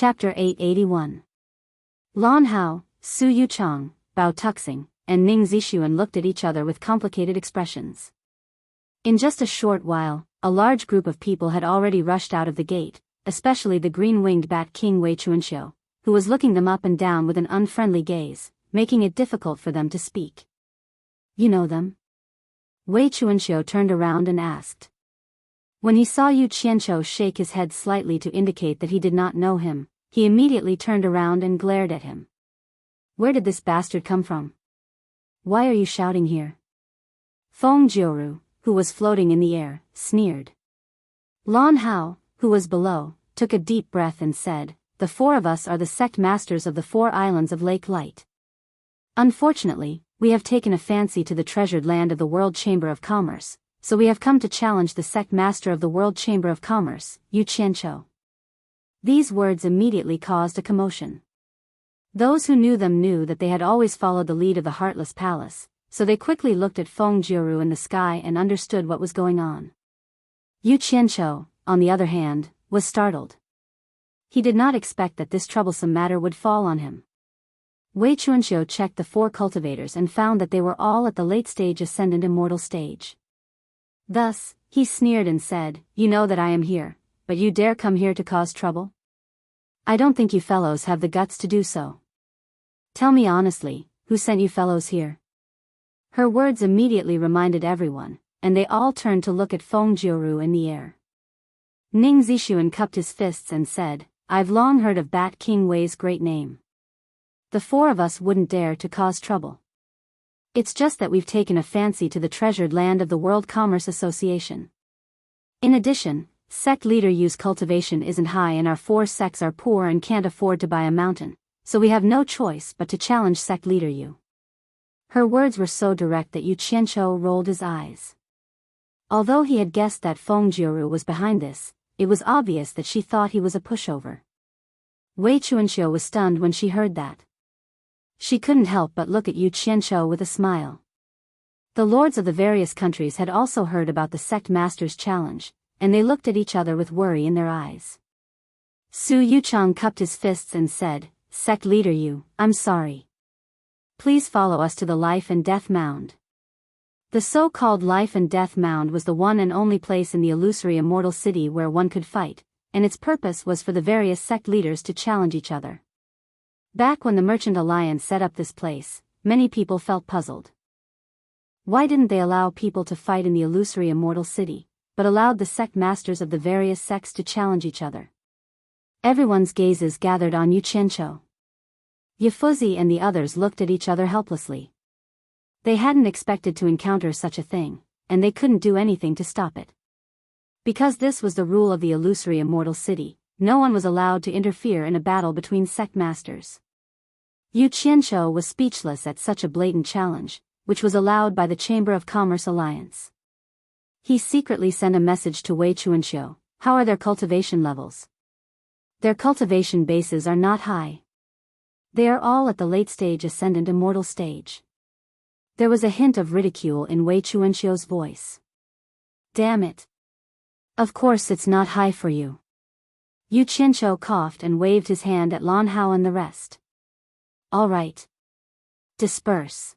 Chapter 881. Lan Hao, Su Yuchang, Bao Tuxing, and Ning Zixuan looked at each other with complicated expressions. In just a short while, a large group of people had already rushed out of the gate, especially the green-winged bat king Wei Chuanxiu, who was looking them up and down with an unfriendly gaze, making it difficult for them to speak. You know them? Wei Chuanxiu turned around and asked. When he saw Yu Qianqiu shake his head slightly to indicate that he did not know him, he immediately turned around and glared at him. Where did this bastard come from? Why are you shouting here? Feng Jiuru, who was floating in the air, sneered. Lan Hao, who was below, took a deep breath and said, "The four of us are the sect masters of the 4 islands of Lake Light. Unfortunately, we have taken a fancy to the treasured land of the World Chamber of Commerce, so we have come to challenge the sect master of the World Chamber of Commerce, Yu Qianqiu." These words immediately caused a commotion. Those who knew them knew that they had always followed the lead of the Heartless Palace, so they quickly looked at Feng Jiuru in the sky and understood what was going on. Yu Qianqiu, on the other hand, was startled. He did not expect that this troublesome matter would fall on him. Wei Chuanxiu checked the 4 cultivators and found that they were all at the late-stage Ascendant Immortal stage. Thus, he sneered and said, "You know that I am here, but you dare come here to cause trouble? I don't think you fellows have the guts to do so. Tell me honestly, who sent you fellows here?" Her words immediately reminded everyone, and they all turned to look at Feng Jiuru in the air. Ning Zixuan cupped his fists and said, "I've long heard of Bat King Wei's great name. The 4 of us wouldn't dare to cause trouble. It's just that we've taken a fancy to the treasured land of the World Commerce Association. In addition, sect leader Yu's cultivation isn't high and our 4 sects are poor and can't afford to buy a mountain, so we have no choice but to challenge sect leader Yu." Her words were so direct that Yu Qianqiu rolled his eyes. Although he had guessed that Feng Jiuru was behind this, it was obvious that she thought he was a pushover. Wei Chuanxiu was stunned when she heard that. She couldn't help but look at Yu Qianqiu with a smile. The lords of the various countries had also heard about the sect master's challenge, and they looked at each other with worry in their eyes. Su Yuchang cupped his fists and said, "Sect leader Yu, I'm sorry. Please follow us to the Life and Death Mound." The so-called Life and Death Mound was the one and only place in the illusory immortal city where one could fight, and its purpose was for the various sect leaders to challenge each other. Back when the Merchant Alliance set up this place, many people felt puzzled. Why didn't they allow people to fight in the illusory immortal city, but allowed the sect masters of the various sects to challenge each other? Everyone's gazes gathered on Yu Qianqiu. Yifuzi and the others looked at each other helplessly. They hadn't expected to encounter such a thing, and they couldn't do anything to stop it. Because this was the rule of the illusory immortal city, no one was allowed to interfere in a battle between sect masters. Yu Qianqiu was speechless at such a blatant challenge, which was allowed by the Chamber of Commerce Alliance. He secretly sent a message to Wei Chuanxiu. "How are their cultivation levels?" "Their cultivation bases are not high. They are all at the late-stage Ascendant Immortal stage." There was a hint of ridicule in Wei Chuanxiu's voice. "Damn it. Of course it's not high for you." Yu Qianqiu coughed and waved his hand at Lan Hao and the rest. "All right. Disperse.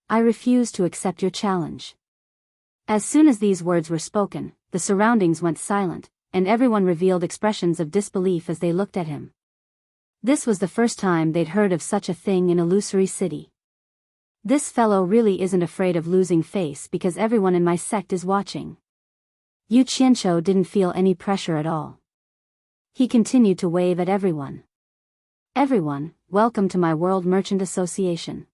I refuse to accept your challenge." As soon as these words were spoken, the surroundings went silent, and everyone revealed expressions of disbelief as they looked at him. This was the first time they'd heard of such a thing in Illusory City. "This fellow really isn't afraid of losing face because everyone in my sect is watching." Yu Qianqiu didn't feel any pressure at all. He continued to wave at everyone. "Everyone, welcome to my World Merchant Association.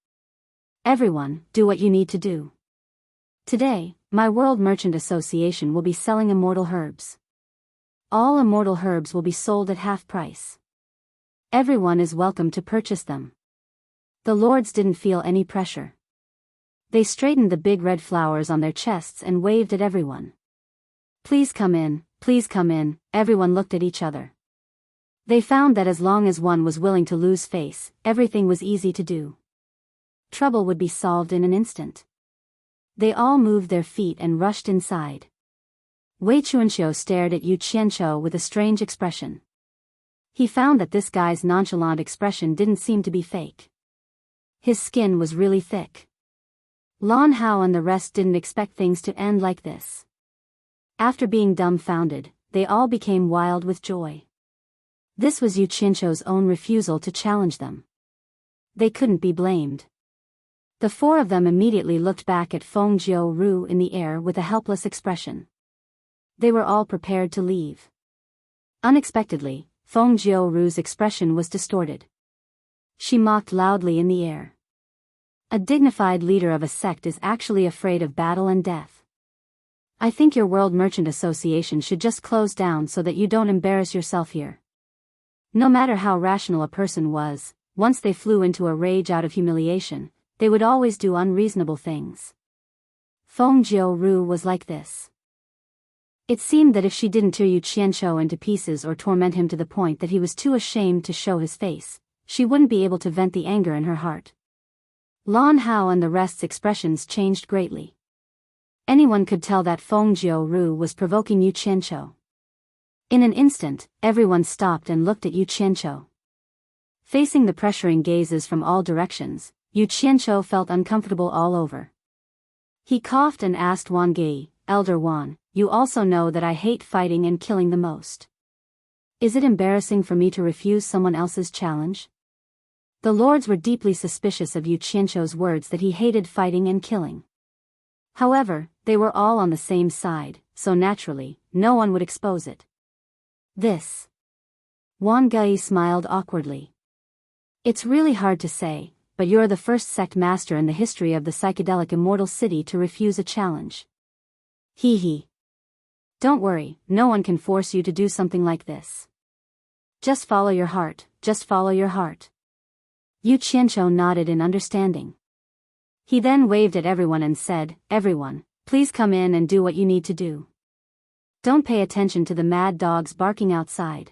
Everyone, do what you need to do. Today, my World Merchant Association will be selling immortal herbs. All immortal herbs will be sold at half price. Everyone is welcome to purchase them." The lords didn't feel any pressure. They straightened the big red flowers on their chests and waved at everyone. "Please come in, please come in." Everyone looked at each other. They found that as long as one was willing to lose face, everything was easy to do. Trouble would be solved in an instant. They all moved their feet and rushed inside. Wei Chuanxiu stared at Yu Qianqiu with a strange expression. He found that this guy's nonchalant expression didn't seem to be fake. His skin was really thick. Lan Hao and the rest didn't expect things to end like this. After being dumbfounded, they all became wild with joy. This was Yu Qianzhou's own refusal to challenge them. They couldn't be blamed. The four of them immediately looked back at Feng Jiu in the air with a helpless expression. They were all prepared to leave. Unexpectedly, Feng Jiu's expression was distorted. She mocked loudly in the air. A dignified leader of a sect is actually afraid of battle and death. I think your World Merchant Association should just close down so that you don't embarrass yourself here. No matter how rational a person was, once they flew into a rage out of humiliation, they would always do unreasonable things. Feng Jiu was like this. It seemed that if she didn't tear Yu Qianzhou into pieces or torment him to the point that he was too ashamed to show his face, she wouldn't be able to vent the anger in her heart. Lan Hao and the rest's expressions changed greatly. Anyone could tell that Feng Jiu was provoking Yu Qianzhou. In an instant, everyone stopped and looked at Yu Qianzhou. Facing the pressuring gazes from all directions, Yu Qianzhou felt uncomfortable all over. He coughed and asked Wang Gei, Elder Wan, you also know that I hate fighting and killing the most. Is it embarrassing for me to refuse someone else's challenge? The lords were deeply suspicious of Yu Qianzhou's words that he hated fighting and killing. However, they were all on the same side, so naturally, no one would expose it. This. Wang Gei smiled awkwardly. It's really hard to say, but you're the first sect master in the history of the psychedelic Immortal City to refuse a challenge. Hee hee. Don't worry, no one can force you to do something like this. Just follow your heart, just follow your heart. Yu Qianzhou nodded in understanding. He then waved at everyone and said, everyone, please come in and do what you need to do. Don't pay attention to the mad dogs barking outside.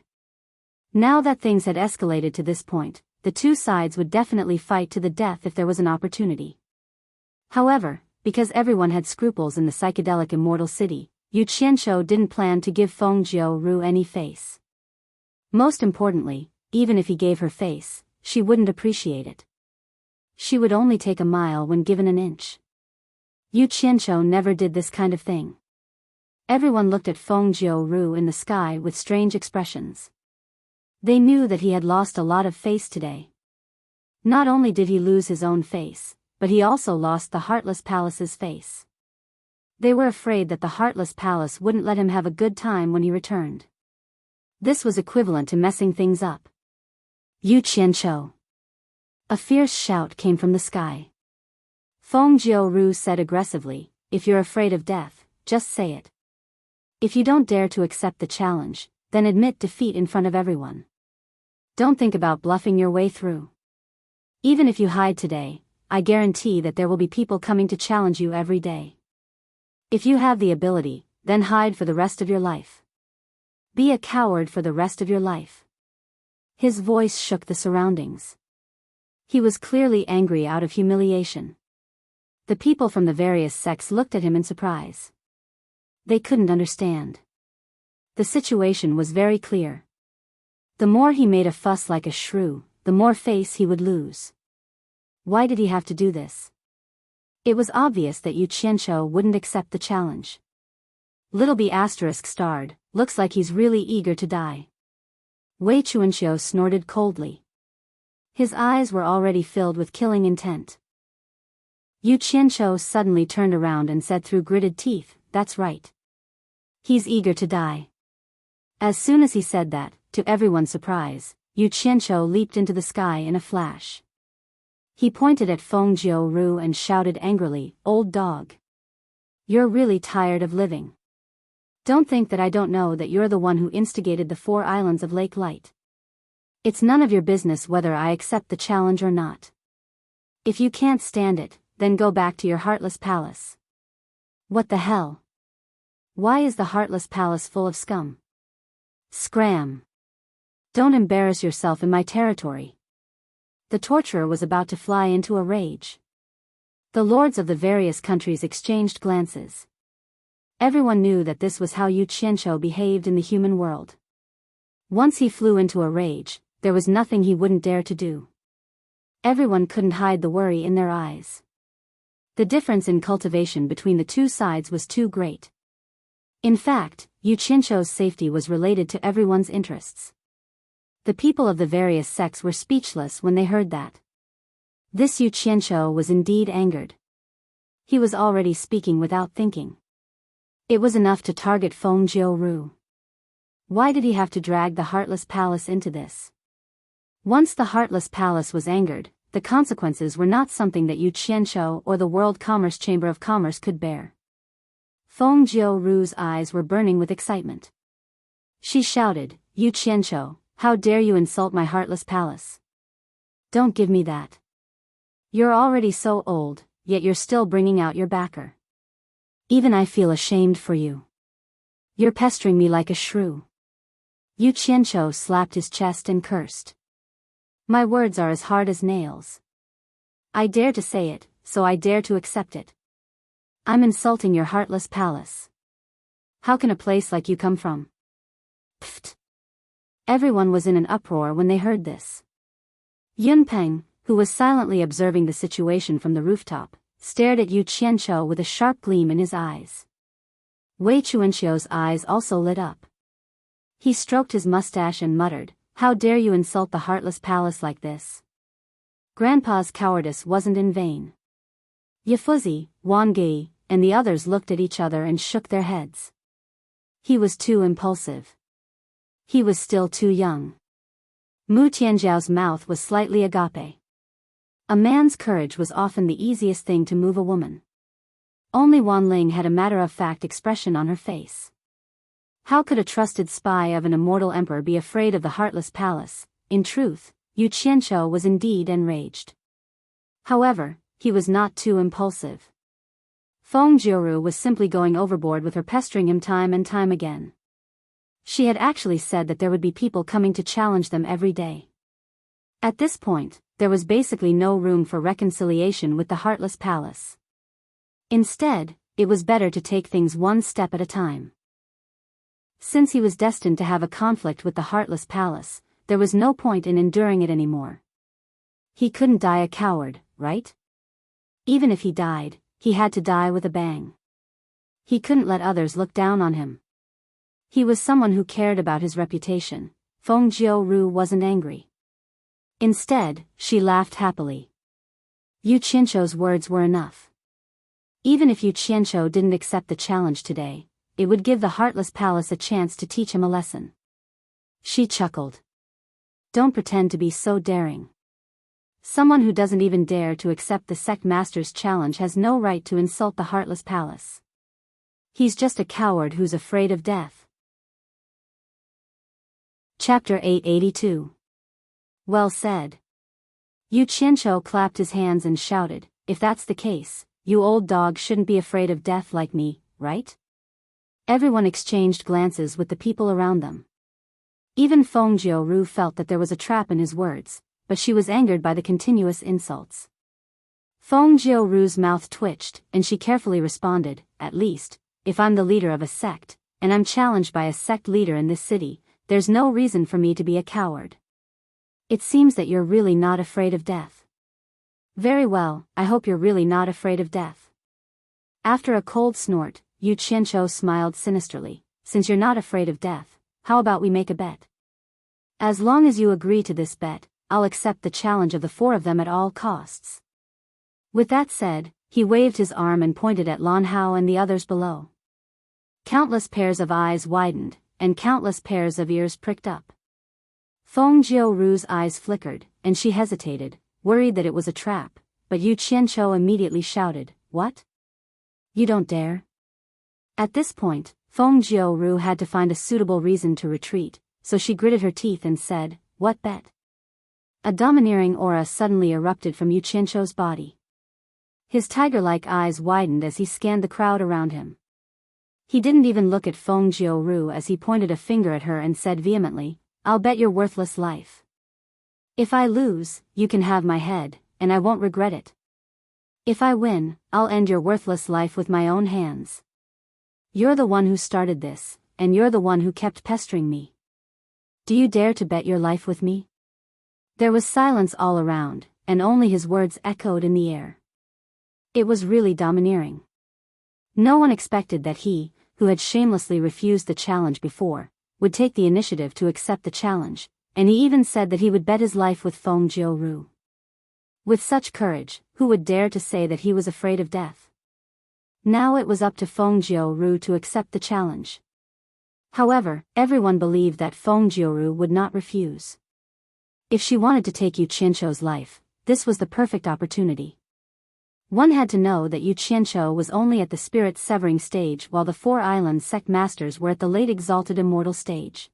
Now that things had escalated to this point, the two sides would definitely fight to the death if there was an opportunity. However, because everyone had scruples in the psychedelic Immortal City, Yu Qianzhou didn't plan to give Feng Jiu any face. Most importantly, even if he gave her face, she wouldn't appreciate it. She would only take a mile when given an inch. Yu Qianzhou never did this kind of thing. Everyone looked at Feng Jiu in the sky with strange expressions. They knew that he had lost a lot of face today. Not only did he lose his own face, but he also lost the Heartless Palace's face. They were afraid that the Heartless Palace wouldn't let him have a good time when he returned. This was equivalent to messing things up. Yu Qianzhou. A fierce shout came from the sky. Feng Jiu said aggressively, if you're afraid of death, just say it. If you don't dare to accept the challenge, then admit defeat in front of everyone. Don't think about bluffing your way through. Even if you hide today, I guarantee that there will be people coming to challenge you every day. If you have the ability, then hide for the rest of your life. Be a coward for the rest of your life. His voice shook the surroundings. He was clearly angry out of humiliation. The people from the various sects looked at him in surprise. They couldn't understand. The situation was very clear. The more he made a fuss like a shrew, the more face he would lose. Why did he have to do this? It was obvious that Yu Qianzhou wouldn't accept the challenge. Little B** starred, looks like he's really eager to die. Wei Chuanxiu snorted coldly. His eyes were already filled with killing intent. Yu Qianzhou suddenly turned around and said through gritted teeth, that's right. He's eager to die. As soon as he said that, to everyone's surprise, Yu Qianzhou leaped into the sky in a flash. He pointed at Feng Jiu and shouted angrily, old dog. You're really tired of living. Don't think that I don't know that you're the one who instigated the 4 islands of Lake Light. It's none of your business whether I accept the challenge or not. If you can't stand it, then go back to your Heartless Palace. What the hell? Why is the Heartless Palace full of scum? Scram. Don't embarrass yourself in my territory. The torturer was about to fly into a rage. The lords of the various countries exchanged glances. Everyone knew that this was how Yu Qianzhou behaved in the human world. Once he flew into a rage, there was nothing he wouldn't dare to do. Everyone couldn't hide the worry in their eyes. The difference in cultivation between the two sides was too great. In fact, Yu Qianqiu's safety was related to everyone's interests. The people of the various sects were speechless when they heard that. This Yu Qianqiu was indeed angered. He was already speaking without thinking. It was enough to target Feng Jiu. Why did he have to drag the Heartless Palace into this? Once the Heartless Palace was angered, the consequences were not something that Yu Qianqiu or the World Commerce Chamber of Commerce could bear. Feng Jiu's eyes were burning with excitement. She shouted, "Yu Qianqiu, how dare you insult my Heartless Palace? Don't give me that. You're already so old, yet you're still bringing out your backer. Even I feel ashamed for you. You're pestering me like a shrew." Yu Qianqiu slapped his chest and cursed. "My words are as hard as nails. I dare to say it, so I dare to accept it. I'm insulting your Heartless Palace. How can a place like you come from?" Pfft. Everyone was in an uproar when they heard this. Yunpeng, who was silently observing the situation from the rooftop, stared at Yu Qianqiu with a sharp gleam in his eyes. Wei Chuanqiu's eyes also lit up. He stroked his mustache and muttered, "How dare you insult the Heartless Palace like this?" Grandpa's cowardice wasn't in vain. Yifuzi, Wang Gei, and the others looked at each other and shook their heads. He was too impulsive. He was still too young. Mu Tianjiao's mouth was slightly agape. A man's courage was often the easiest thing to move a woman. Only Wan Ling had a matter-of-fact expression on her face. How could a trusted spy of an immortal emperor be afraid of the Heartless Palace? In truth, Yu Qianqiu was indeed enraged. However, he was not too impulsive. Feng Jiu was simply going overboard with her pestering him time and time again. She had actually said that there would be people coming to challenge them every day. At this point, there was basically no room for reconciliation with the Heartless Palace. Instead, it was better to take things one step at a time. Since he was destined to have a conflict with the Heartless Palace, there was no point in enduring it anymore. He couldn't die a coward, right? Even if he died, he had to die with a bang. He couldn't let others look down on him. He was someone who cared about his reputation. Feng Jiu wasn't angry. Instead, she laughed happily. Yu Qianqiu's words were enough. Even if Yu Qianqiu didn't accept the challenge today, it would give the Heartless Palace a chance to teach him a lesson. She chuckled. "Don't pretend to be so daring. Someone who doesn't even dare to accept the sect master's challenge has no right to insult the Heartless Palace. He's just a coward who's afraid of death." Chapter 882. Well said. Yu Qianqiu clapped his hands and shouted, "If that's the case, you old dog shouldn't be afraid of death like me, right?" Everyone exchanged glances with the people around them. Even Feng Jiu felt that there was a trap in his words, but she was angered by the continuous insults. Feng Jiu's mouth twitched, and she carefully responded, "At least, if I'm the leader of a sect, and I'm challenged by a sect leader in this city, there's no reason for me to be a coward. It seems that you're really not afraid of death. Very well, I hope you're really not afraid of death." After a cold snort, Yu Qianqiu smiled sinisterly. "Since you're not afraid of death, how about we make a bet? As long as you agree to this bet, I'll accept the challenge of the four of them at all costs." With that said, he waved his arm and pointed at Lan Hao and the others below. Countless pairs of eyes widened, and countless pairs of ears pricked up. Feng Jiu's eyes flickered, and she hesitated, worried that it was a trap, but Yu Qianqiu immediately shouted, "What? You don't dare?" At this point, Feng Jiu had to find a suitable reason to retreat, so she gritted her teeth and said, "What bet?" A domineering aura suddenly erupted from Yu Qianqiu's body. His tiger-like eyes widened as he scanned the crowd around him. He didn't even look at Feng Jiu as he pointed a finger at her and said vehemently, "I'll bet your worthless life. If I lose, you can have my head, and I won't regret it. If I win, I'll end your worthless life with my own hands. You're the one who started this, and you're the one who kept pestering me. Do you dare to bet your life with me? There was silence all around, and only his words echoed in the air. It was really domineering. No one expected that he, who had shamelessly refused the challenge before, would take the initiative to accept the challenge, and he even said that he would bet his life with Feng Jiu-Ru. With such courage, who would dare to say that he was afraid of death? Now it was up to Feng Jiu-Ru to accept the challenge. However, everyone believed that Feng Jiu-Ru would not refuse. If she wanted to take Yu Qianqiu's life, this was the perfect opportunity. One had to know that Yu Qianqiu was only at the spirit-severing stage while the 4 island sect masters were at the late exalted immortal stage.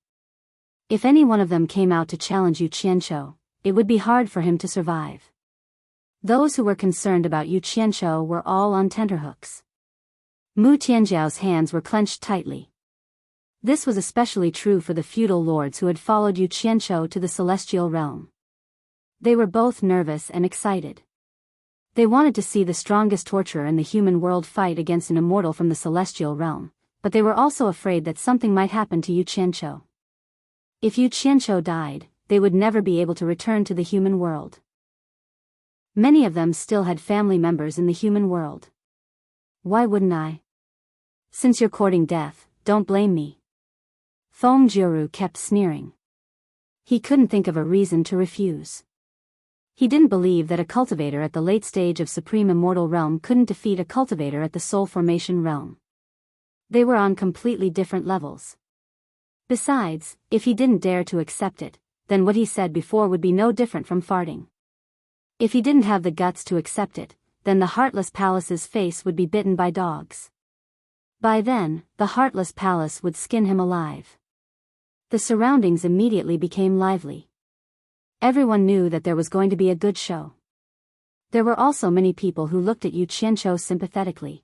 If any one of them came out to challenge Yu Qianqiu, it would be hard for him to survive. Those who were concerned about Yu Qianqiu were all on tenterhooks. Mu Tianjiao's hands were clenched tightly. This was especially true for the feudal lords who had followed Yu Qianqiu to the celestial realm. They were both nervous and excited. They wanted to see the strongest torturer in the human world fight against an immortal from the celestial realm, but they were also afraid that something might happen to Yu Qianqiu. If Yu Qianqiu died, they would never be able to return to the human world. Many of them still had family members in the human world. Why wouldn't I? Since you're courting death, don't blame me. Feng Jiu-Ru kept sneering. He couldn't think of a reason to refuse. He didn't believe that a cultivator at the late stage of Supreme Immortal Realm couldn't defeat a cultivator at the Soul Formation Realm. They were on completely different levels. Besides, if he didn't dare to accept it, then what he said before would be no different from farting. If he didn't have the guts to accept it, then the Heartless Palace's face would be bitten by dogs. By then, the Heartless Palace would skin him alive. The surroundings immediately became lively. Everyone knew that there was going to be a good show. There were also many people who looked at Yu Qianqiu sympathetically.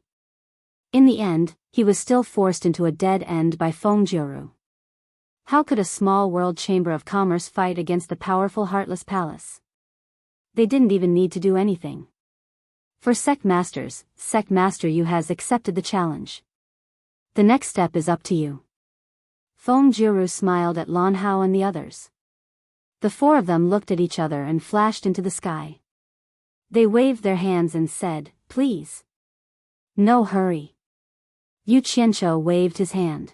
In the end, he was still forced into a dead end by Feng Jiu-Ru. How could a small world chamber of commerce fight against the powerful Heartless Palace? They didn't even need to do anything. For Sect Masters, Sect Master Yu has accepted the challenge. The next step is up to you. Feng Jiu-Ru smiled at Lan Hao and the others. The 4 of them looked at each other and flashed into the sky. They waved their hands and said, "Please. No hurry." Yu Qianqiu waved his hand.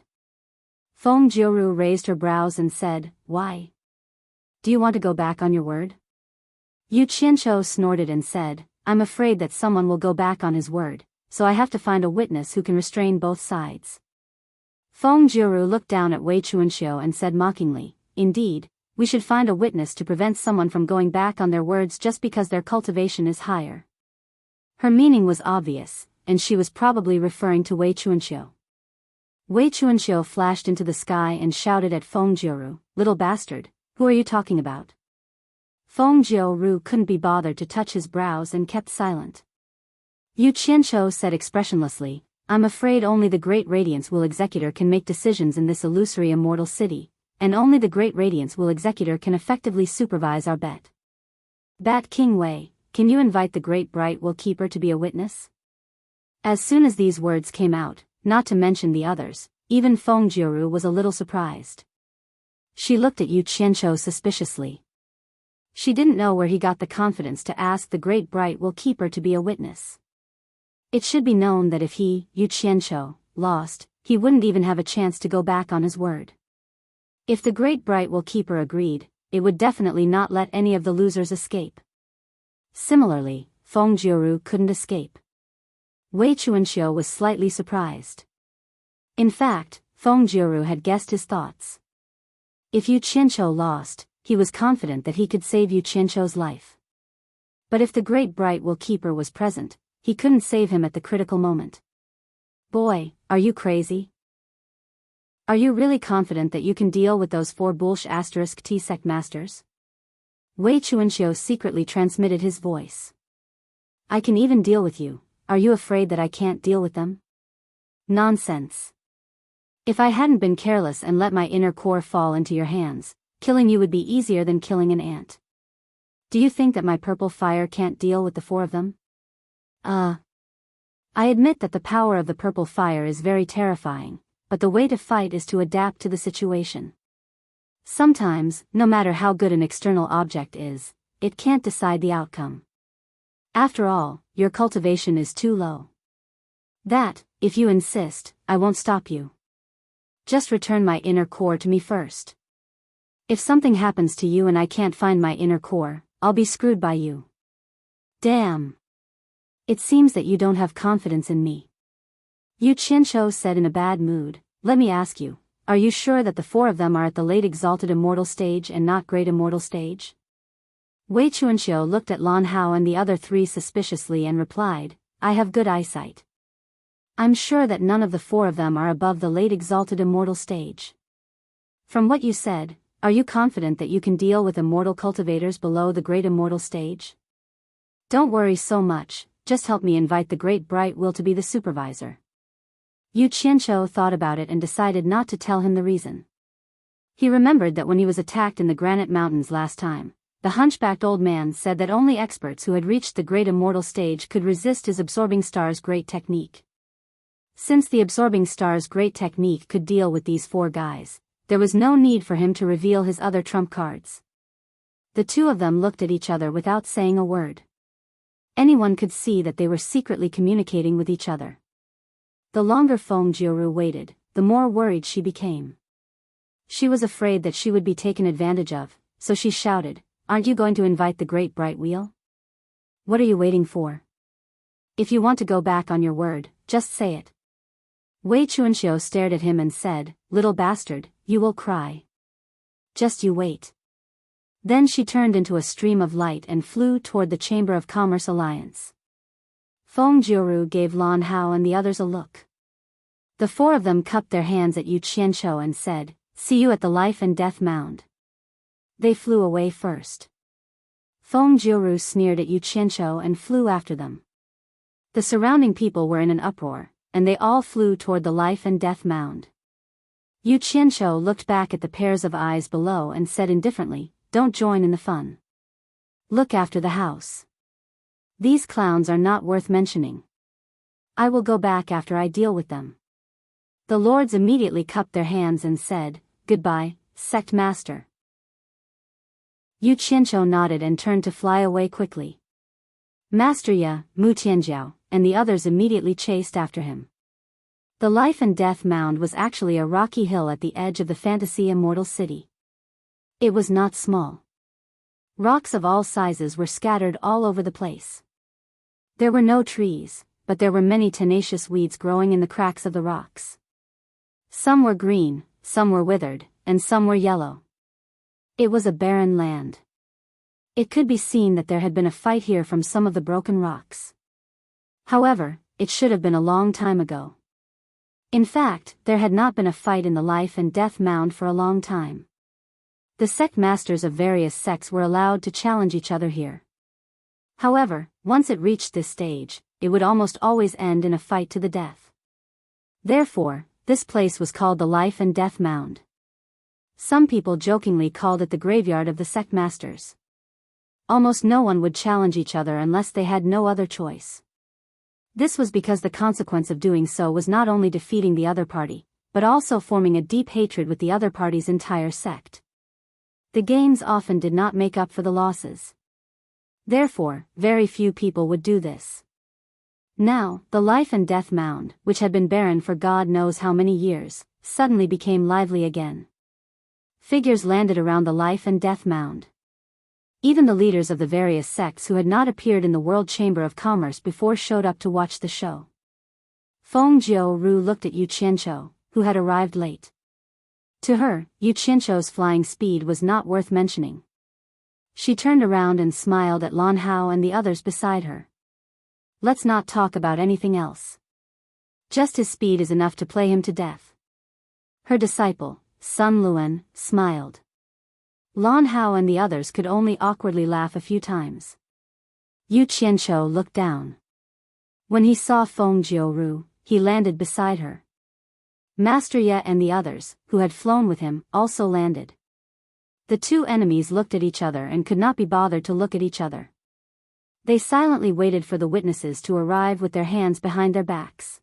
Feng Jiu-Ru raised her brows and said, "Why? Do you want to go back on your word?" Yu Qianqiu snorted and said, "I'm afraid that someone will go back on his word, so I have to find a witness who can restrain both sides." Feng Jiu-Ru looked down at Wei Chuanxiu and said mockingly, "Indeed, we should find a witness to prevent someone from going back on their words just because their cultivation is higher." Her meaning was obvious, and she was probably referring to Wei Chuanxiu. Wei Chuanxiu flashed into the sky and shouted at Feng Jiu-Ru, "Little bastard, who are you talking about?" Feng Jiu-Ru couldn't be bothered to touch his brows and kept silent. Yu Qianqiu said expressionlessly, "I'm afraid only the Great Radiance Will Executor can make decisions in this illusory immortal city, and only the Great Radiance Will Executor can effectively supervise our bet. Bat King Wei, can you invite the Great Bright Will Keeper to be a witness?" As soon as these words came out, not to mention the others, even Feng Jiu-Ru was a little surprised. She looked at Yu Qianqiu suspiciously. She didn't know where he got the confidence to ask the Great Bright Will Keeper to be a witness. It should be known that if he, Yu Qianqiu, lost, he wouldn't even have a chance to go back on his word. If the Great Bright Will Keeper agreed, it would definitely not let any of the losers escape. Similarly, Feng Jiu-Ru couldn't escape. Wei Chuanxiu was slightly surprised. In fact, Feng Jiu-Ru had guessed his thoughts. If Yu Qianqiu lost, he was confident that he could save Yu Qianqiu's life. But if the Great Bright Will Keeper was present, he couldn't save him at the critical moment. "Boy, are you crazy? Are you really confident that you can deal with those 4 T sect masters?" Wei Chuanxiu secretly transmitted his voice. "I can even deal with you, are you afraid that I can't deal with them?" "Nonsense. If I hadn't been careless and let my inner core fall into your hands, killing you would be easier than killing an ant. Do you think that my purple fire can't deal with the 4 of them?" I admit that the power of the purple fire is very terrifying, but the way to fight is to adapt to the situation. Sometimes, no matter how good an external object is, it can't decide the outcome. After all, your cultivation is too low. That, if you insist, I won't stop you. Just return my inner core to me first. If something happens to you and I can't find my inner core, I'll be screwed by you. Damn. It seems that you don't have confidence in me. Yu Qianqiu said in a bad mood. Let me ask you, are you sure that the four of them are at the late exalted immortal stage and not great immortal stage? Wei Chuanxiu looked at Lan Hao and the other three suspiciously and replied, I have good eyesight. I'm sure that none of the four of them are above the late exalted immortal stage. From what you said, are you confident that you can deal with immortal cultivators below the great immortal stage? Don't worry so much, just help me invite the great bright will to be the supervisor. Yu Qianqiu thought about it and decided not to tell him the reason. He remembered that when he was attacked in the Granite Mountains last time, the hunchbacked old man said that only experts who had reached the great immortal stage could resist his absorbing star's great technique. Since the absorbing star's great technique could deal with these four guys, there was no need for him to reveal his other trump cards. The two of them looked at each other without saying a word. Anyone could see that they were secretly communicating with each other. The longer Feng Jiuru waited, the more worried she became. She was afraid that she would be taken advantage of, so she shouted, Aren't you going to invite the great bright wheel? What are you waiting for? If you want to go back on your word, just say it. Wei Chuanxiu stared at him and said, Little bastard, you will cry. Just you wait. Then she turned into a stream of light and flew toward the Chamber of Commerce Alliance. Feng Jiuru gave Lan Hao and the others a look. The four of them cupped their hands at Yu Qianqiu and said, See you at the life and death mound. They flew away first. Feng Jiuru sneered at Yu Qianqiu and flew after them. The surrounding people were in an uproar, and they all flew toward the life and death mound. Yu Qianqiu looked back at the pairs of eyes below and said indifferently, Don't join in the fun. Look after the house. These clowns are not worth mentioning. I will go back after I deal with them. The lords immediately cupped their hands and said, Goodbye, sect master. Yu Qianqiu nodded and turned to fly away quickly. Master Ye, Mu Tianjiao, and the others immediately chased after him. The life and death mound was actually a rocky hill at the edge of the fantasy immortal city. It was not small. Rocks of all sizes were scattered all over the place. There were no trees, but there were many tenacious weeds growing in the cracks of the rocks. Some were green, some were withered, and some were yellow. It was a barren land. It could be seen that there had been a fight here from some of the broken rocks. However, it should have been a long time ago. In fact, there had not been a fight in the life and death mound for a long time. The sect masters of various sects were allowed to challenge each other here. However, once it reached this stage, it would almost always end in a fight to the death. Therefore, this place was called the life and death mound. Some people jokingly called it the graveyard of the sect masters. Almost no one would challenge each other unless they had no other choice. This was because the consequence of doing so was not only defeating the other party, but also forming a deep hatred with the other party's entire sect. The gains often did not make up for the losses. Therefore, very few people would do this. Now, the life and death mound, which had been barren for God knows how many years, suddenly became lively again. Figures landed around the life and death mound. Even the leaders of the various sects who had not appeared in the World Chamber of Commerce before showed up to watch the show. Feng Jiuru looked at Yu Qianqiu, who had arrived late. To her, Yu Qianqiu's flying speed was not worth mentioning. She turned around and smiled at Lan Hao and the others beside her. Let's not talk about anything else. Just his speed is enough to play him to death. Her disciple, Sun Luan, smiled. Lan Hao and the others could only awkwardly laugh a few times. Yu Qianqiu looked down. When he saw Feng Jiuru, he landed beside her. Master Ye and the others, who had flown with him, also landed. The two enemies looked at each other and could not be bothered to look at each other. They silently waited for the witnesses to arrive with their hands behind their backs.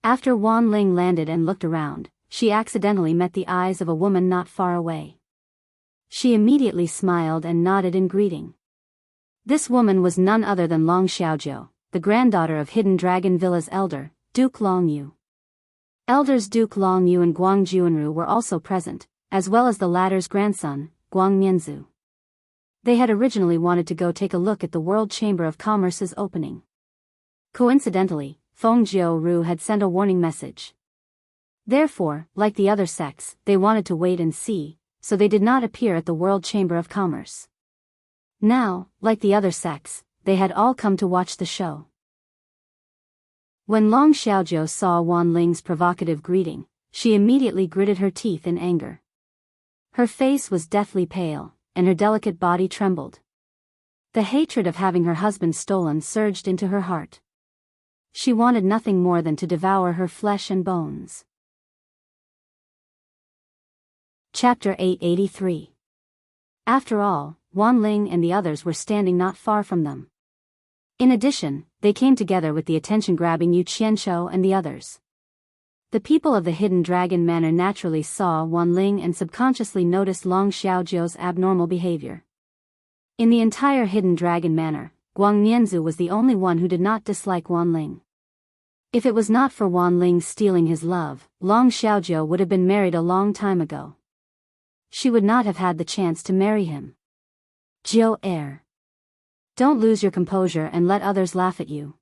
After Wan Ling landed and looked around, she accidentally met the eyes of a woman not far away. She immediately smiled and nodded in greeting. This woman was none other than Long Xiaojiu, the granddaughter of Hidden Dragon Villa's elder, Duke Long Yu. Elders Duke Long Yu and Guang Juanru were also present, as well as the latter's grandson, Guang Mianzu. They had originally wanted to go take a look at the World Chamber of Commerce's opening. Coincidentally, Feng Jiu had sent a warning message. Therefore, like the other sects, they wanted to wait and see, so they did not appear at the World Chamber of Commerce. Now, like the other sects, they had all come to watch the show. When Long Xiaojiu saw Wan Ling's provocative greeting, she immediately gritted her teeth in anger. Her face was deathly pale, and her delicate body trembled. The hatred of having her husband stolen surged into her heart. She wanted nothing more than to devour her flesh and bones. Chapter 883. After all, Wan Ling and the others were standing not far from them. In addition, they came together with the attention-grabbing Yu Qianshou and the others. The people of the Hidden Dragon Manor naturally saw Wan Ling and subconsciously noticed Long Xiaojiu's abnormal behavior. In the entire Hidden Dragon Manor, Guang Mianzu was the only one who did not dislike Wan Ling. If it was not for Wan Ling stealing his love, Long Xiaojiu would have been married a long time ago. She would not have had the chance to marry him. Jiu heir. Don't lose your composure and let others laugh at you.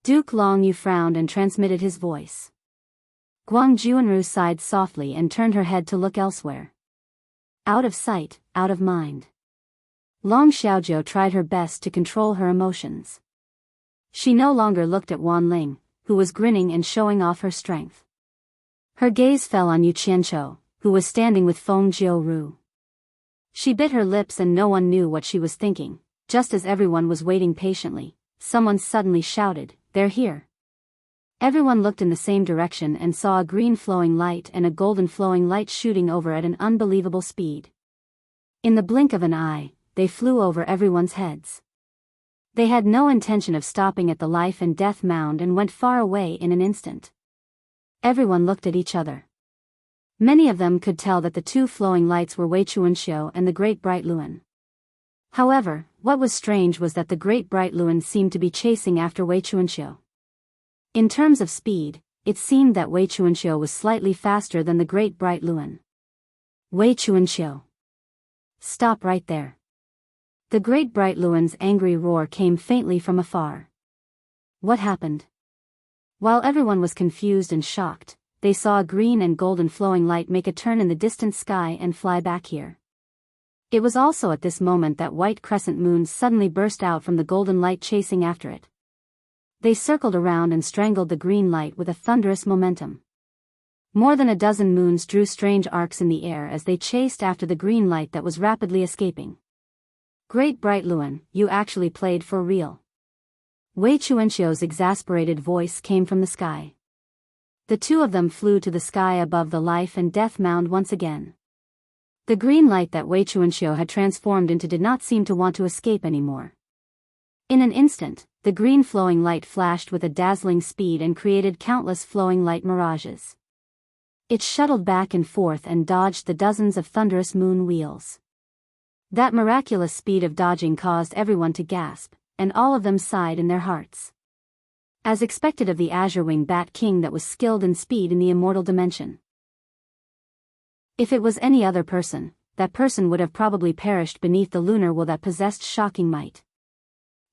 Duke Long Yu frowned and transmitted his voice. Guang Juanru sighed softly and turned her head to look elsewhere. Out of sight, out of mind. Long Xiaojiu tried her best to control her emotions. She no longer looked at Wan Ling, who was grinning and showing off her strength. Her gaze fell on Yu Qianshou, who was standing with Feng Jiu. She bit her lips and no one knew what she was thinking. Just as everyone was waiting patiently, someone suddenly shouted, "They're here." Everyone looked in the same direction and saw a green flowing light and a golden flowing light shooting over at an unbelievable speed. In the blink of an eye, they flew over everyone's heads. They had no intention of stopping at the life and death mound and went far away in an instant. Everyone looked at each other. Many of them could tell that the two flowing lights were Wei Chuanxiu and the Great Bright Luan. However, what was strange was that the Great Bright Luan seemed to be chasing after Wei Chuanxiu. In terms of speed, it seemed that Wei Chuanxiu was slightly faster than the Great Bright Luan. Wei Chuanxiu. Stop right there. The Great Bright Luan's angry roar came faintly from afar. What happened? While everyone was confused and shocked, they saw a green and golden flowing light make a turn in the distant sky and fly back here. It was also at this moment that white crescent moons suddenly burst out from the golden light chasing after it. They circled around and strangled the green light with a thunderous momentum. More than a dozen moons drew strange arcs in the air as they chased after the green light that was rapidly escaping. Great Bright Luan, you actually played for real. Wei Chuanxiu's exasperated voice came from the sky. The two of them flew to the sky above the life and death mound once again. The green light that Wei Chuanxiu had transformed into did not seem to want to escape anymore. In an instant, the green flowing light flashed with a dazzling speed and created countless flowing light mirages. It shuttled back and forth and dodged the dozens of thunderous moon wheels. That miraculous speed of dodging caused everyone to gasp, and all of them sighed in their hearts. As expected of the Azure-Wing Bat King that was skilled in speed in the immortal dimension. If it was any other person, that person would have probably perished beneath the lunar will that possessed shocking might.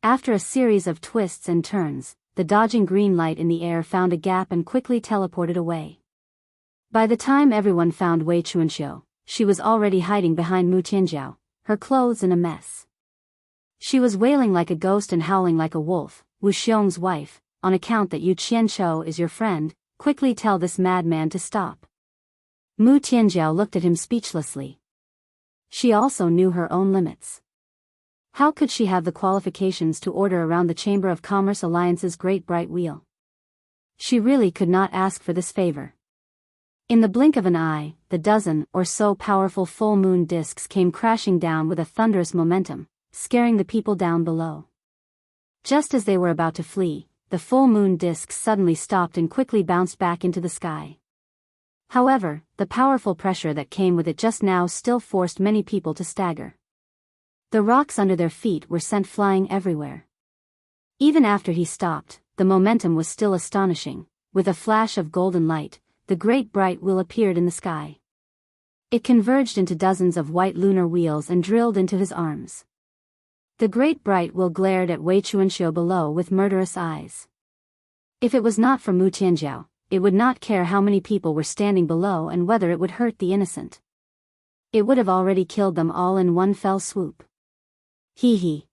After a series of twists and turns, the dodging green light in the air found a gap and quickly teleported away. By the time everyone found Wei Chuanxiu, she was already hiding behind Mu Tianjiao, her clothes in a mess. She was wailing like a ghost and howling like a wolf. Wu Xiong's wife, on account that Yu Qianshou is your friend, quickly tell this madman to stop. Mu Tianjiao looked at him speechlessly. She also knew her own limits. How could she have the qualifications to order around the Chamber of Commerce Alliance's great bright wheel? She really could not ask for this favor. In the blink of an eye, the dozen or so powerful full moon discs came crashing down with a thunderous momentum, scaring the people down below. Just as they were about to flee, the full moon discs suddenly stopped and quickly bounced back into the sky. However, the powerful pressure that came with it just now still forced many people to stagger. The rocks under their feet were sent flying everywhere. Even after he stopped, the momentum was still astonishing. With a flash of golden light, the great bright wheel appeared in the sky. It converged into dozens of white lunar wheels and drilled into his arms. The great bright wheel glared at Wei Chuanxiu below with murderous eyes. If it was not for Mu Tianjiao, it would not care how many people were standing below and whether it would hurt the innocent. It would have already killed them all in one fell swoop. Hee hee.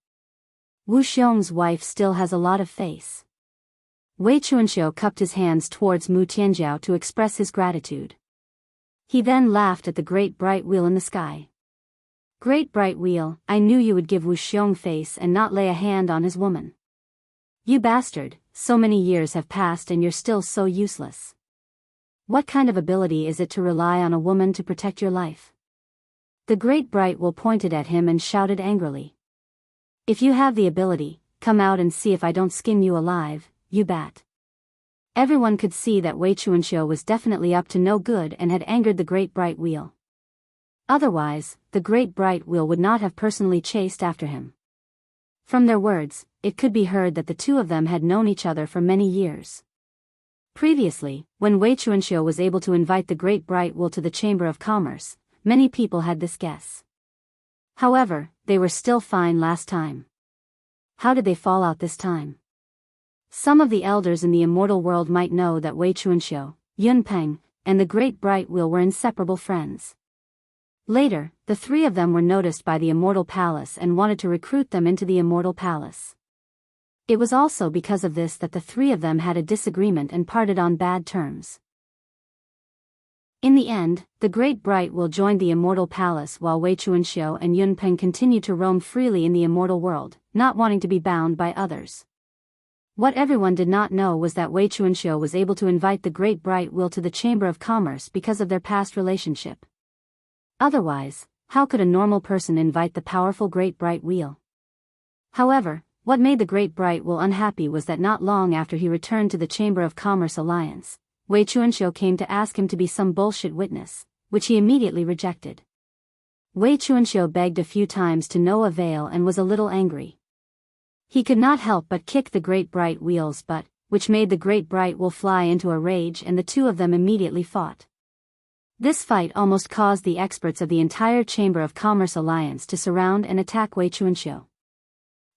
Wu Xiong's wife still has a lot of face. Wei Chuanxiu cupped his hands towards Mu Tianjiao to express his gratitude. He then laughed at the great bright wheel in the sky. Great bright wheel, I knew you would give Wu Xiong face and not lay a hand on his woman. You bastard, so many years have passed and you're still so useless. What kind of ability is it to rely on a woman to protect your life? The great bright wheel pointed at him and shouted angrily. If you have the ability, come out and see if I don't skin you alive, you bat. Everyone could see that Wei Chuanxiu was definitely up to no good and had angered the great bright wheel. Otherwise, the great bright wheel would not have personally chased after him. From their words, it could be heard that the two of them had known each other for many years. Previously, when Wei Chuanxiu was able to invite the great bright wheel to the Chamber of Commerce, many people had this guess. However, they were still fine last time. How did they fall out this time? Some of the elders in the immortal world might know that Wei Chuanxiu, Yun Peng, and the great bright wheel were inseparable friends. Later, the three of them were noticed by the Immortal Palace and wanted to recruit them into the Immortal Palace. It was also because of this that the three of them had a disagreement and parted on bad terms. In the end, the great bright wheel joined the Immortal Palace while Wei Chuanxiu and Yun Peng continued to roam freely in the immortal world, not wanting to be bound by others. What everyone did not know was that Wei Chuanxiu was able to invite the great bright wheel to the Chamber of Commerce because of their past relationship. Otherwise, how could a normal person invite the powerful great bright wheel? However, what made the great bright wheel unhappy was that not long after he returned to the Chamber of Commerce Alliance, Wei Chuanxiu came to ask him to be some bullshit witness, which he immediately rejected. Wei Chuanxiu begged a few times to no avail and was a little angry. He could not help but kick the great bright wheel's butt, which made the great bright wheel fly into a rage and the two of them immediately fought. This fight almost caused the experts of the entire Chamber of Commerce Alliance to surround and attack Wei Chuanxiu.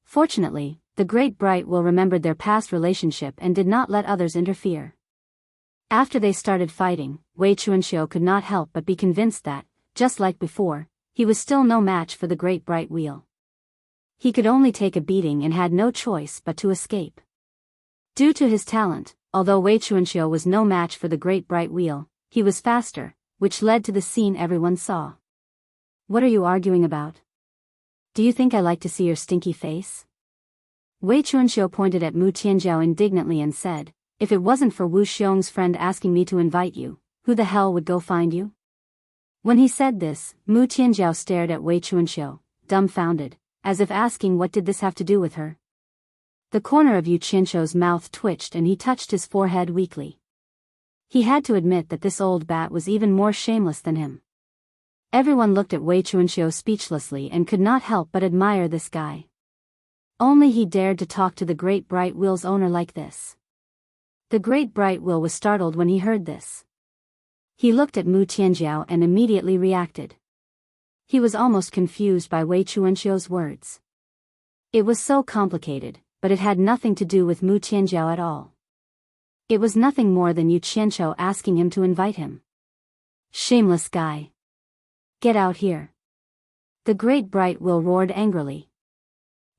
Fortunately, the great bright wheel remembered their past relationship and did not let others interfere. After they started fighting, Wei Chuanxiu could not help but be convinced that, just like before, he was still no match for the great bright wheel. He could only take a beating and had no choice but to escape. Due to his talent, although Wei Chuanxiu was no match for the great bright wheel, he was faster, which led to the scene everyone saw. What are you arguing about? Do you think I like to see your stinky face? Wei Chuanxiu pointed at Mu Tianjiao indignantly and said, if it wasn't for Wu Xiong's friend asking me to invite you, who the hell would go find you? When he said this, Mu Tianjiao stared at Wei Chuanxiu, dumbfounded, as if asking what did this have to do with her. The corner of Yu Qianqiu's mouth twitched and he touched his forehead weakly. He had to admit that this old bat was even more shameless than him. Everyone looked at Wei Chuanxiu speechlessly and could not help but admire this guy. Only he dared to talk to the great bright wheel's owner like this. The great bright wheel was startled when he heard this. He looked at Mu Tianjiao and immediately reacted. He was almost confused by Wei Chuanxiu's words. It was so complicated, but it had nothing to do with Mu Tianjiao at all. It was nothing more than Yu Qianqiu asking him to invite him. Shameless guy. Get out here. The great bright wheel roared angrily.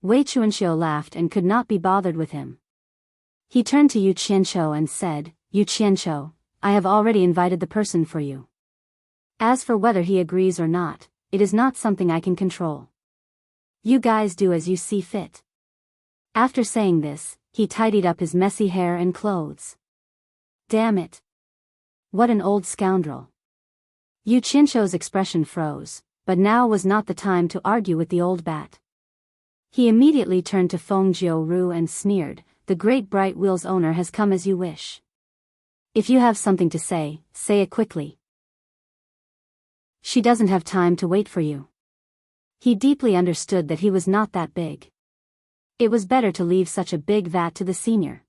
Wei Chuanxiu laughed and could not be bothered with him. He turned to Yu Qianqiu and said, Yu Qianqiu, I have already invited the person for you. As for whether he agrees or not, it is not something I can control. You guys do as you see fit. After saying this, he tidied up his messy hair and clothes. Damn it. What an old scoundrel. Yu Qianqiu's expression froze, but now was not the time to argue with the old bat. He immediately turned to Feng Jiu Ru and sneered, the great bright wheel's owner has come as you wish. If you have something to say it quickly. She doesn't have time to wait for you. He deeply understood that he was not that big. It was better to leave such a big vat to the senior.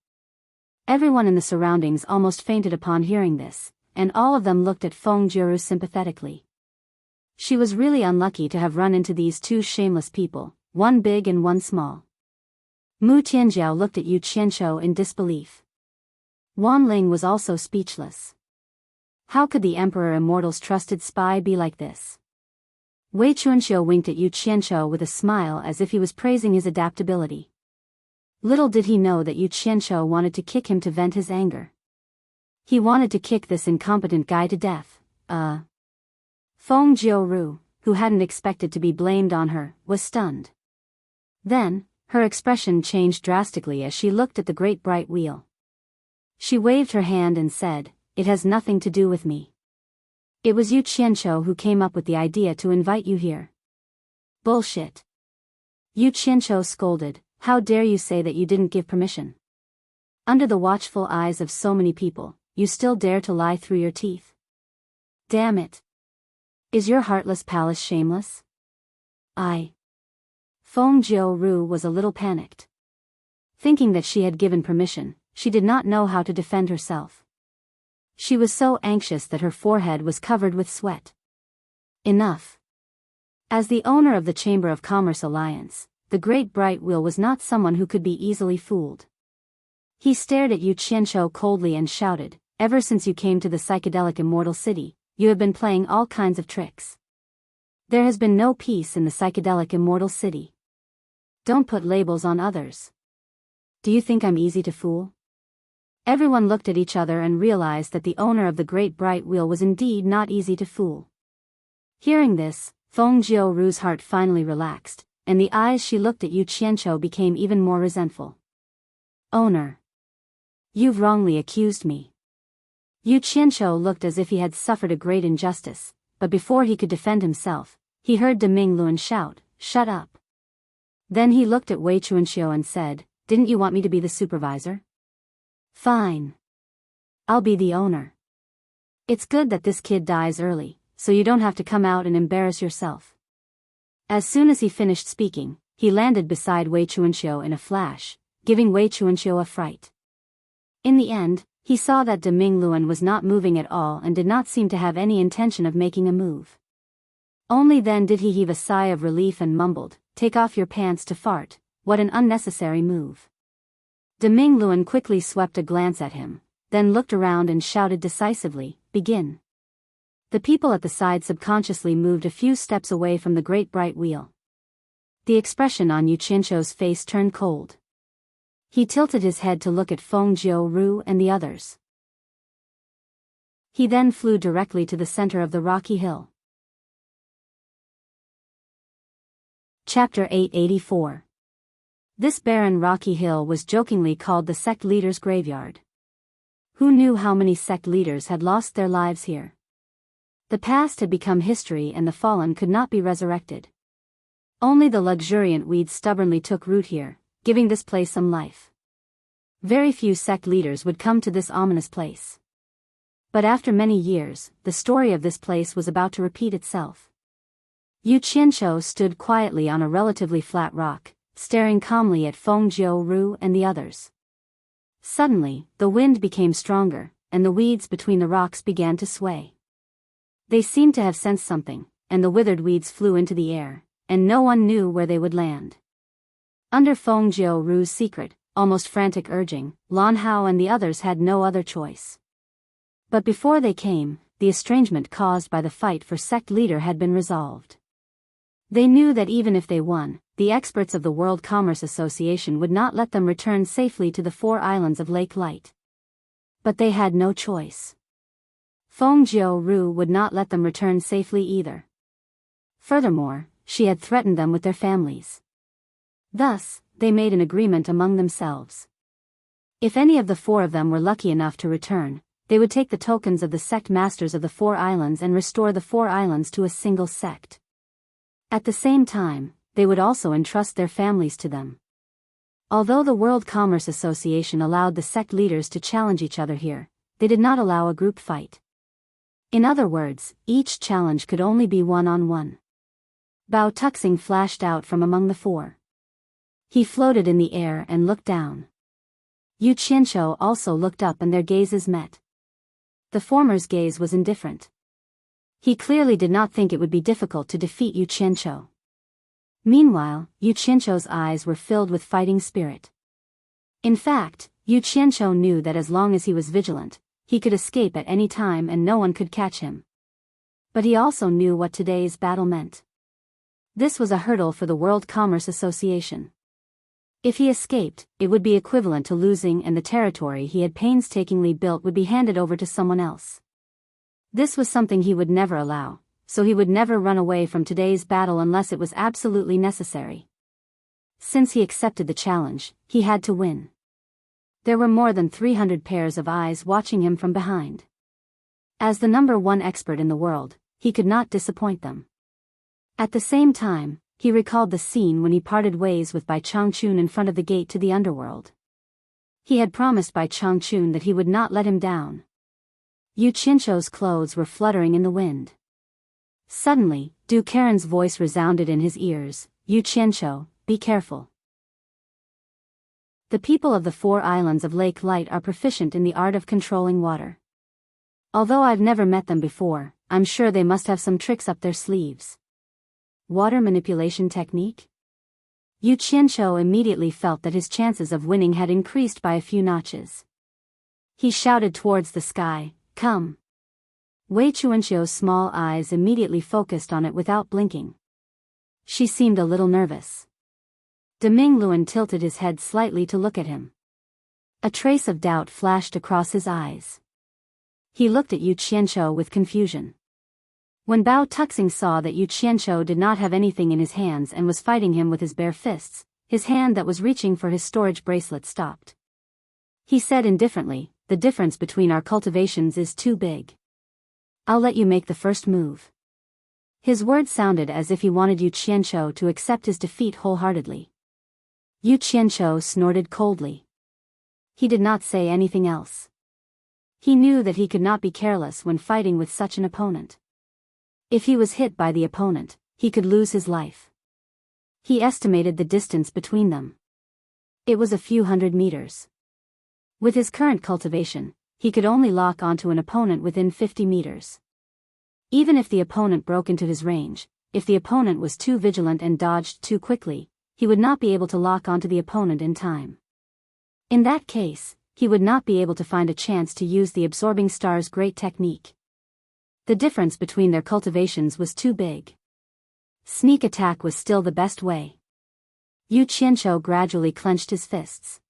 Everyone in the surroundings almost fainted upon hearing this, and all of them looked at Feng Jiru sympathetically. She was really unlucky to have run into these two shameless people, one big and one small. Mu Tianjiao looked at Yu Qianqiu in disbelief. Wan Ling was also speechless. How could the Emperor Immortal's trusted spy be like this? Wei Chunqiu winked at Yu Qianqiu with a smile as if he was praising his adaptability. Little did he know that Yu Qianqiu wanted to kick him to vent his anger. He wanted to kick this incompetent guy to death. Feng Jiuru, who hadn't expected to be blamed on her, was stunned. Then, her expression changed drastically as she looked at the great bright wheel. She waved her hand and said, "It has nothing to do with me. It was Yu Qianqiu who came up with the idea to invite you here." "Bullshit." Yu Qianqiu scolded, "How dare you say that you didn't give permission? Under the watchful eyes of so many people, you still dare to lie through your teeth? Damn it. Is your heartless palace shameless?" Feng Jiuru was a little panicked. Thinking that she had given permission, she did not know how to defend herself. She was so anxious that her forehead was covered with sweat. Enough. As the owner of the Chamber of Commerce Alliance, the Great Bright Wheel was not someone who could be easily fooled. He stared at Yu Qianqiu coldly and shouted, "Ever since you came to the psychedelic Immortal City, you have been playing all kinds of tricks. There has been no peace in the psychedelic Immortal City. Don't put labels on others. Do you think I'm easy to fool?" Everyone looked at each other and realized that the owner of the Great Bright Wheel was indeed not easy to fool. Hearing this, Feng Jiuru's heart finally relaxed, and the eyes she looked at Yu Qianqiu became even more resentful. "Owner. You've wrongly accused me." Yu Qianqiu looked as if he had suffered a great injustice, but before he could defend himself, he heard De Mingluan shout, "Shut up." Then he looked at Wei Chunqiu and said, "Didn't you want me to be the supervisor? Fine. I'll be the owner. It's good that this kid dies early, so you don't have to come out and embarrass yourself." As soon as he finished speaking, he landed beside Wei Chunqiu in a flash, giving Wei Chunqiu a fright. In the end, he saw that De Mingluan was not moving at all and did not seem to have any intention of making a move. Only then did he heave a sigh of relief and mumbled, "Take off your pants to fart, what an unnecessary move." De Mingluan quickly swept a glance at him, then looked around and shouted decisively, "Begin." The people at the side subconsciously moved a few steps away from the Great Bright Wheel. The expression on Yu Qianqiu's face turned cold. He tilted his head to look at Feng Jiuru and the others. He then flew directly to the center of the rocky hill. Chapter 884. This barren rocky hill was jokingly called the sect leader's graveyard. Who knew how many sect leaders had lost their lives here? The past had become history and the fallen could not be resurrected. Only the luxuriant weeds stubbornly took root here, giving this place some life. Very few sect leaders would come to this ominous place. But after many years, the story of this place was about to repeat itself. Yu Qianqiu stood quietly on a relatively flat rock, staring calmly at Feng Jiuru and the others. Suddenly, the wind became stronger, and the weeds between the rocks began to sway. They seemed to have sensed something, and the withered weeds flew into the air, and no one knew where they would land. Under Feng Jiuru's secret, almost frantic urging, Lan Hao and the others had no other choice. But before they came, the estrangement caused by the fight for sect leader had been resolved. They knew that even if they won, the experts of the World Commerce Association would not let them return safely to the 4 islands of Lake Light. But they had no choice. Feng Jiuru would not let them return safely either. Furthermore, she had threatened them with their families. Thus, they made an agreement among themselves. If any of the 4 of them were lucky enough to return, they would take the tokens of the sect masters of the 4 islands and restore the 4 islands to a single sect. At the same time, they would also entrust their families to them. Although the World Commerce Association allowed the sect leaders to challenge each other here, they did not allow a group fight. In other words, each challenge could only be one-on-one. Bao Tuxing flashed out from among the four. He floated in the air and looked down. Yu Qianqiu also looked up and their gazes met. The former's gaze was indifferent. He clearly did not think it would be difficult to defeat Yu Qianqiu. Meanwhile, Yu Qianqiu's eyes were filled with fighting spirit. In fact, Yu Qianqiu knew that as long as he was vigilant, he could escape at any time and no one could catch him. But he also knew what today's battle meant. This was a hurdle for the World Commerce Association. If he escaped, it would be equivalent to losing, and the territory he had painstakingly built would be handed over to someone else. This was something he would never allow, so he would never run away from today's battle unless it was absolutely necessary. Since he accepted the challenge, he had to win. There were more than 300 pairs of eyes watching him from behind. As the #1 expert in the world, he could not disappoint them. At the same time, he recalled the scene when he parted ways with Bai Changchun in front of the gate to the underworld. He had promised Bai Changchun that he would not let him down. Yu Qianqiu's clothes were fluttering in the wind. Suddenly, Du Karen's voice resounded in his ears, "Yu Qianqiu, be careful." The people of the 4 islands of Lake Light are proficient in the art of controlling water. Although I've never met them before, I'm sure they must have some tricks up their sleeves. Water manipulation technique? Yu Qianqiu immediately felt that his chances of winning had increased by a few notches. He shouted towards the sky, "Come!" Wei Chuanqiu's small eyes immediately focused on it without blinking. She seemed a little nervous. Deming Luan tilted his head slightly to look at him. A trace of doubt flashed across his eyes. He looked at Yu Qianqiu with confusion. When Bao Tuxing saw that Yu Qianqiu did not have anything in his hands and was fighting him with his bare fists, his hand that was reaching for his storage bracelet stopped. He said indifferently, "The difference between our cultivations is too big. I'll let you make the first move." His words sounded as if he wanted Yu Qianqiu to accept his defeat wholeheartedly. Yu Qianqiu snorted coldly. He did not say anything else. He knew that he could not be careless when fighting with such an opponent. If he was hit by the opponent, he could lose his life. He estimated the distance between them. It was a few hundred meters. With his current cultivation, he could only lock onto an opponent within 50 meters. Even if the opponent broke into his range, if the opponent was too vigilant and dodged too quickly, he would not be able to lock onto the opponent in time. In that case, he would not be able to find a chance to use the Absorbing Star's great technique. The difference between their cultivations was too big. Sneak attack was still the best way. Yu Qianqiu gradually clenched his fists.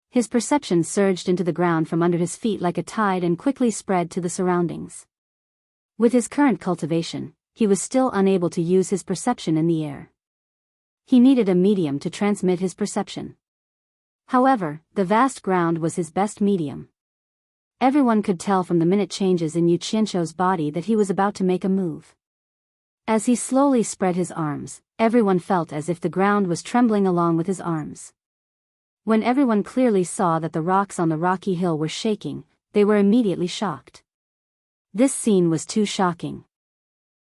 His perception surged into the ground from under his feet like a tide and quickly spread to the surroundings. With his current cultivation, he was still unable to use his perception in the air. He needed a medium to transmit his perception. However, the vast ground was his best medium. Everyone could tell from the minute changes in Yu Qianqiu's body that he was about to make a move. As he slowly spread his arms, everyone felt as if the ground was trembling along with his arms. When everyone clearly saw that the rocks on the rocky hill were shaking, they were immediately shocked. This scene was too shocking.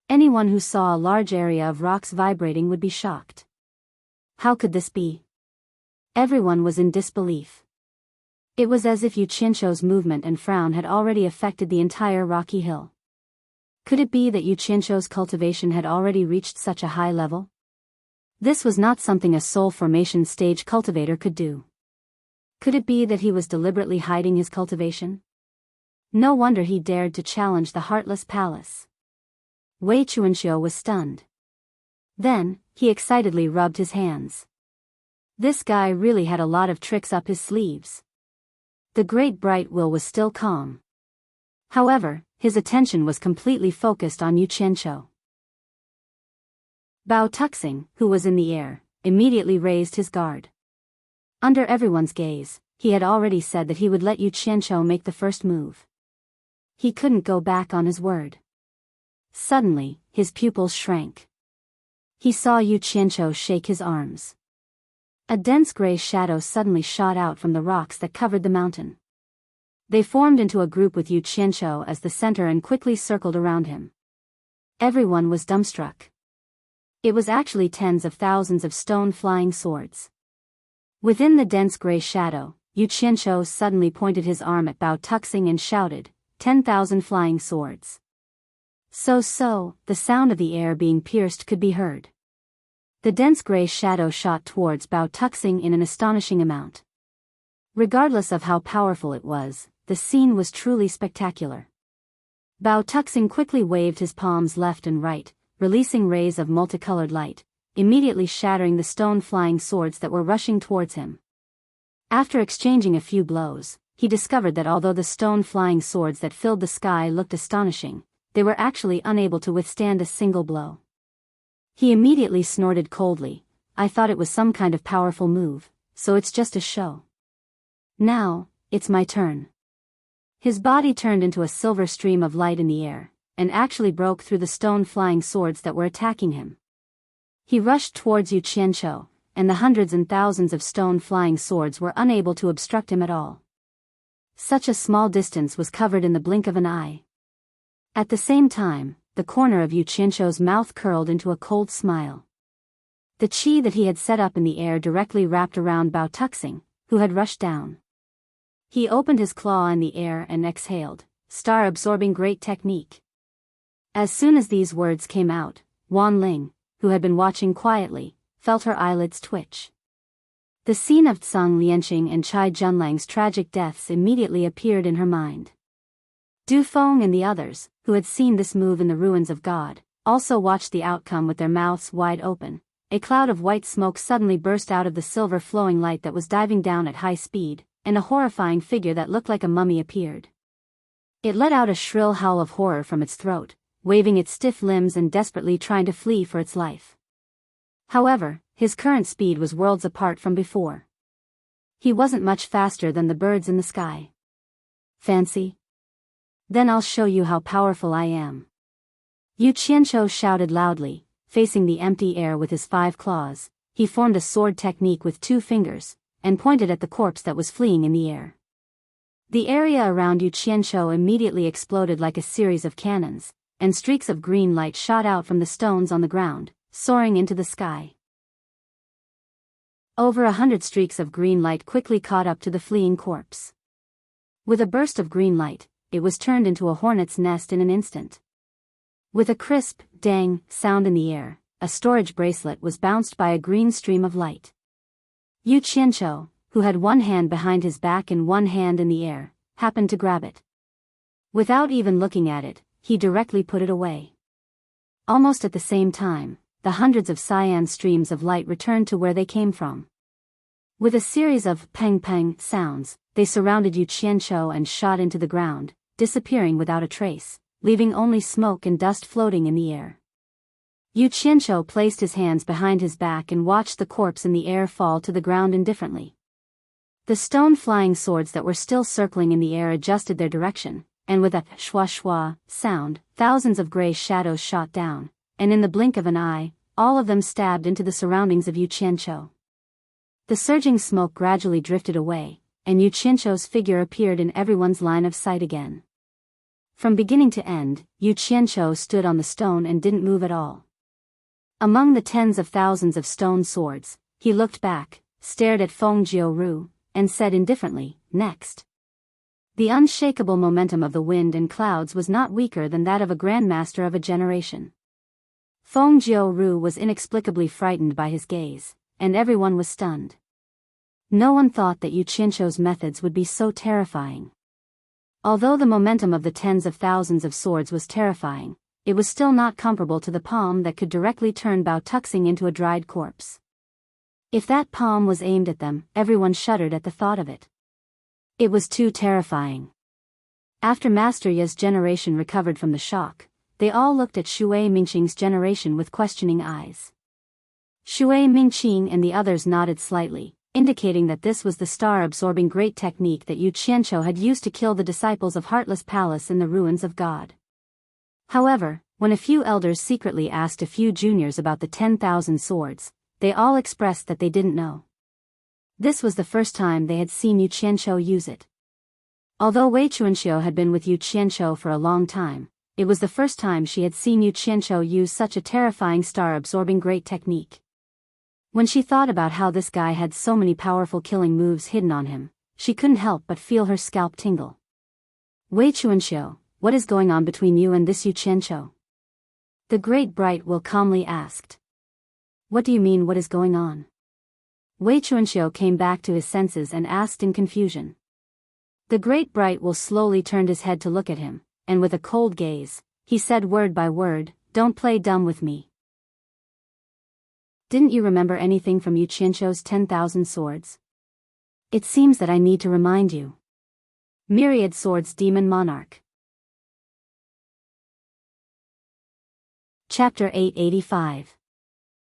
Anyone who saw a large area of rocks vibrating would be shocked. How could this be? Everyone was in disbelief. It was as if Yu Qianqiu's movement and frown had already affected the entire rocky hill. Could it be that Yu Qianqiu's cultivation had already reached such a high level? This was not something a soul formation stage cultivator could do. Could it be that he was deliberately hiding his cultivation? No wonder he dared to challenge the Heartless Palace. Wei Chuanqiu was stunned. Then, he excitedly rubbed his hands. This guy really had a lot of tricks up his sleeves. The Great Bright Will was still calm. However, his attention was completely focused on Yu Qianqiu. Bao Tuxing, who was in the air, immediately raised his guard. Under everyone's gaze, he had already said that he would let Yu Qianqiu make the first move. He couldn't go back on his word. Suddenly, his pupils shrank. He saw Yu Qianqiu shake his arms. A dense gray shadow suddenly shot out from the rocks that covered the mountain. They formed into a group with Yu Qianzhou as the center and quickly circled around him. Everyone was dumbstruck. It was actually tens of thousands of stone flying swords. Within the dense gray shadow, Yu Qianzhou suddenly pointed his arm at Bao Tuxing and shouted, 10,000 flying swords. So, the sound of the air being pierced could be heard. The dense gray shadow shot towards Bao Tuxing in an astonishing amount. Regardless of how powerful it was, the scene was truly spectacular. Bao Tuxing quickly waved his palms left and right, releasing rays of multicolored light, immediately shattering the stone flying swords that were rushing towards him. After exchanging a few blows, he discovered that although the stone flying swords that filled the sky looked astonishing, they were actually unable to withstand a single blow. He immediately snorted coldly, I thought it was some kind of powerful move, so it's just a show. Now, it's my turn. His body turned into a silver stream of light in the air, and actually broke through the stone flying swords that were attacking him. He rushed towards Yu Qianzhou, and the hundreds and thousands of stone flying swords were unable to obstruct him at all. Such a small distance was covered in the blink of an eye. At the same time, the corner of Yu Qianzhou's mouth curled into a cold smile. The qi that he had set up in the air directly wrapped around Bao Tuxing, who had rushed down. He opened his claw in the air and exhaled, star-absorbing great technique. As soon as these words came out, Wan Ling, who had been watching quietly, felt her eyelids twitch. The scene of Tsang Lianqing and Chai Junlang's tragic deaths immediately appeared in her mind. Du Feng and the others, who had seen this move in the ruins of God, also watched the outcome with their mouths wide open. A cloud of white smoke suddenly burst out of the silver flowing light that was diving down at high speed, and a horrifying figure that looked like a mummy appeared. It let out a shrill howl of horror from its throat, waving its stiff limbs and desperately trying to flee for its life. However, his current speed was worlds apart from before. He wasn't much faster than the birds in the sky. Fancy? Then I'll show you how powerful I am. Yu Qianzhou shouted loudly, facing the empty air with his 5 claws. He formed a sword technique with 2 fingers, and pointed at the corpse that was fleeing in the air. The area around Yu Qianzhou immediately exploded like a series of cannons, and streaks of green light shot out from the stones on the ground, soaring into the sky. Over 100 streaks of green light quickly caught up to the fleeing corpse. With a burst of green light, it was turned into a hornet's nest in an instant. With a crisp, dang, sound in the air, a storage bracelet was bounced by a green stream of light. Yu Qianzhou, who had one hand behind his back and one hand in the air, happened to grab it. Without even looking at it, he directly put it away. Almost at the same time, the hundreds of cyan streams of light returned to where they came from. With a series of peng-peng sounds, they surrounded Yu Qianzhou and shot into the ground, disappearing without a trace, leaving only smoke and dust floating in the air. Yu Qianzhou placed his hands behind his back and watched the corpse in the air fall to the ground indifferently. The stone flying swords that were still circling in the air adjusted their direction, and with a shwa-shwa sound, thousands of gray shadows shot down, and in the blink of an eye, all of them stabbed into the surroundings of Yu Qianzhou. The surging smoke gradually drifted away, and Yu Qianzhou's figure appeared in everyone's line of sight again. From beginning to end, Yu Qianzhou stood on the stone and didn't move at all. Among the tens of thousands of stone swords, he looked back, stared at Feng Jiuru, and said indifferently, "Next." The unshakable momentum of the wind and clouds was not weaker than that of a grandmaster of a generation. Feng Jiuru was inexplicably frightened by his gaze, and everyone was stunned. No one thought that Yu Qianzhou's methods would be so terrifying. Although the momentum of the tens of thousands of swords was terrifying, it was still not comparable to the palm that could directly turn Bao Tuxing into a dried corpse. If that palm was aimed at them, everyone shuddered at the thought of it. It was too terrifying. After Master Ya's generation recovered from the shock, they all looked at Shui Mingqing's generation with questioning eyes. Shui Mingqing and the others nodded slightly, indicating that this was the star-absorbing great technique that Yu Qianzhou had used to kill the disciples of Heartless Palace in the ruins of God. However, when a few elders secretly asked a few juniors about the 10,000 swords, they all expressed that they didn't know. This was the first time they had seen Yu Qianzhou use it. Although Wei Chuanxiu had been with Yu Qianqiu for a long time, it was the first time she had seen Yu Qianqiu use such a terrifying star-absorbing great technique. When she thought about how this guy had so many powerful killing moves hidden on him, she couldn't help but feel her scalp tingle. Wei Chuanxiu, what is going on between you and this Yu Qianqiu? The Great Bright Will calmly asked. What do you mean what is going on? Wei Chuanxiu came back to his senses and asked in confusion. The Great Bright Will slowly turned his head to look at him, and with a cold gaze, he said word by word, "Don't play dumb with me. Didn't you remember anything from Yu Qianqiu's 10,000 swords? It seems that I need to remind you. Myriad Swords Demon Monarch." Chapter 885.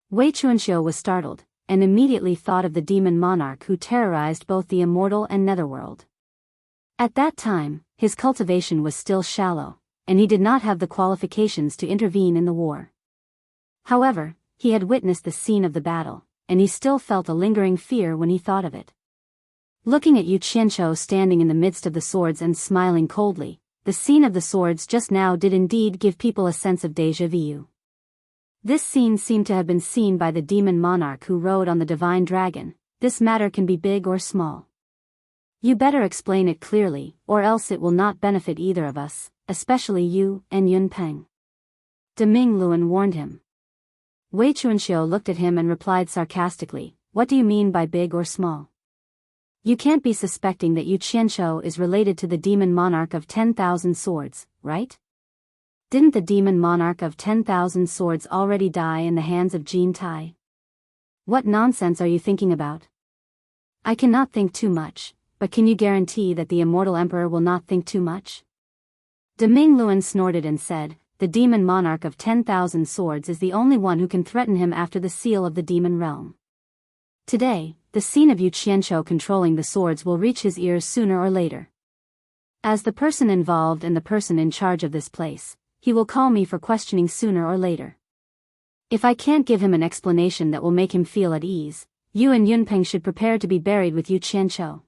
Wei Chuanxiu was startled, and immediately thought of the demon monarch who terrorized both the immortal and netherworld. At that time, his cultivation was still shallow, and he did not have the qualifications to intervene in the war. However, he had witnessed the scene of the battle, and he still felt a lingering fear when he thought of it. Looking at Yu Qianqiu standing in the midst of the swords and smiling coldly, the scene of the swords just now did indeed give people a sense of déjà vu. This scene seemed to have been seen by the demon monarch who rode on the divine dragon. This matter can be big or small. You better explain it clearly, or else it will not benefit either of us, especially you and Yunpeng. Deming Luan warned him. Wei Chuanxiu looked at him and replied sarcastically, "What do you mean by big or small? You can't be suspecting that Yu Qianqiu is related to the demon monarch of 10,000 swords, right? Didn't the demon monarch of 10,000 swords already die in the hands of Jin Tai? What nonsense are you thinking about? I cannot think too much, but can you guarantee that the immortal emperor will not think too much?" Deming Luan snorted and said, "The demon monarch of 10,000 swords is the only one who can threaten him after the seal of the demon realm. Today, the scene of Yu Qianqiu controlling the swords will reach his ears sooner or later. As the person involved and the person in charge of this place, he will call me for questioning sooner or later. If I can't give him an explanation that will make him feel at ease, you and Yunpeng should prepare to be buried with Yu Qianqiu.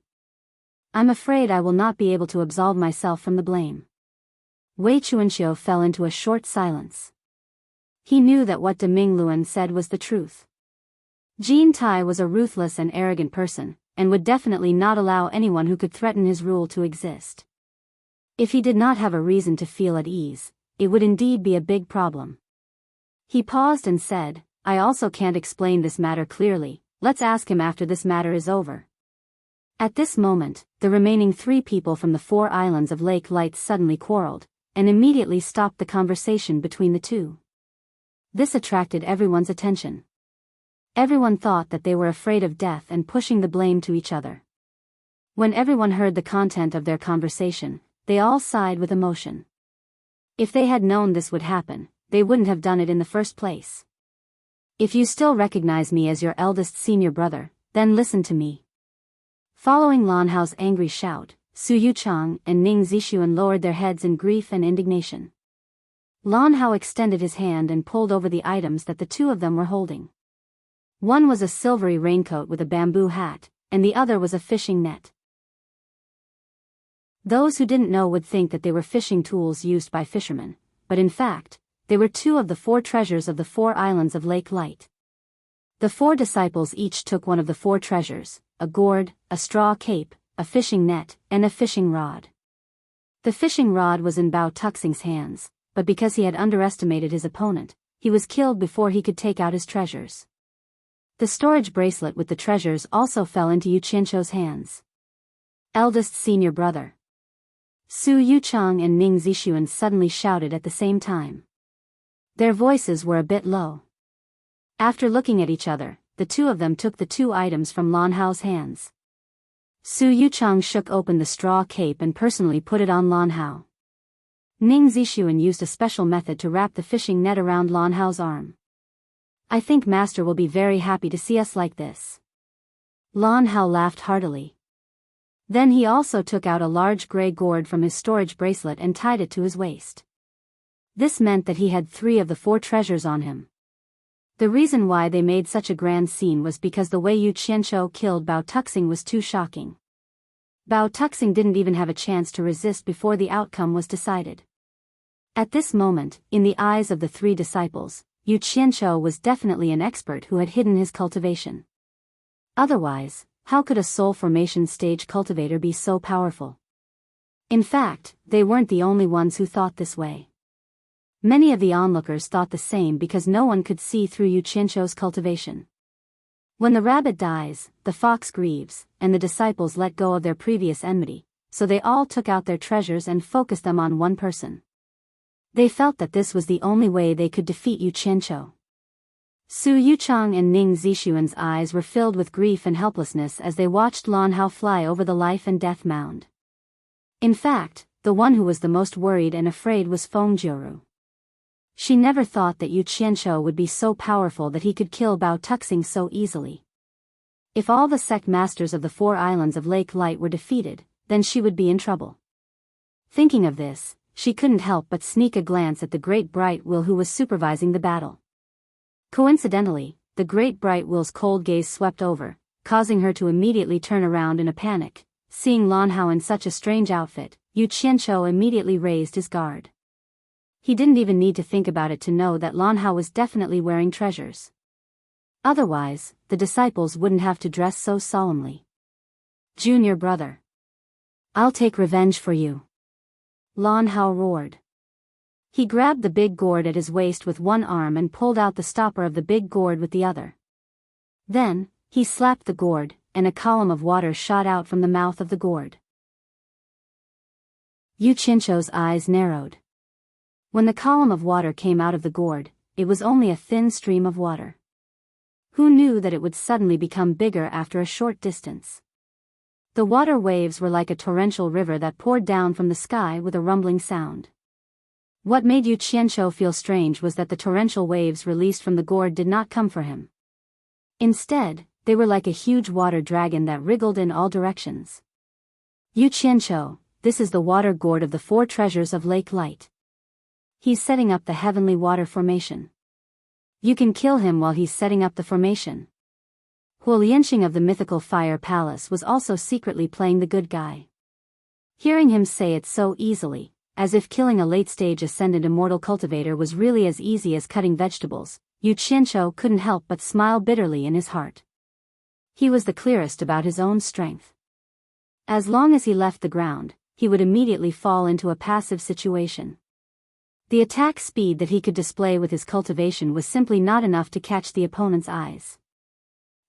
I'm afraid I will not be able to absolve myself from the blame." Wei Chuanxiu fell into a short silence. He knew that what Deming Luan said was the truth. Jin Tai was a ruthless and arrogant person, and would definitely not allow anyone who could threaten his rule to exist. If he did not have a reason to feel at ease, it would indeed be a big problem. He paused and said, "I also can't explain this matter clearly, let's ask him after this matter is over." At this moment, the remaining 3 people from the 4 islands of Lake Light suddenly quarreled, and immediately stopped the conversation between the two. This attracted everyone's attention. Everyone thought that they were afraid of death and pushing the blame to each other. When everyone heard the content of their conversation, they all sighed with emotion. If they had known this would happen, they wouldn't have done it in the first place. If you still recognize me as your eldest senior brother, then listen to me. Following Lan Hao's angry shout, Su Yuchang and Ning Zixuan lowered their heads in grief and indignation. Lan Hao extended his hand and pulled over the items that the two of them were holding. One was a silvery raincoat with a bamboo hat, and the other was a fishing net. Those who didn't know would think that they were fishing tools used by fishermen, but in fact, they were 2 of the 4 treasures of the 4 islands of Lake Light. The 4 disciples each took one of the 4 treasures, a gourd, a straw cape, a fishing net, and a fishing rod. The fishing rod was in Bao Tuxing's hands, but because he had underestimated his opponent, he was killed before he could take out his treasures. The storage bracelet with the treasures also fell into Yu Qianqiu's hands. Eldest senior brother. Su Yuchang and Ning Zixuan suddenly shouted at the same time. Their voices were a bit low. After looking at each other, the two of them took the 2 items from Lan Hao's hands. Su Yuchang shook open the straw cape and personally put it on Lan Hao. Ning Zixuan used a special method to wrap the fishing net around Lan Hao's arm. "I think Master will be very happy to see us like this." Lan Hao laughed heartily. Then he also took out a large gray gourd from his storage bracelet and tied it to his waist. This meant that he had 3 of the 4 treasures on him. The reason why they made such a grand scene was because the way Yu Qianqiu killed Bao Tuxing was too shocking. Bao Tuxing didn't even have a chance to resist before the outcome was decided. At this moment, in the eyes of the three disciples, Yu Qianqiu was definitely an expert who had hidden his cultivation. Otherwise, how could a soul formation stage cultivator be so powerful? In fact, they weren't the only ones who thought this way. Many of the onlookers thought the same because no one could see through Yu Qianqiu's cultivation. When the rabbit dies, the fox grieves, and the disciples let go of their previous enmity, so they all took out their treasures and focused them on one person. They felt that this was the only way they could defeat Yu Qianqiu. Su Yuchang and Ning Zixuan's eyes were filled with grief and helplessness as they watched Lan Hao fly over the life and death mound. In fact, the one who was the most worried and afraid was Feng Jiuru. She never thought that Yu Qianqiu would be so powerful that he could kill Bao Tuxing so easily. If all the sect masters of the 4 islands of Lake Light were defeated, then she would be in trouble. Thinking of this, she couldn't help but sneak a glance at the Great Bright Will who was supervising the battle. Coincidentally, the Great Bright Will's cold gaze swept over, causing her to immediately turn around in a panic. Seeing Lan Hao in such a strange outfit, Yu Qianqiu immediately raised his guard. He didn't even need to think about it to know that Lan Hao was definitely wearing treasures. Otherwise, the disciples wouldn't have to dress so solemnly. Junior brother. I'll take revenge for you. Lan Hao roared. He grabbed the big gourd at his waist with one arm and pulled out the stopper of the big gourd with the other. Then, he slapped the gourd, and a column of water shot out from the mouth of the gourd. Yu Qianqiu's eyes narrowed. When the column of water came out of the gourd, it was only a thin stream of water. Who knew that it would suddenly become bigger after a short distance? The water waves were like a torrential river that poured down from the sky with a rumbling sound. What made Yu Qianqiu feel strange was that the torrential waves released from the gourd did not come for him. Instead, they were like a huge water dragon that wriggled in all directions. Yu Qianqiu, this is the water gourd of the 4 treasures of Lake Light. He's setting up the heavenly water formation. You can kill him while he's setting up the formation. Huo Lianxing of the mythical fire palace was also secretly playing the good guy. Hearing him say it so easily, as if killing a late-stage ascendant immortal cultivator was really as easy as cutting vegetables, Yu Qianqiu couldn't help but smile bitterly in his heart. He was the clearest about his own strength. As long as he left the ground, he would immediately fall into a passive situation. The attack speed that he could display with his cultivation was simply not enough to catch the opponent's eyes.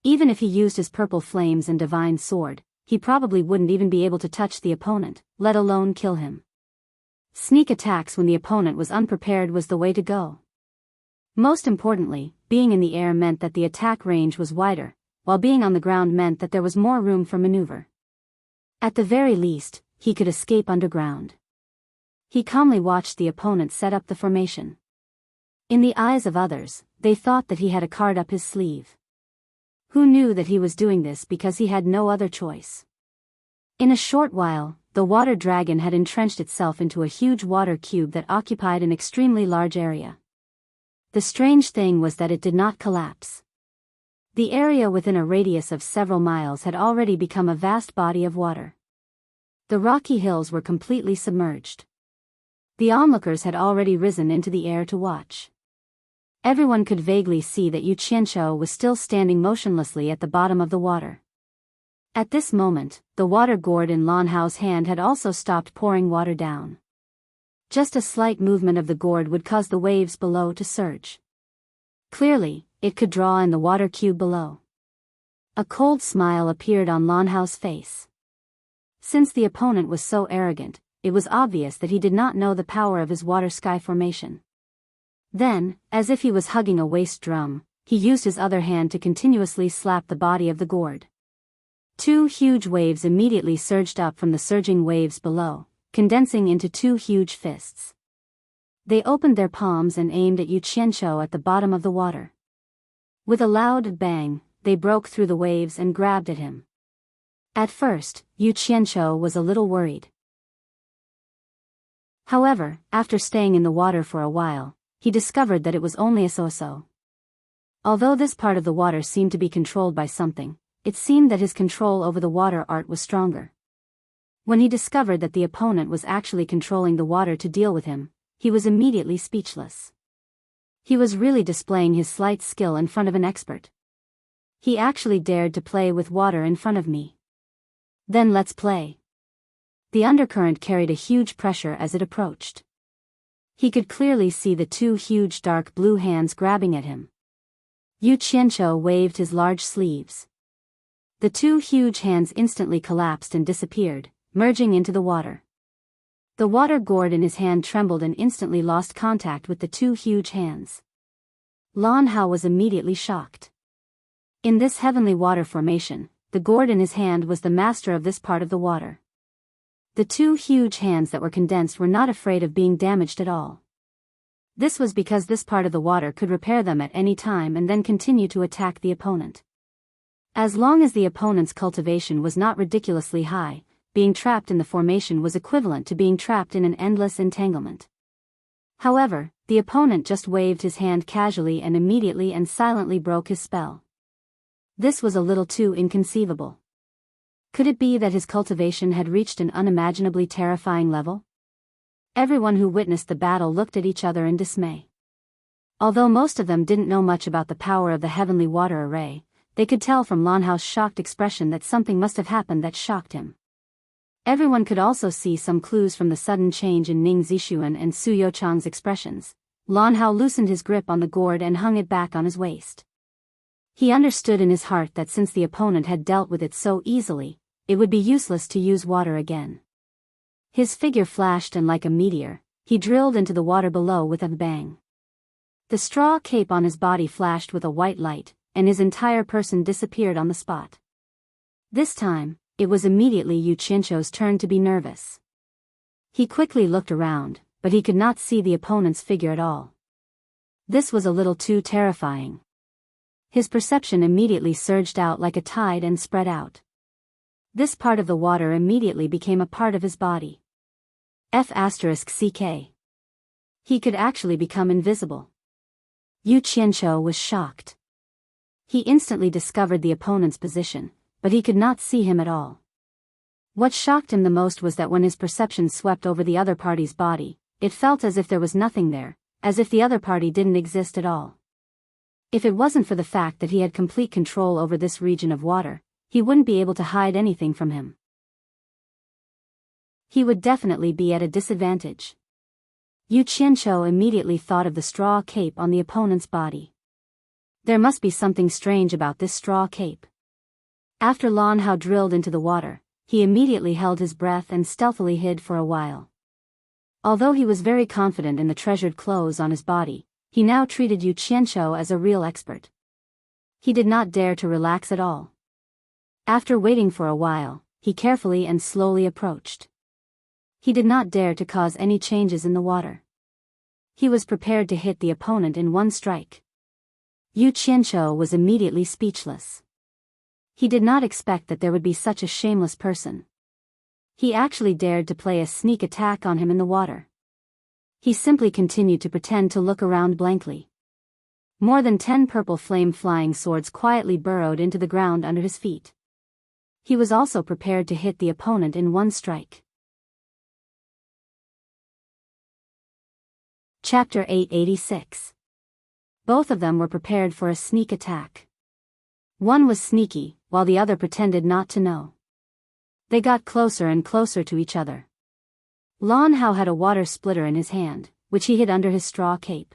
Even if he used his purple flames and divine sword, he probably wouldn't even be able to touch the opponent, let alone kill him. Sneak attacks when the opponent was unprepared was the way to go. Most importantly, being in the air meant that the attack range was wider, while being on the ground meant that there was more room for maneuver. At the very least, he could escape underground. He calmly watched the opponent set up the formation. In the eyes of others, they thought that he had a card up his sleeve. Who knew that he was doing this because he had no other choice? In a short while, the water dragon had entrenched itself into a huge water cube that occupied an extremely large area. The strange thing was that it did not collapse. The area within a radius of several miles had already become a vast body of water. The rocky hills were completely submerged. The onlookers had already risen into the air to watch. Everyone could vaguely see that Yu Qianqiu was still standing motionlessly at the bottom of the water. At this moment, the water gourd in Lan Hao's hand had also stopped pouring water down. Just a slight movement of the gourd would cause the waves below to surge. Clearly, it could draw in the water cube below. A cold smile appeared on Lan Hao's face. Since the opponent was so arrogant, it was obvious that he did not know the power of his water sky formation. Then, as if he was hugging a waste drum, he used his other hand to continuously slap the body of the gourd. 2 huge waves immediately surged up from the surging waves below, condensing into 2 huge fists. They opened their palms and aimed at Yu Qianqiu at the bottom of the water. With a loud bang, they broke through the waves and grabbed at him. At first, Yu Qianqiu was a little worried. However, after staying in the water for a while, he discovered that it was only a so-so. Although this part of the water seemed to be controlled by something, it seemed that his control over the water art was stronger. When he discovered that the opponent was actually controlling the water to deal with him, he was immediately speechless. He was really displaying his slight skill in front of an expert. He actually dared to play with water in front of me. Then let's play. The undercurrent carried a huge pressure as it approached. He could clearly see the two huge dark blue hands grabbing at him. Yu Qianqiu waved his large sleeves. The two huge hands instantly collapsed and disappeared, merging into the water. The water gourd in his hand trembled and instantly lost contact with the two huge hands. Lan Hao was immediately shocked. In this heavenly water formation, the gourd in his hand was the master of this part of the water. The two huge hands that were condensed were not afraid of being damaged at all. This was because this part of the water could repair them at any time and then continue to attack the opponent. As long as the opponent's cultivation was not ridiculously high, being trapped in the formation was equivalent to being trapped in an endless entanglement. However, the opponent just waved his hand casually and immediately and silently broke his spell. This was a little too inconceivable. Could it be that his cultivation had reached an unimaginably terrifying level? Everyone who witnessed the battle looked at each other in dismay. Although most of them didn't know much about the power of the heavenly water array, they could tell from Lan Hao's shocked expression that something must have happened that shocked him. Everyone could also see some clues from the sudden change in Ning Zixuan and Su Youchang's expressions. Lan Hao loosened his grip on the gourd and hung it back on his waist. He understood in his heart that since the opponent had dealt with it so easily, it would be useless to use water again. His figure flashed and like a meteor, he drilled into the water below with a bang. The straw cape on his body flashed with a white light, and his entire person disappeared on the spot. This time, it was immediately Yu Qianqiu's turn to be nervous. He quickly looked around, but he could not see the opponent's figure at all. This was a little too terrifying. His perception immediately surged out like a tide and spread out. This part of the water immediately became a part of his body. F***ck. He could actually become invisible. Yu Qianqiu was shocked. He instantly discovered the opponent's position, but he could not see him at all. What shocked him the most was that when his perception swept over the other party's body, it felt as if there was nothing there, as if the other party didn't exist at all. If it wasn't for the fact that he had complete control over this region of water, he wouldn't be able to hide anything from him. He would definitely be at a disadvantage. Yu Qianqiu immediately thought of the straw cape on the opponent's body. There must be something strange about this straw cape. After Lan Hao drilled into the water, he immediately held his breath and stealthily hid for a while. Although he was very confident in the treasured clothes on his body, he now treated Yu Qianqiu as a real expert. He did not dare to relax at all. After waiting for a while, he carefully and slowly approached. He did not dare to cause any changes in the water. He was prepared to hit the opponent in one strike. Yu Qianqiu was immediately speechless. He did not expect that there would be such a shameless person. He actually dared to play a sneak attack on him in the water. He simply continued to pretend to look around blankly. More than 10 purple flame flying swords quietly burrowed into the ground under his feet. He was also prepared to hit the opponent in one strike. Chapter 886. Both of them were prepared for a sneak attack. One was sneaky, while the other pretended not to know. They got closer and closer to each other. Lan Hao had a water splitter in his hand, which he hid under his straw cape.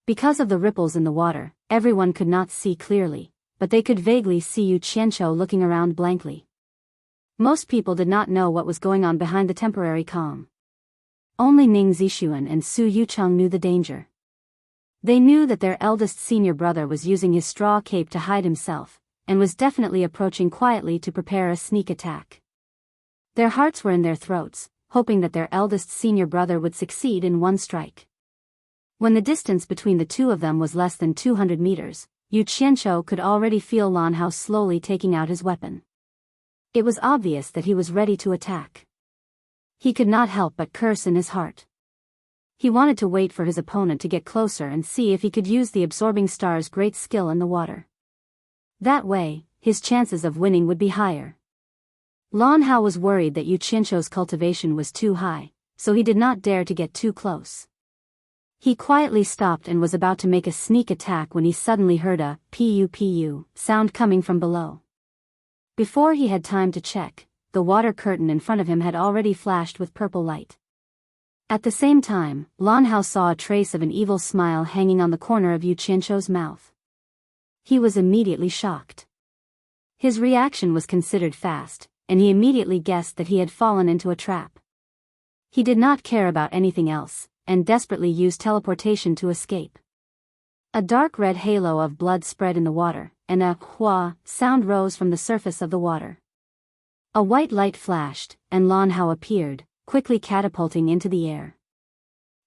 Because of the ripples in the water, everyone could not see clearly, but they could vaguely see Yu Qianqiu looking around blankly. Most people did not know what was going on behind the temporary calm. Only Ning Zixuan and Su Youchang knew the danger. They knew that their eldest senior brother was using his straw cape to hide himself, and was definitely approaching quietly to prepare a sneak attack. Their hearts were in their throats, hoping that their eldest senior brother would succeed in one strike. When the distance between the two of them was less than 200 meters, Yu Qianqiu could already feel Lan Hao slowly taking out his weapon. It was obvious that he was ready to attack. He could not help but curse in his heart. He wanted to wait for his opponent to get closer and see if he could use the absorbing star's great skill in the water. That way, his chances of winning would be higher. Lan Hao was worried that Yu Qianzhou's cultivation was too high, so he did not dare to get too close. He quietly stopped and was about to make a sneak attack when he suddenly heard a pu sound coming from below. Before he had time to check, the water curtain in front of him had already flashed with purple light. At the same time, Lan Hao saw a trace of an evil smile hanging on the corner of Yu Qianzhou's mouth. He was immediately shocked. His reaction was considered fast, and he immediately guessed that he had fallen into a trap. He did not care about anything else, and desperately used teleportation to escape. A dark red halo of blood spread in the water, and a hua sound rose from the surface of the water. A white light flashed, and Lan Hao appeared, quickly catapulting into the air.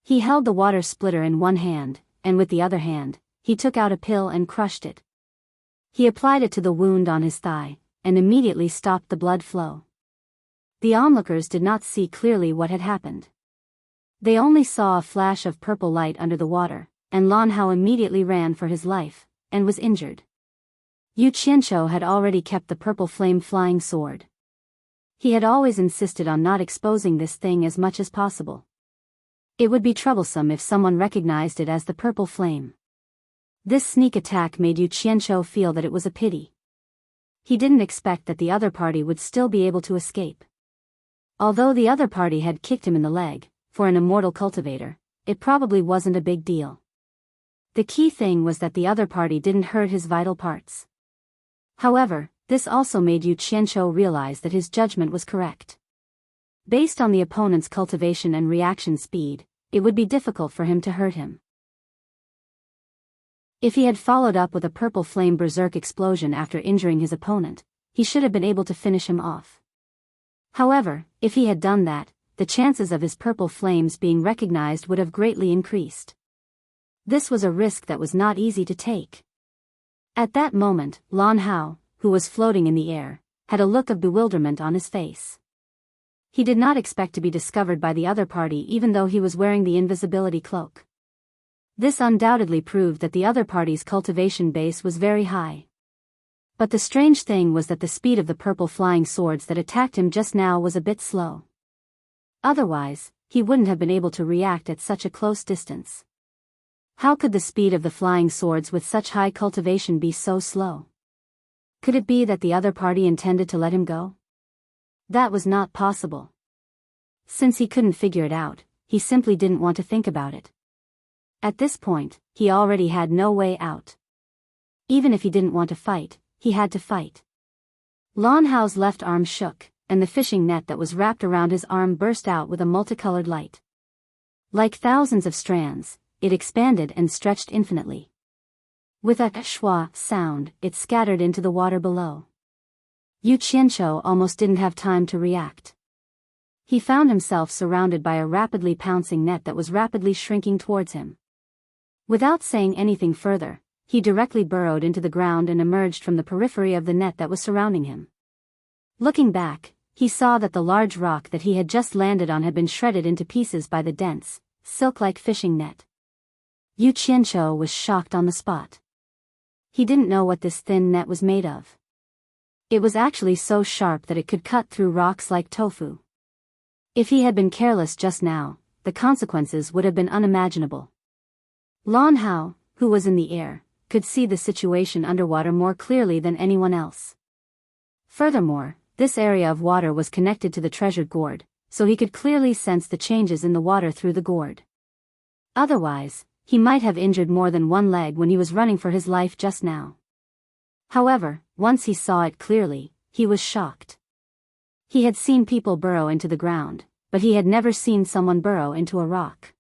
He held the water splitter in one hand, and with the other hand, he took out a pill and crushed it. He applied it to the wound on his thigh, and immediately stopped the blood flow. The onlookers did not see clearly what had happened. They only saw a flash of purple light under the water, and Lan Hao immediately ran for his life, and was injured. Yu Qianzhou had already kept the purple flame flying sword. He had always insisted on not exposing this thing as much as possible. It would be troublesome if someone recognized it as the purple flame. This sneak attack made Yu Qianzhou feel that it was a pity. He didn't expect that the other party would still be able to escape. Although the other party had kicked him in the leg, for an immortal cultivator, it probably wasn't a big deal. The key thing was that the other party didn't hurt his vital parts. However, this also made Yu Qianzhou realize that his judgment was correct. Based on the opponent's cultivation and reaction speed, it would be difficult for him to hurt him. If he had followed up with a purple flame berserk explosion after injuring his opponent, he should have been able to finish him off. However, if he had done that, the chances of his purple flames being recognized would have greatly increased. This was a risk that was not easy to take. At that moment, Lan Hao, who was floating in the air, had a look of bewilderment on his face. He did not expect to be discovered by the other party even though he was wearing the invisibility cloak. This undoubtedly proved that the other party's cultivation base was very high. But the strange thing was that the speed of the purple flying swords that attacked him just now was a bit slow. Otherwise, he wouldn't have been able to react at such a close distance. How could the speed of the flying swords with such high cultivation be so slow? Could it be that the other party intended to let him go? That was not possible. Since he couldn't figure it out, he simply didn't want to think about it. At this point, he already had no way out. Even if he didn't want to fight, he had to fight. Lan Hao's left arm shook, and the fishing net that was wrapped around his arm burst out with a multicolored light. Like thousands of strands, it expanded and stretched infinitely. With a schwa sound, it scattered into the water below. Yu Qianzhou almost didn't have time to react. He found himself surrounded by a rapidly pouncing net that was rapidly shrinking towards him. Without saying anything further, he directly burrowed into the ground and emerged from the periphery of the net that was surrounding him. Looking back, he saw that the large rock that he had just landed on had been shredded into pieces by the dense, silk-like fishing net. Yu Qianzhou was shocked on the spot. He didn't know what this thin net was made of. It was actually so sharp that it could cut through rocks like tofu. If he had been careless just now, the consequences would have been unimaginable. Lan Hao, who was in the air, could see the situation underwater more clearly than anyone else. Furthermore, this area of water was connected to the treasured gourd, so he could clearly sense the changes in the water through the gourd. Otherwise, he might have injured more than one leg when he was running for his life just now. However, once he saw it clearly, he was shocked. He had seen people burrow into the ground, but he had never seen someone burrow into a rock.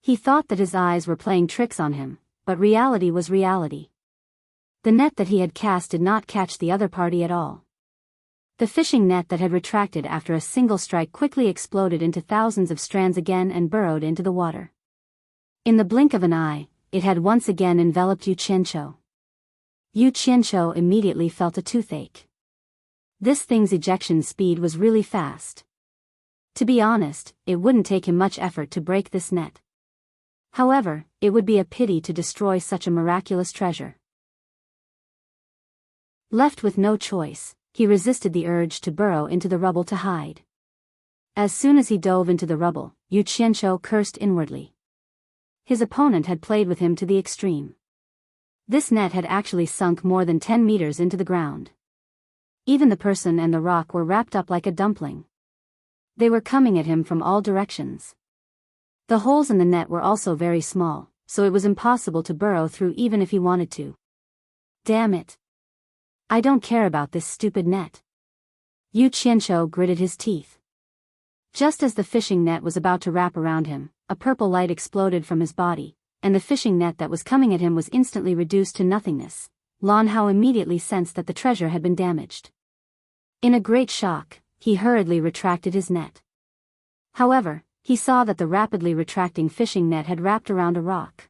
He thought that his eyes were playing tricks on him, but reality was reality. The net that he had cast did not catch the other party at all. The fishing net that had retracted after a single strike quickly exploded into thousands of strands again and burrowed into the water. In the blink of an eye, it had once again enveloped Yu Qianzhou. Yu Qianzhou immediately felt a toothache. This thing's ejection speed was really fast. To be honest, it wouldn't take him much effort to break this net. However, it would be a pity to destroy such a miraculous treasure. Left with no choice, he resisted the urge to burrow into the rubble to hide. As soon as he dove into the rubble, Yu Qianqiu cursed inwardly. His opponent had played with him to the extreme. This net had actually sunk more than 10 meters into the ground. Even the person and the rock were wrapped up like a dumpling. They were coming at him from all directions. The holes in the net were also very small, so it was impossible to burrow through even if he wanted to. Damn it! I don't care about this stupid net. Yu Qianqiu gritted his teeth. Just as the fishing net was about to wrap around him, a purple light exploded from his body, and the fishing net that was coming at him was instantly reduced to nothingness. Lan Hao immediately sensed that the treasure had been damaged. In a great shock, he hurriedly retracted his net. However, he saw that the rapidly retracting fishing net had wrapped around a rock.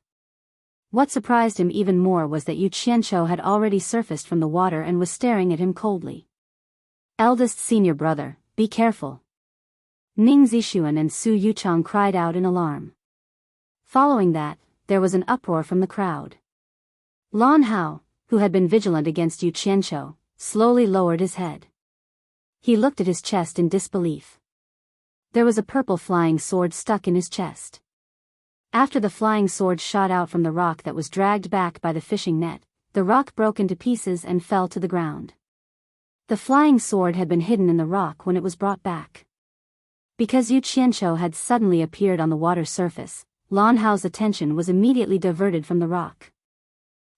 What surprised him even more was that Yu Qianqiu had already surfaced from the water and was staring at him coldly. Eldest senior brother, be careful. Ning Zixuan and Su Yuchang cried out in alarm. Following that, there was an uproar from the crowd. Lan Hao, who had been vigilant against Yu Qianqiu, slowly lowered his head. He looked at his chest in disbelief. There was a purple flying sword stuck in his chest. After the flying sword shot out from the rock that was dragged back by the fishing net, the rock broke into pieces and fell to the ground. The flying sword had been hidden in the rock when it was brought back. Because Yu Qianqiu had suddenly appeared on the water surface, Lan Hao's attention was immediately diverted from the rock.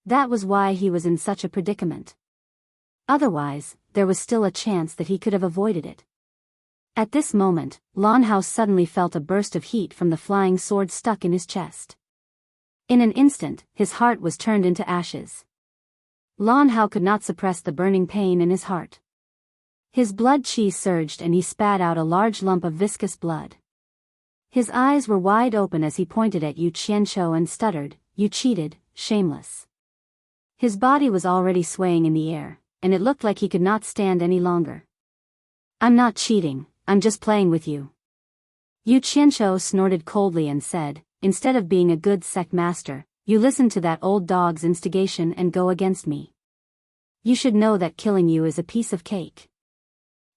That was why he was in such a predicament. Otherwise, there was still a chance that he could have avoided it. At this moment, Lan Hao suddenly felt a burst of heat from the flying sword stuck in his chest. In an instant, his heart was turned into ashes. Lan Hao could not suppress the burning pain in his heart. His blood qi surged and he spat out a large lump of viscous blood. His eyes were wide open as he pointed at Yu Qianqiu and stuttered, "You cheated, shameless." His body was already swaying in the air, and it looked like he could not stand any longer. "I'm not cheating, I'm just playing with you." Yu Qianqiu snorted coldly and said, "Instead of being a good sect master, you listened to that old dog's instigation and go against me. You should know that killing you is a piece of cake.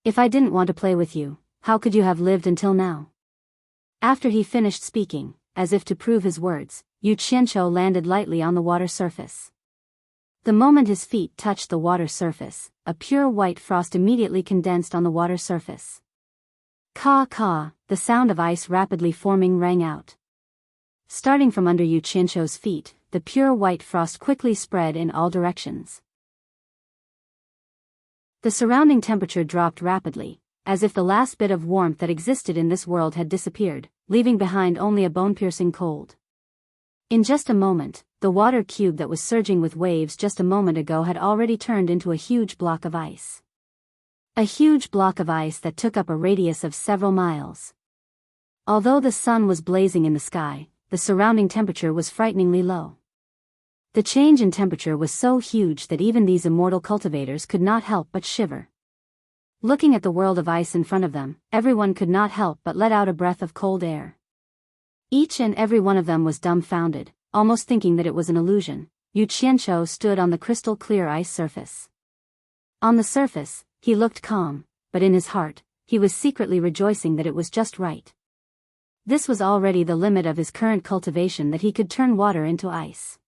If I didn't want to play with you, how could you have lived until now?" After he finished speaking, as if to prove his words, Yu Qianqiu landed lightly on the water surface. The moment his feet touched the water surface, a pure white frost immediately condensed on the water surface. Caw, the sound of ice rapidly forming rang out. Starting from under Yu Qianqiu's feet, the pure white frost quickly spread in all directions. The surrounding temperature dropped rapidly, as if the last bit of warmth that existed in this world had disappeared, leaving behind only a bone-piercing cold. In just a moment, the water cube that was surging with waves just a moment ago had already turned into a huge block of ice. A huge block of ice that took up a radius of several miles. Although the sun was blazing in the sky, the surrounding temperature was frighteningly low. The change in temperature was so huge that even these immortal cultivators could not help but shiver. Looking at the world of ice in front of them, everyone could not help but let out a breath of cold air. Each and every one of them was dumbfounded, almost thinking that it was an illusion. Yu Qianqiu stood on the crystal clear ice surface. On the surface, he looked calm, but in his heart, he was secretly rejoicing that it was just right. This was already the limit of his current cultivation, that he could turn water into ice.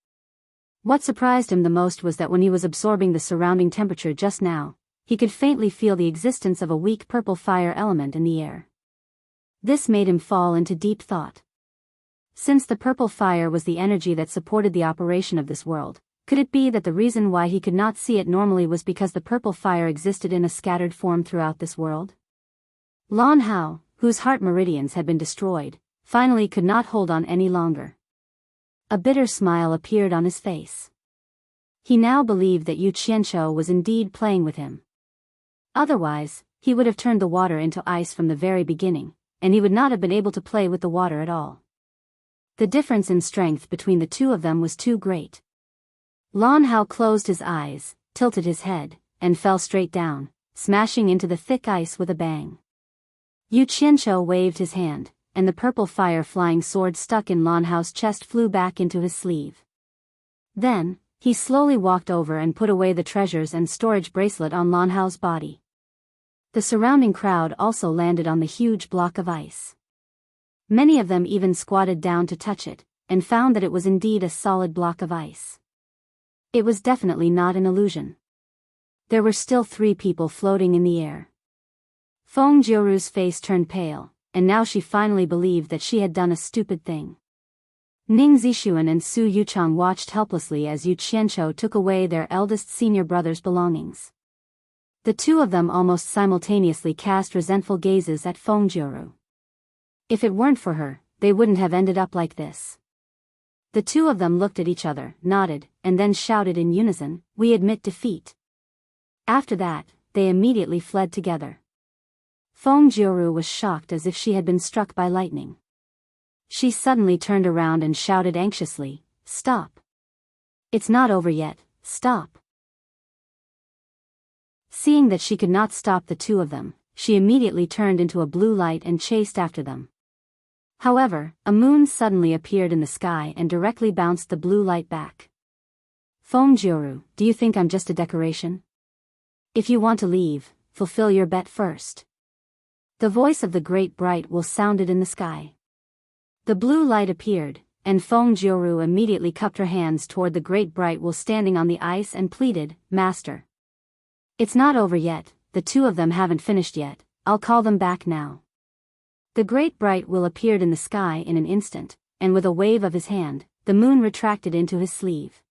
What surprised him the most was that when he was absorbing the surrounding temperature just now, he could faintly feel the existence of a weak purple fire element in the air. This made him fall into deep thought. Since the purple fire was the energy that supported the operation of this world, could it be that the reason why he could not see it normally was because the purple fire existed in a scattered form throughout this world? Lan Hao, whose heart meridians had been destroyed, finally could not hold on any longer. A bitter smile appeared on his face. He now believed that Yu Qianqiu was indeed playing with him. Otherwise, he would have turned the water into ice from the very beginning, and he would not have been able to play with the water at all. The difference in strength between the two of them was too great. Lan Hao closed his eyes, tilted his head, and fell straight down, smashing into the thick ice with a bang. Yu Qianqiu waved his hand, and the purple fire flying sword stuck in Lan Hao's chest flew back into his sleeve. Then, He slowly walked over and put away the treasures and storage bracelet on Lan Hao's body. The surrounding crowd also landed on the huge block of ice. Many of them even squatted down to touch it, and found that it was indeed a solid block of ice. It was definitely not an illusion. There were still 3 people floating in the air. Feng Jiuru's face turned pale, and now she finally believed that she had done a stupid thing. Ning Zixuan and Su Yuchang watched helplessly as Yu Qianqiu took away their eldest senior brother's belongings. The 2 of them almost simultaneously cast resentful gazes at Feng Jiuru. If it weren't for her, they wouldn't have ended up like this. The 2 of them looked at each other, nodded, and then shouted in unison, "We admit defeat." After that, they immediately fled together. Feng Jiuru was shocked as if she had been struck by lightning. She suddenly turned around and shouted anxiously, "Stop! It's not over yet, stop!" Seeing that she could not stop the 2 of them, she immediately turned into a blue light and chased after them. However, a moon suddenly appeared in the sky and directly bounced the blue light back. "Feng Jiuru, do you think I'm just a decoration? If you want to leave, fulfill your bet first." The voice of the great bright will sounded in the sky. The blue light appeared, and Feng Jiuru immediately cupped her hands toward the great bright will standing on the ice and pleaded, "Master. It's not over yet, the 2 of them haven't finished yet, I'll call them back now." The great bright will appeared in the sky in an instant, and with a wave of his hand, the moon retracted into his sleeve.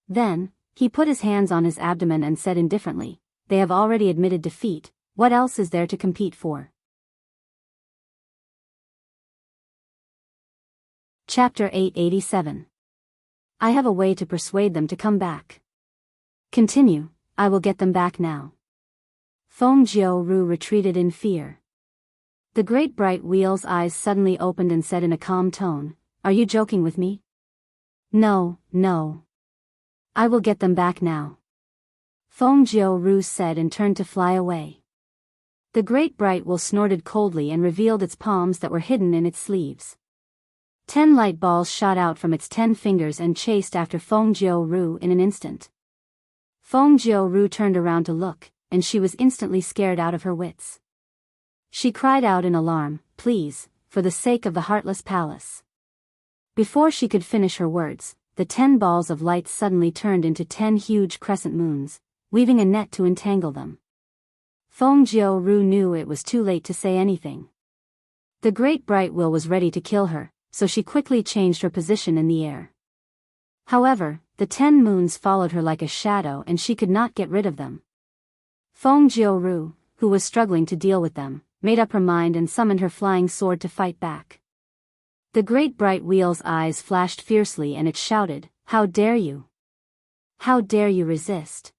Then, he put his hands on his abdomen and said indifferently, "They have already admitted defeat, what else is there to compete for?" Chapter 887. I have a way to persuade them to come back. Continue, I will get them back now. Feng Jiuru retreated in fear. The great bright wheel's eyes suddenly opened and said in a calm tone, "Are you joking with me?" "No, no. I will get them back now," Feng Jiuru said and turned to fly away. The great bright will snorted coldly and revealed its palms that were hidden in its sleeves. 10 light balls shot out from its 10 fingers and chased after Feng Jiuru in an instant. Feng Jiuru turned around to look, and she was instantly scared out of her wits. She cried out in alarm, "Please, for the sake of the heartless palace." Before she could finish her words, the 10 balls of light suddenly turned into 10 huge crescent moons, weaving a net to entangle them. Feng Jiuru knew it was too late to say anything. The great bright will was ready to kill her, so she quickly changed her position in the air. However, the 10 moons followed her like a shadow and she could not get rid of them. Feng Jiuru, who was struggling to deal with them, made up her mind and summoned her flying sword to fight back. The great bright wheel's eyes flashed fiercely and it shouted, "How dare you? How dare you resist?"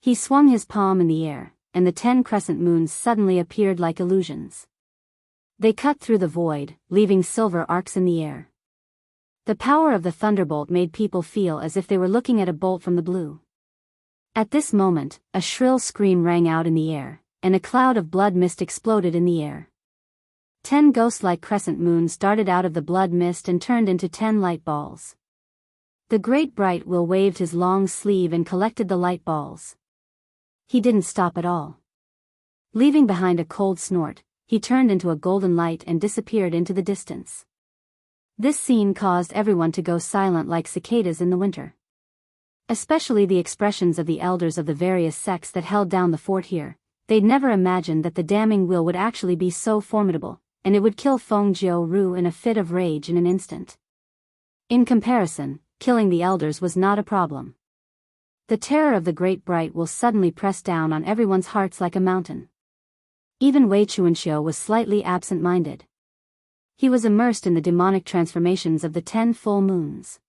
He swung his palm in the air, and the 10 crescent moons suddenly appeared like illusions. They cut through the void, leaving silver arcs in the air. The power of the thunderbolt made people feel as if they were looking at a bolt from the blue. At this moment, a shrill scream rang out in the air, and a cloud of blood mist exploded in the air. 10 ghost-like crescent moons darted out of the blood mist and turned into 10 light balls. The great bright will waved his long sleeve and collected the light balls. He didn't stop at all. Leaving behind a cold snort, he turned into a golden light and disappeared into the distance. This scene caused everyone to go silent like cicadas in the winter. Especially the expressions of the elders of the various sects that held down the fort here. They'd never imagined that the damning will would actually be so formidable, and it would kill Feng Jiuru in a fit of rage in an instant. In comparison, killing the elders was not a problem. The terror of the great bright will suddenly press down on everyone's hearts like a mountain. Even Wei Chuanxiu was slightly absent-minded. He was immersed in the demonic transformations of the 10 full moons.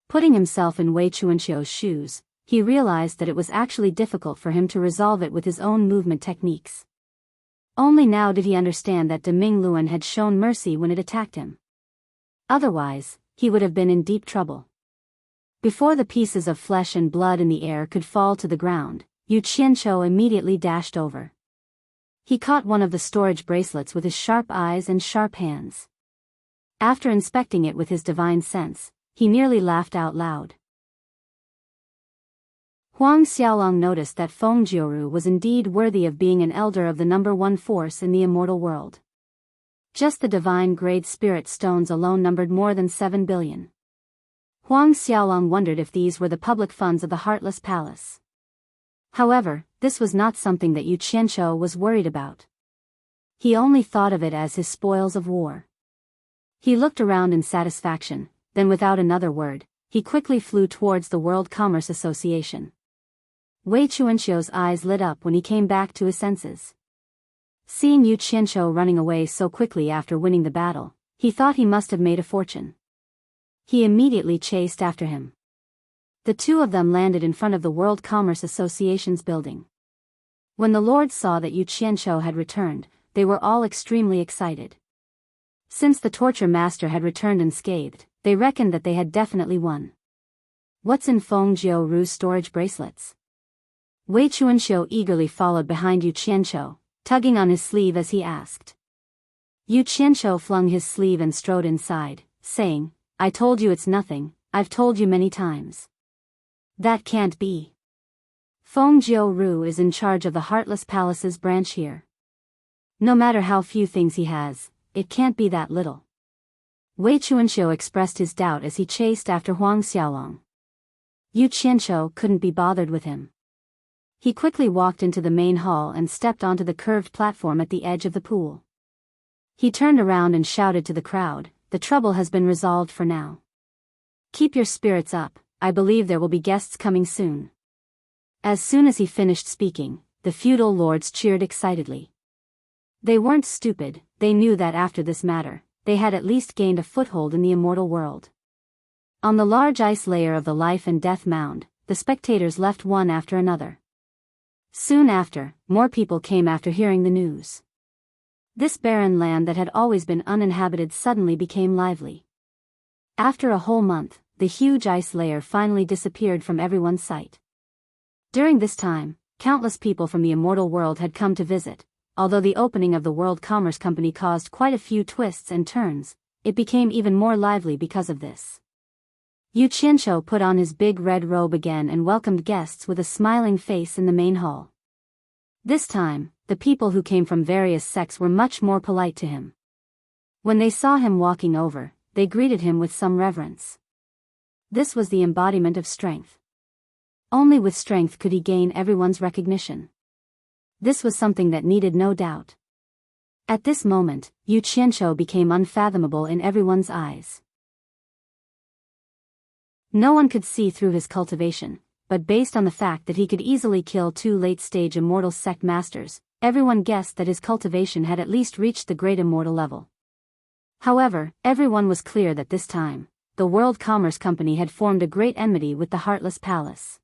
Putting himself in Wei Chuanxiu's shoes, he realized that it was actually difficult for him to resolve it with his own movement techniques. Only now did he understand that De Mingluan had shown mercy when it attacked him. Otherwise, he would have been in deep trouble. Before the pieces of flesh and blood in the air could fall to the ground, Yu Qianqiu immediately dashed over. He caught one of the storage bracelets with his sharp eyes and sharp hands. After inspecting it with his divine sense, he nearly laughed out loud. Huang Xiaolong noticed that Feng Jiuru was indeed worthy of being an elder of the number one force in the immortal world. Just the divine grade spirit stones alone numbered more than 7 billion. Huang Xiaolong wondered if these were the public funds of the Heartless Palace. However, this was not something that Yu Qianqiu was worried about. He only thought of it as his spoils of war. He looked around in satisfaction, then without another word, he quickly flew towards the World Commerce Association. Wei Qianqiu's eyes lit up when he came back to his senses. Seeing Yu Qianqiu running away so quickly after winning the battle, he thought he must have made a fortune. He immediately chased after him. The two of them landed in front of the World Commerce Association's building. When the lords saw that Yu Qianqiu had returned, they were all extremely excited. Since the torture master had returned unscathed, they reckoned that they had definitely won. What's in Feng Jiuru's storage bracelets? Wei Qianqiu eagerly followed behind Yu Qianqiu, tugging on his sleeve as he asked. Yu Qianqiu flung his sleeve and strode inside, saying, "I told you it's nothing, I've told you many times." That can't be. Feng Jiuru is in charge of the Heartless Palace's branch here. No matter how few things he has, it can't be that little. Wei Qianqiu expressed his doubt as he chased after Huang Xiaolong. Yu Qianqiu couldn't be bothered with him. He quickly walked into the main hall and stepped onto the curved platform at the edge of the pool. He turned around and shouted to the crowd, "The trouble has been resolved for now. Keep your spirits up, I believe there will be guests coming soon." As soon as he finished speaking, the feudal lords cheered excitedly. They weren't stupid, they knew that after this matter, they had at least gained a foothold in the immortal world. On the large ice layer of the life and death mound, the spectators left one after another. Soon after, more people came after hearing the news. This barren land that had always been uninhabited suddenly became lively. After a whole month, the huge ice layer finally disappeared from everyone's sight. During this time, countless people from the immortal world had come to visit. Although the opening of the World Commerce Company caused quite a few twists and turns, it became even more lively because of this. Yu Qianqiu put on his big red robe again and welcomed guests with a smiling face in the main hall. This time, the people who came from various sects were much more polite to him. When they saw him walking over, they greeted him with some reverence. This was the embodiment of strength. Only with strength could he gain everyone's recognition. This was something that needed no doubt. At this moment, Yu Qianqiu became unfathomable in everyone's eyes. No one could see through his cultivation, but based on the fact that he could easily kill 2 late-stage immortal sect masters, everyone guessed that his cultivation had at least reached the great immortal level. However, everyone was clear that this time, the World Commerce Company had formed a great enmity with the Heartless Palace.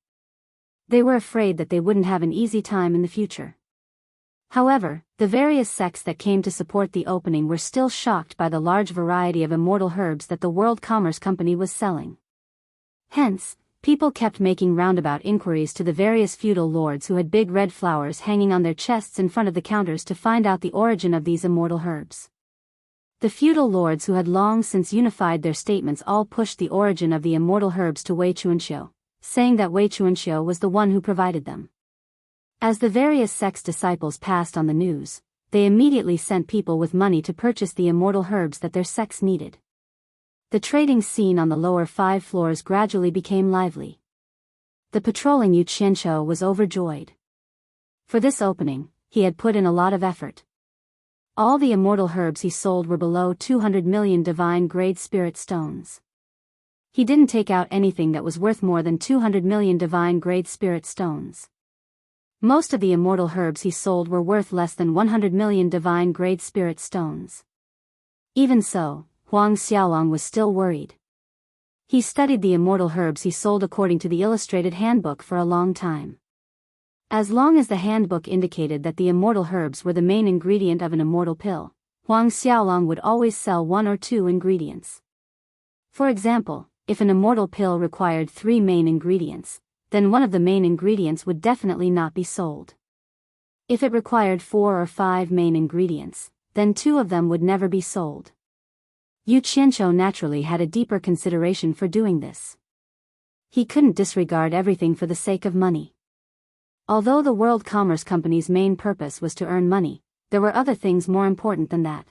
They were afraid that they wouldn't have an easy time in the future. However, the various sects that came to support the opening were still shocked by the large variety of immortal herbs that the World Commerce Company was selling. Hence, people kept making roundabout inquiries to the various feudal lords who had big red flowers hanging on their chests in front of the counters to find out the origin of these immortal herbs. The feudal lords who had long since unified their statements all pushed the origin of the immortal herbs to Wei Qianqiu, saying that Wei Qianqiu was the one who provided them. As the various sects' disciples passed on the news, they immediately sent people with money to purchase the immortal herbs that their sects needed. The trading scene on the lower 5 floors gradually became lively. The patrolling Yu Qianqiu was overjoyed. For this opening, he had put in a lot of effort. All the immortal herbs he sold were below 200 million divine grade spirit stones. He didn't take out anything that was worth more than 200 million divine grade spirit stones. Most of the immortal herbs he sold were worth less than 100 million divine grade spirit stones. Even so, Huang Xiaolong was still worried. He studied the immortal herbs he sold according to the illustrated handbook for a long time. As long as the handbook indicated that the immortal herbs were the main ingredient of an immortal pill, Huang Xiaolong would always sell 1 or 2 ingredients. For example, if an immortal pill required 3 main ingredients, then one of the main ingredients would definitely not be sold. If it required 4 or 5 main ingredients, then 2 of them would never be sold. Yu Qianqiu naturally had a deeper consideration for doing this. he couldn't disregard everything for the sake of money. Although the World Commerce Company's main purpose was to earn money, there were other things more important than that.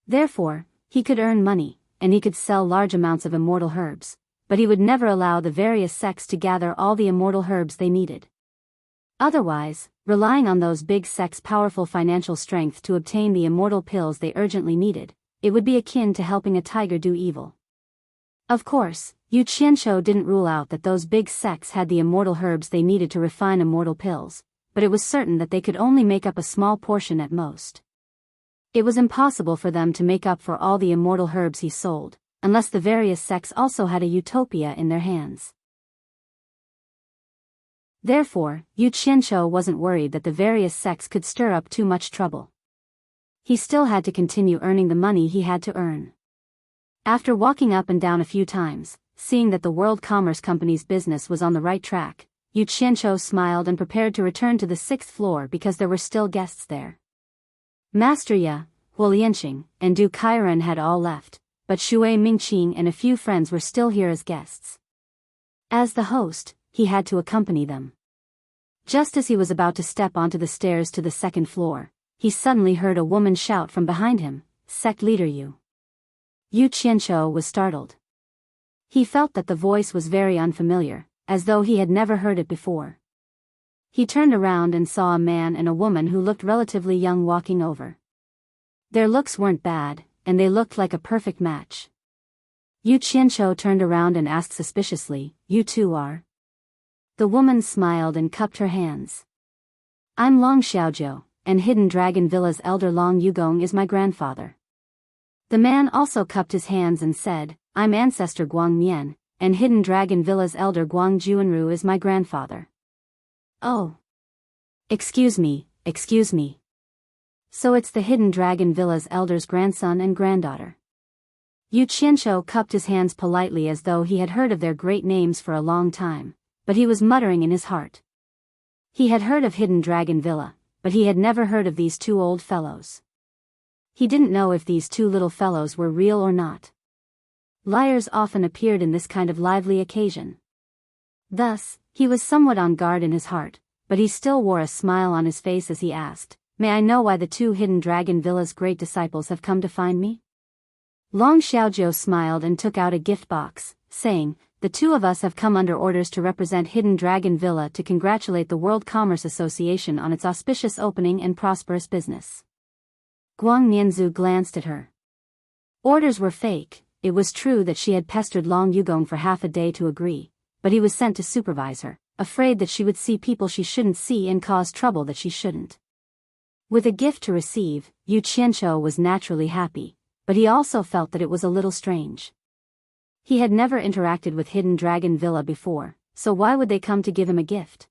Therefore, he could earn money, and he could sell large amounts of immortal herbs, but he would never allow the various sects to gather all the immortal herbs they needed. Otherwise, relying on those big sects' powerful financial strength to obtain the immortal pills they urgently needed, it would be akin to helping a tiger do evil. Of course, Yu Qianshou didn't rule out that those big sects had the immortal herbs they needed to refine immortal pills, but it was certain that they could only make up a small portion at most. It was impossible for them to make up for all the immortal herbs he sold, unless the various sects also had a utopia in their hands. Therefore, Yu Qianshou wasn't worried that the various sects could stir up too much trouble. He still had to continue earning the money he had to earn. After walking up and down a few times, seeing that the World Commerce Company's business was on the right track, Yu Qianshou smiled and prepared to return to the 6th floor because there were still guests there. Master Ye, Huo Lianqing, and Du Kairen had all left, but Shui Mingqing and a few friends were still here as guests. As the host, he had to accompany them. Just as he was about to step onto the stairs to the 2nd floor, he suddenly heard a woman shout from behind him, "Sect leader Yu." Yu Qianshou was startled. He felt that the voice was very unfamiliar, as though he had never heard it before. He turned around and saw a man and a woman who looked relatively young walking over. Their looks weren't bad, and they looked like a perfect match. Yu Qianshou turned around and asked suspiciously, "You two are?" The woman smiled and cupped her hands. "I'm Long Xiaozhou, and Hidden Dragon Villa's elder Long Yugong is my grandfather." The man also cupped his hands and said, "I'm Ancestor Guang Mian, and Hidden Dragon Villa's elder Guang Juanru is my grandfather." "Oh. Excuse me. So it's the Hidden Dragon Villa's elder's grandson and granddaughter." Yu Qianshou cupped his hands politely as though he had heard of their great names for a long time, but he was muttering in his heart. He had heard of Hidden Dragon Villa, but he had never heard of these two old fellows. He didn't know if these two little fellows were real or not. Liars often appeared in this kind of lively occasion. Thus, he was somewhat on guard in his heart, but he still wore a smile on his face as he asked, "May I know why the two Hidden Dragon Villa's great disciples have come to find me?" Long Xiaozhou smiled and took out a gift box, saying, "The two of us have come under orders to represent Hidden Dragon Villa to congratulate the World Commerce Association on its auspicious opening and prosperous business." Guang Nianzhu glanced at her. Orders were fake. It was true that she had pestered Long Yugong for half a day to agree, but he was sent to supervise her, afraid that she would see people she shouldn't see and cause trouble that she shouldn't. With a gift to receive, Yu Qianshou was naturally happy, but he also felt that it was a little strange. He had never interacted with Hidden Dragon Villa before, so why would they come to give him a gift?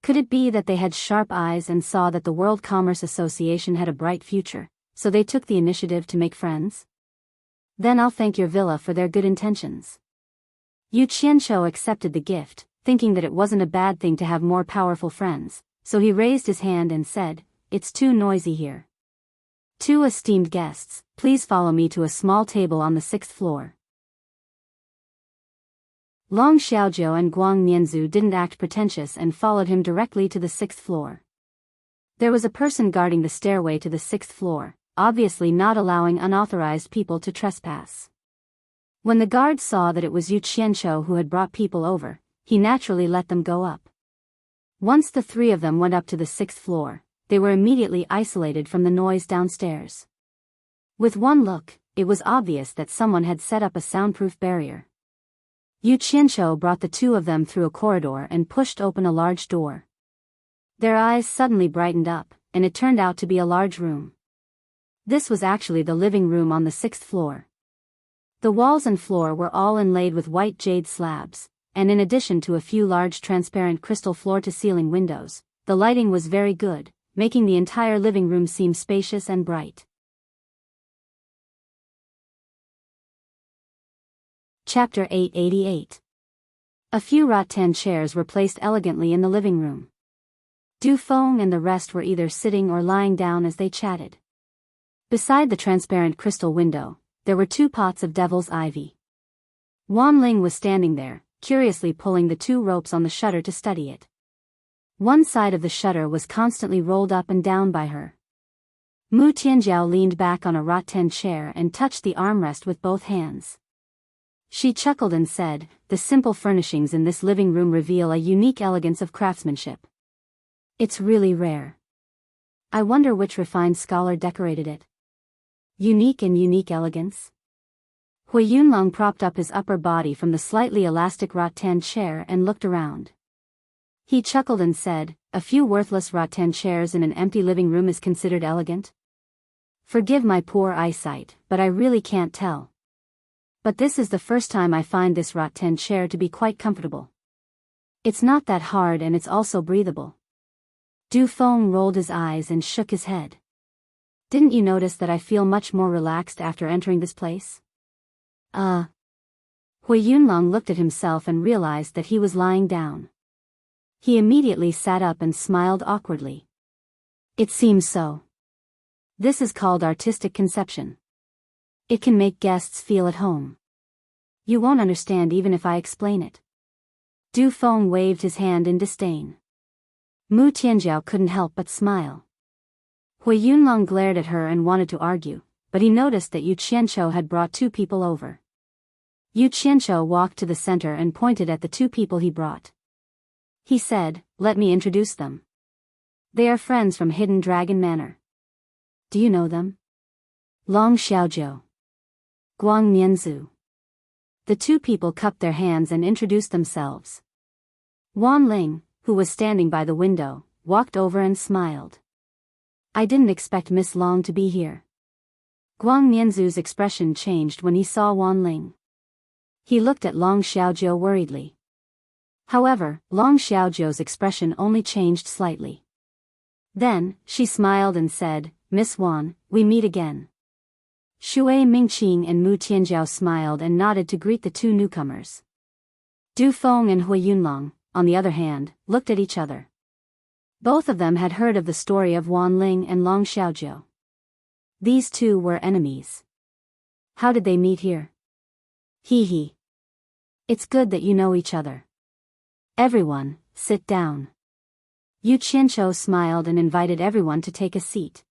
Could it be that they had sharp eyes and saw that the World Commerce Association had a bright future, so they took the initiative to make friends? "Then I'll thank your villa for their good intentions." Yu Qianshou accepted the gift, thinking that it wasn't a bad thing to have more powerful friends, so he raised his hand and said, "It's too noisy here. Two esteemed guests, please follow me to a small table on the 6th floor." Long Xiaozhou and Guang Nianzhu didn't act pretentious and followed him directly to the 6th floor. There was a person guarding the stairway to the 6th floor, obviously not allowing unauthorized people to trespass. When the guard saw that it was Yu Qianshou who had brought people over, he naturally let them go up. Once the three of them went up to the 6th floor, they were immediately isolated from the noise downstairs. With one look, it was obvious that someone had set up a soundproof barrier. Yu Qianshou brought the two of them through a corridor and pushed open a large door. Their eyes suddenly brightened up, and it turned out to be a large room. This was actually the living room on the 6th floor. The walls and floor were all inlaid with white jade slabs, and in addition to a few large transparent crystal floor-to-ceiling windows, the lighting was very good, making the entire living room seem spacious and bright. Chapter 888. A few rattan chairs were placed elegantly in the living room. Du Feng and the rest were either sitting or lying down as they chatted. Beside the transparent crystal window, there were two pots of devil's ivy. Wan Ling was standing there, curiously pulling the two ropes on the shutter to study it. One side of the shutter was constantly rolled up and down by her. Mu Tianjiao leaned back on a rattan chair and touched the armrest with both hands. She chuckled and said, "The simple furnishings in this living room reveal a unique elegance of craftsmanship. It's really rare. I wonder which refined scholar decorated it. Unique elegance?" Hui Yunlong propped up his upper body from the slightly elastic rattan chair and looked around. He chuckled and said, "A few worthless rattan chairs in an empty living room is considered elegant? Forgive my poor eyesight, but I really can't tell. But this is the first time I find this rattan chair to be quite comfortable. It's not that hard and it's also breathable." Du Feng rolled his eyes and shook his head. "Didn't you notice that I feel much more relaxed after entering this place?" Hui Yunlong looked at himself and realized that he was lying down. He immediately sat up and smiled awkwardly. "It seems so. This is called artistic conception. It can make guests feel at home. You won't understand even if I explain it." Du Feng waved his hand in disdain. Mu Tianjiao couldn't help but smile. Hui Yunlong glared at her and wanted to argue, but he noticed that Yu Qianqiu had brought two people over. Yu Qianqiu walked to the center and pointed at the two people he brought. He said, "Let me introduce them. They are friends from Hidden Dragon Manor. Do you know them? Long Xiaozhou, Guang Mianzu." The two people cupped their hands and introduced themselves. Wan Ling, who was standing by the window, walked over and smiled. "I didn't expect Miss Long to be here." Guang Mianzu's expression changed when he saw Wan Ling. He looked at Long Xiaozhou worriedly. However, Long Xiaozhou's expression only changed slightly. Then, she smiled and said, "Miss Wan, we meet again." Shui Mingqing and Mu Tianjiao smiled and nodded to greet the two newcomers. Du Feng and Hui Yunlong, on the other hand, looked at each other. Both of them had heard of the story of Wan Ling and Long Xiaozhou. These two were enemies. How did they meet here? Hee. It's good that you know each other. Everyone, sit down. Yu Qianqiu smiled and invited everyone to take a seat.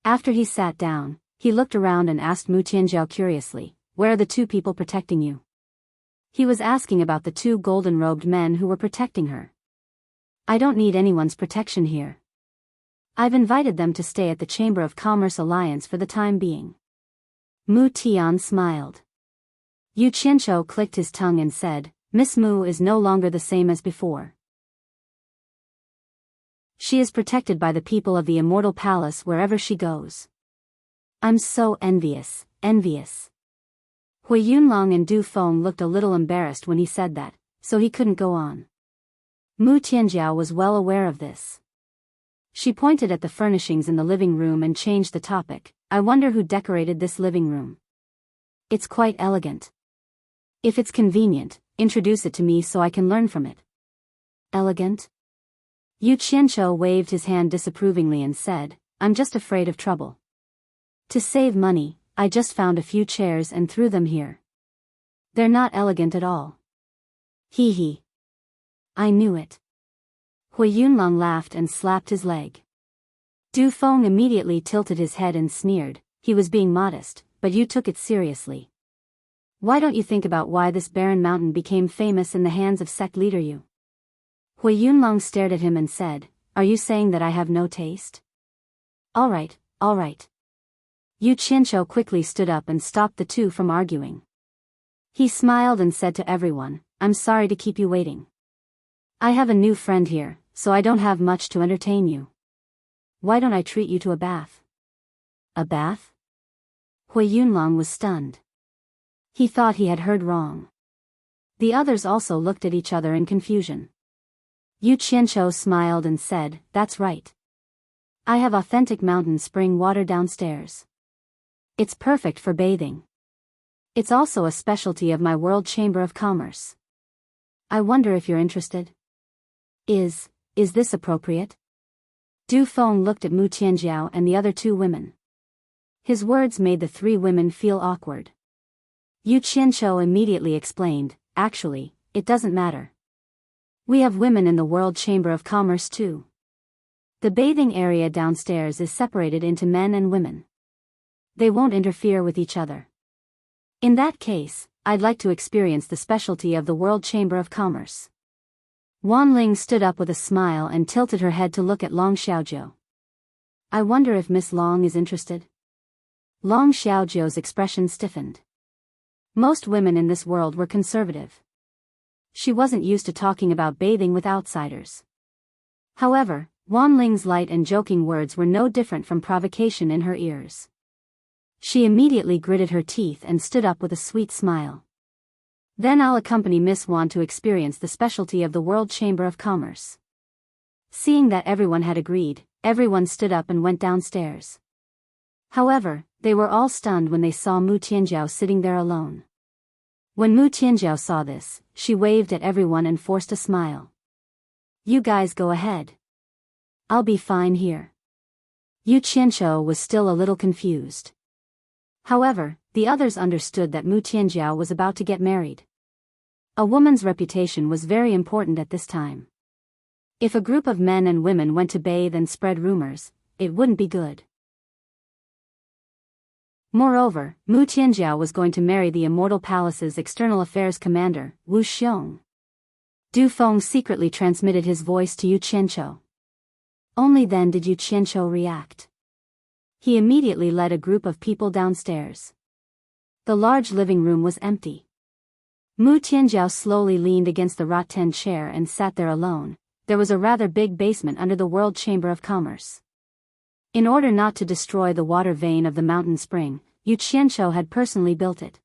After he sat down, he looked around and asked Mu Tianjiao curiously, "Where are the two people protecting you?" He was asking about the two golden-robed men who were protecting her. "I don't need anyone's protection here. I've invited them to stay at the Chamber of Commerce Alliance for the time being." Mu Tian smiled. Yu Qianqiu clicked his tongue and said, "Miss Mu is no longer the same as before. She is protected by the people of the Immortal Palace wherever she goes. I'm so envious. Hui Yunlong and Du Feng looked a little embarrassed when he said that, so he couldn't go on. Mu Tianjiao was well aware of this. She pointed at the furnishings in the living room and changed the topic. "I wonder who decorated this living room. It's quite elegant. If it's convenient, introduce it to me so I can learn from it." "Elegant?" Yu Qianqiu waved his hand disapprovingly and said, "I'm just afraid of trouble. To save money, I just found a few chairs and threw them here. They're not elegant at all." Hee. I knew it. Hui Yunlong laughed and slapped his leg. Du Feng immediately tilted his head and sneered. He was being modest, but you took it seriously. Why don't you think about why this barren mountain became famous in the hands of sect leader Yu? Hui Yunlong stared at him and said, "Are you saying that I have no taste?" All right. Yu Qianqiu quickly stood up and stopped the two from arguing. He smiled and said to everyone, "I'm sorry to keep you waiting. I have a new friend here, so I don't have much to entertain you. Why don't I treat you to a bath?" "A bath?" Hui Yunlong was stunned. He thought he had heard wrong. The others also looked at each other in confusion. Yu Qianqiu smiled and said, "That's right. I have authentic mountain spring water downstairs. It's perfect for bathing. It's also a specialty of my World Chamber of Commerce. I wonder if you're interested. Is this appropriate?" Du Feng looked at Mu Tianjiao and the other two women. His words made the three women feel awkward. Yu Qianqiu immediately explained, "Actually, it doesn't matter. We have women in the World Chamber of Commerce too. The bathing area downstairs is separated into men and women. They won't interfere with each other. In that case, I'd like to experience the specialty of the World Chamber of Commerce. Wan Ling stood up with a smile and tilted her head to look at Long Xiaojiu. I wonder if Miss Long is interested? Long Xiaojiu's expression stiffened. Most women in this world were conservative. She wasn't used to talking about bathing with outsiders. However, Wan Ling's light and joking words were no different from provocation in her ears. She immediately gritted her teeth and stood up with a sweet smile. Then I'll accompany Miss Wan to experience the specialty of the World Chamber of Commerce. Seeing that everyone had agreed, everyone stood up and went downstairs. However, they were all stunned when they saw Mu Tianjiao sitting there alone. When Mu Tianjiao saw this, she waved at everyone and forced a smile. You guys go ahead. I'll be fine here. Yu Qianqiu was still a little confused. However, the others understood that Mu Tianjiao was about to get married. A woman's reputation was very important at this time. If a group of men and women went to bathe and spread rumors, it wouldn't be good. Moreover, Mu Tianjiao was going to marry the Immortal Palace's External Affairs Commander, Wu Xiong. Du Feng secretly transmitted his voice to Yu Qianqiu. Only then did Yu Qianqiu react. He immediately led a group of people downstairs. The large living room was empty. Mu Tianjiao slowly leaned against the rattan chair and sat there alone. There was a rather big basement under the World Chamber of Commerce. In order not to destroy the water vein of the mountain spring, Yu Qianqiu had personally built it.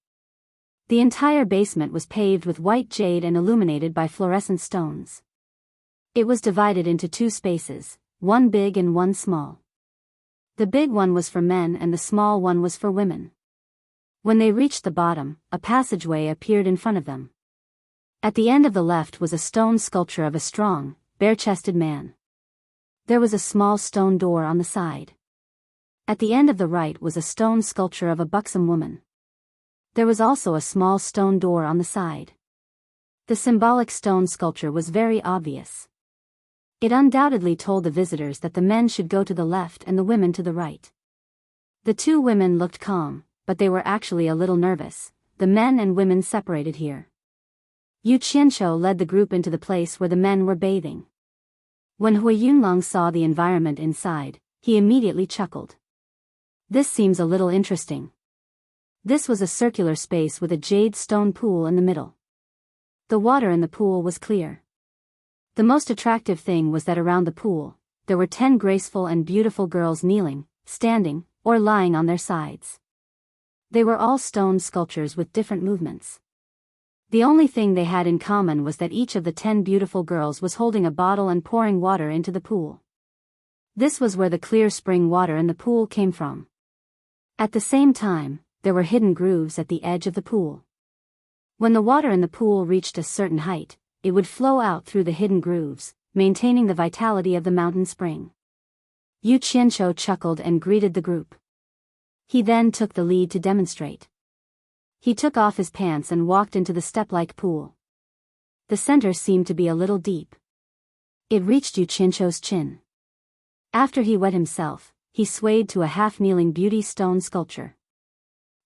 The entire basement was paved with white jade and illuminated by fluorescent stones. It was divided into two spaces, one big and one small. The big one was for men and the small one was for women. When they reached the bottom, a passageway appeared in front of them. At the end of the left was a stone sculpture of a strong, bare-chested man. There was a small stone door on the side. At the end of the right was a stone sculpture of a buxom woman. There was also a small stone door on the side. The symbolic stone sculpture was very obvious. It undoubtedly told the visitors that the men should go to the left and the women to the right. The two women looked calm, but they were actually a little nervous. The men and women separated here. Yu Qianqiu led the group into the place where the men were bathing. When Hui Yunlong saw the environment inside, he immediately chuckled. This seems a little interesting. This was a circular space with a jade stone pool in the middle. The water in the pool was clear. The most attractive thing was that around the pool, there were 10 graceful and beautiful girls kneeling, standing, or lying on their sides. They were all stone sculptures with different movements. The only thing they had in common was that each of the 10 beautiful girls was holding a bottle and pouring water into the pool. This was where the clear spring water in the pool came from. At the same time, there were hidden grooves at the edge of the pool. When the water in the pool reached a certain height, it would flow out through the hidden grooves, maintaining the vitality of the mountain spring. Yu Qianqiu chuckled and greeted the group. He then took the lead to demonstrate. He took off his pants and walked into the step-like pool. The center seemed to be a little deep. It reached Yu Qianqiu's chin. After he wet himself, he swayed to a half-kneeling beauty stone sculpture.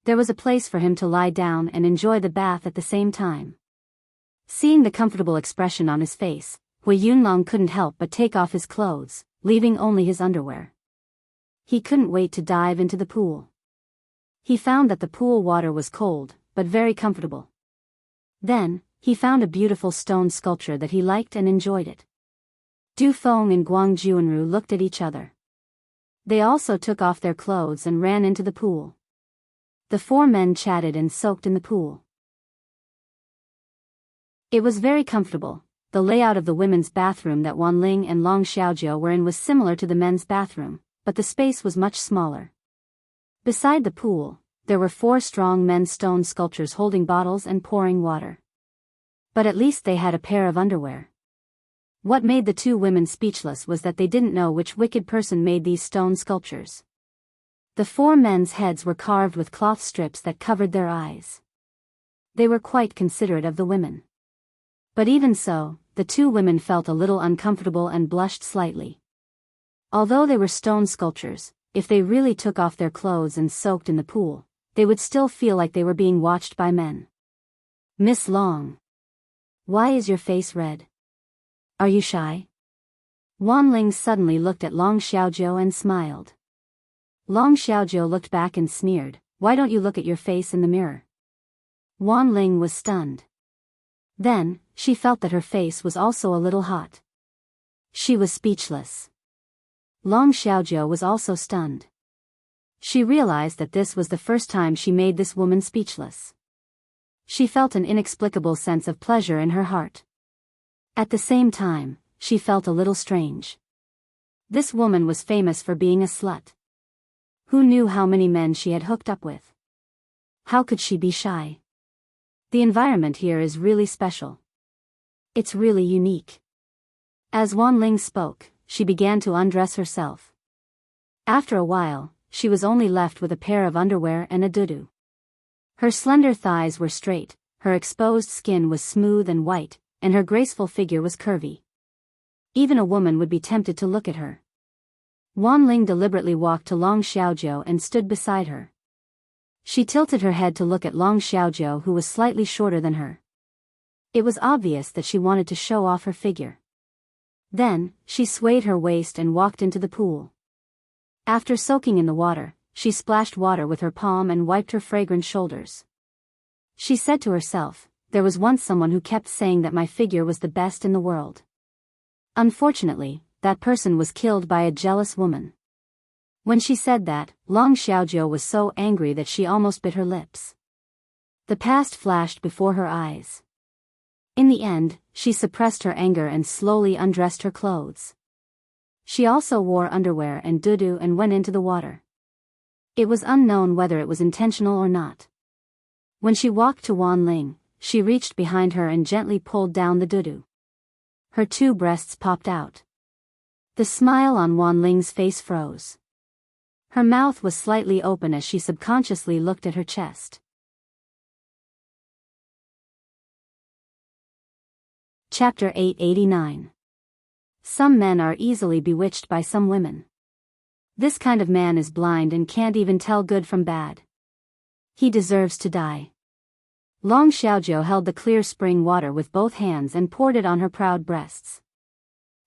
There was a place for him to lie down and enjoy the bath at the same time. Seeing the comfortable expression on his face, Hui Yunlong couldn't help but take off his clothes, leaving only his underwear. He couldn't wait to dive into the pool. He found that the pool water was cold, but very comfortable. Then, he found a beautiful stone sculpture that he liked and enjoyed it. Du Feng and Guang Juanru looked at each other. They also took off their clothes and ran into the pool. The 4 men chatted and soaked in the pool. It was very comfortable. The layout of the women's bathroom that Wan Ling and Long Xiaojiu were in was similar to the men's bathroom, but the space was much smaller. Beside the pool, there were 4 strong men's stone sculptures holding bottles and pouring water. But at least they had a pair of underwear. What made the 2 women speechless was that they didn't know which wicked person made these stone sculptures. The 4 men's heads were carved with cloth strips that covered their eyes. They were quite considerate of the women. But even so, the two women felt a little uncomfortable and blushed slightly. Although they were stone sculptures, if they really took off their clothes and soaked in the pool, they would still feel like they were being watched by men. Miss Long. Why is your face red? Are you shy? Wan Ling suddenly looked at Long Xiaozhou and smiled. Long Xiaozhou looked back and sneered, why don't you look at your face in the mirror? Wan Ling was stunned. Then, she felt that her face was also a little hot. She was speechless. Long Xiaozhou was also stunned. She realized that this was the first time she made this woman speechless. She felt an inexplicable sense of pleasure in her heart. At the same time, she felt a little strange. This woman was famous for being a slut. Who knew how many men she had hooked up with? How could she be shy? The environment here is really special. It's really unique. As Wan Ling spoke, she began to undress herself. After a while, she was only left with a pair of underwear and a dudu. Her slender thighs were straight, her exposed skin was smooth and white, and her graceful figure was curvy. Even a woman would be tempted to look at her. Wan Ling deliberately walked to Long Xiaozhou and stood beside her. She tilted her head to look at Long Xiaozhou, who was slightly shorter than her. It was obvious that she wanted to show off her figure. Then, she swayed her waist and walked into the pool. After soaking in the water, she splashed water with her palm and wiped her fragrant shoulders. She said to herself, there was once someone who kept saying that my figure was the best in the world. Unfortunately, that person was killed by a jealous woman. When she said that, Long Xiaozhou was so angry that she almost bit her lips. The past flashed before her eyes. In the end, she suppressed her anger and slowly undressed her clothes. She also wore underwear and dudu and went into the water. It was unknown whether it was intentional or not. When she walked to Wan Ling, she reached behind her and gently pulled down the dudu. Her two breasts popped out. The smile on Wan Ling's face froze. Her mouth was slightly open as she subconsciously looked at her chest. Chapter 889. Some men are easily bewitched by some women. This kind of man is blind and can't even tell good from bad. He deserves to die. Long Xiaozhou held the clear spring water with both hands and poured it on her proud breasts.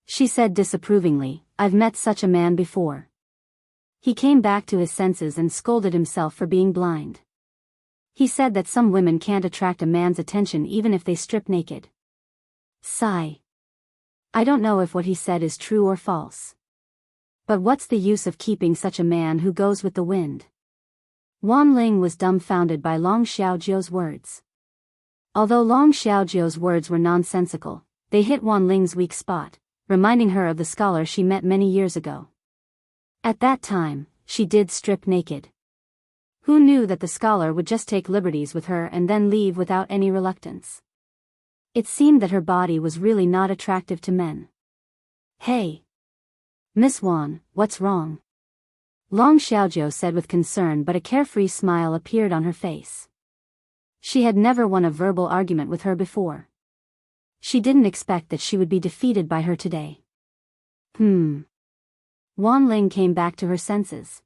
She said disapprovingly, I've met such a man before. He came back to his senses and scolded himself for being blind. He said that some women can't attract a man's attention even if they strip naked. Sigh. I don't know if what he said is true or false. But what's the use of keeping such a man who goes with the wind? Wan Ling was dumbfounded by Long Xiaozhou's words. Although Long Xiaozhou's words were nonsensical, they hit Wan Ling's weak spot, reminding her of the scholar she met many years ago. At that time, she did strip naked. Who knew that the scholar would just take liberties with her and then leave without any reluctance? It seemed that her body was really not attractive to men. Hey! Miss Wan, what's wrong? Long Xiaozhou said with concern, but a carefree smile appeared on her face. She had never won a verbal argument with her before. She didn't expect that she would be defeated by her today. Wan Ling came back to her senses.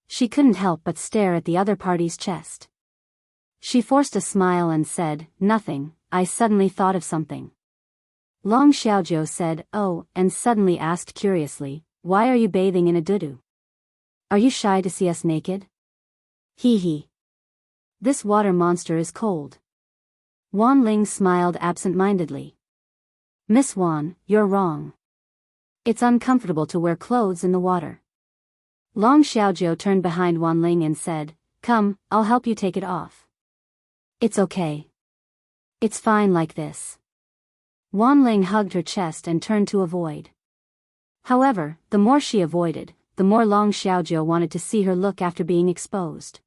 She couldn't help but stare at the other party's chest. She forced a smile and said, nothing, I suddenly thought of something. Long Xiaozhou said, oh, and suddenly asked curiously, why are you bathing in a dudu? Are you shy to see us naked? Hee hee. This water monster is cold. Wan Ling smiled absent-mindedly. Miss Wan, you're wrong. It's uncomfortable to wear clothes in the water. Long Xiaozhou turned behind Wan Ling and said, come, I'll help you take it off. It's okay. It's fine like this. Wan Ling hugged her chest and turned to avoid. However, the more she avoided, the more Long Xiaozhou wanted to see her look after being exposed.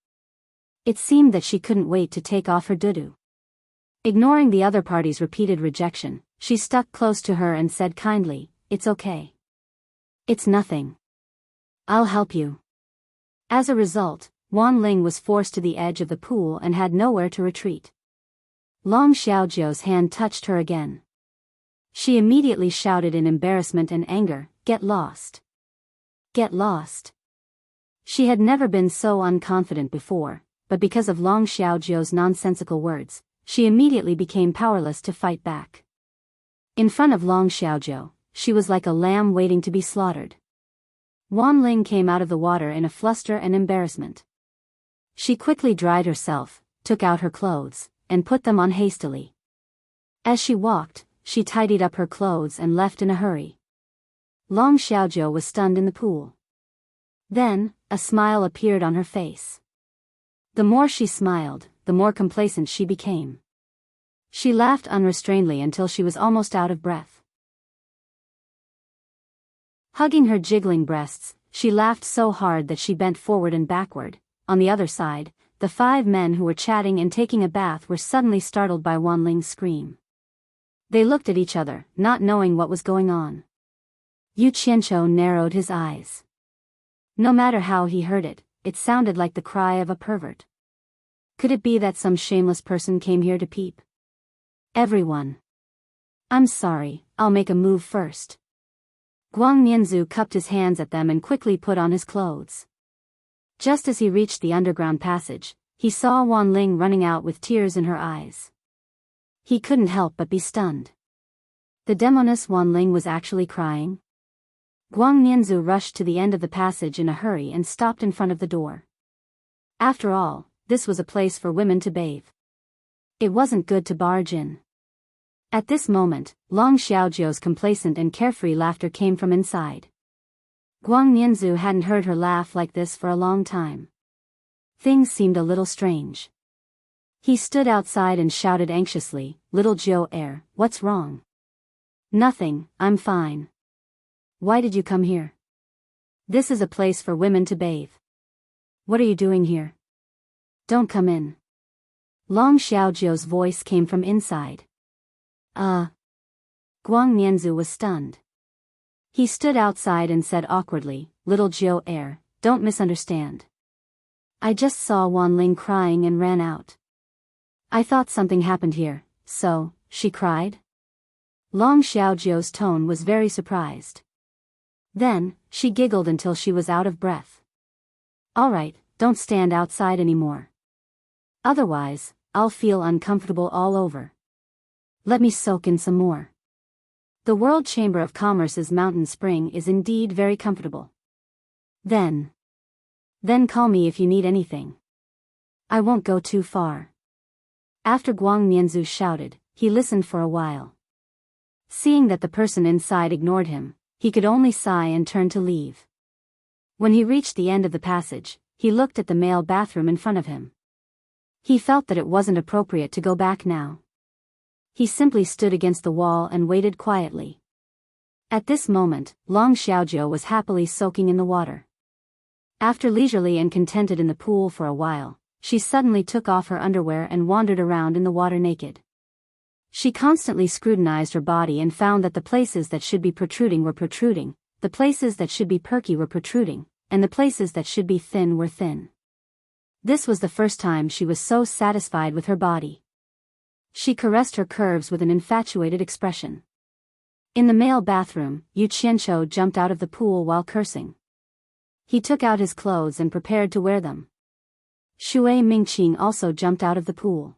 It seemed that she couldn't wait to take off her dudu. Ignoring the other party's repeated rejection, she stuck close to her and said kindly, it's okay. It's nothing. I'll help you. As a result, Wan Ling was forced to the edge of the pool and had nowhere to retreat. Long Xiaozhou's hand touched her again. She immediately shouted in embarrassment and anger, "Get lost! Get lost!" She had never been so unconfident before, but because of Long Xiaozhou's nonsensical words, she immediately became powerless to fight back. In front of Long Xiaozhou, she was like a lamb waiting to be slaughtered. Wan Ling came out of the water in a fluster and embarrassment. She quickly dried herself, took out her clothes, and put them on hastily. As she walked, she tidied up her clothes and left in a hurry. Long Xiaozhou was stunned in the pool. Then, a smile appeared on her face. The more she smiled, the more complacent she became. She laughed unrestrainedly until she was almost out of breath. Hugging her jiggling breasts, she laughed so hard that she bent forward and backward. On the other side, the 5 men who were chatting and taking a bath were suddenly startled by Wan Ling's scream. They looked at each other, not knowing what was going on. Yu Qianqiu narrowed his eyes. No matter how he heard it, it sounded like the cry of a pervert. Could it be that some shameless person came here to peep? Everyone. I'm sorry, I'll make a move first. Guang Nianzu cupped his hands at them and quickly put on his clothes. Just as he reached the underground passage, he saw Wan Ling running out with tears in her eyes. He couldn't help but be stunned. The demoness Wan Ling was actually crying. Guang Nianzu rushed to the end of the passage in a hurry and stopped in front of the door. After all, this was a place for women to bathe. It wasn't good to barge in. At this moment, Long Xiaozhou's complacent and carefree laughter came from inside. Guang Nianzu hadn't heard her laugh like this for a long time. Things seemed a little strange. He stood outside and shouted anxiously, "Little Jiu, what's wrong?" "Nothing, I'm fine." "Why did you come here?" "This is a place for women to bathe." "What are you doing here?" "Don't come in." Long Xiaozhou's voice came from inside. Guang Nianzu was stunned. He stood outside and said awkwardly, "Little Jiu, don't misunderstand. I just saw Wan Ling crying and ran out. I thought something happened here, so," she cried. Long Xiaozhou's tone was very surprised. Then, she giggled until she was out of breath. "All right, don't stand outside anymore. Otherwise, I'll feel uncomfortable all over. Let me soak in some more." The World Chamber of Commerce's mountain spring is indeed very comfortable. Then call me if you need anything. I won't go too far." After Guang Nianzu shouted, he listened for a while. Seeing that the person inside ignored him, he could only sigh and turn to leave. When he reached the end of the passage, he looked at the male bathroom in front of him. He felt that it wasn't appropriate to go back now. He simply stood against the wall and waited quietly. At this moment, Long Xiaozhou was happily soaking in the water. After leisurely and contented in the pool for a while, she suddenly took off her underwear and wandered around in the water naked. She constantly scrutinized her body and found that the places that should be protruding were protruding, the places that should be perky were protruding, and the places that should be thin were thin. This was the first time she was so satisfied with her body. She caressed her curves with an infatuated expression. In the male bathroom, Yu Qianqiu jumped out of the pool while cursing. He took out his clothes and prepared to wear them. Shui Mingqing also jumped out of the pool.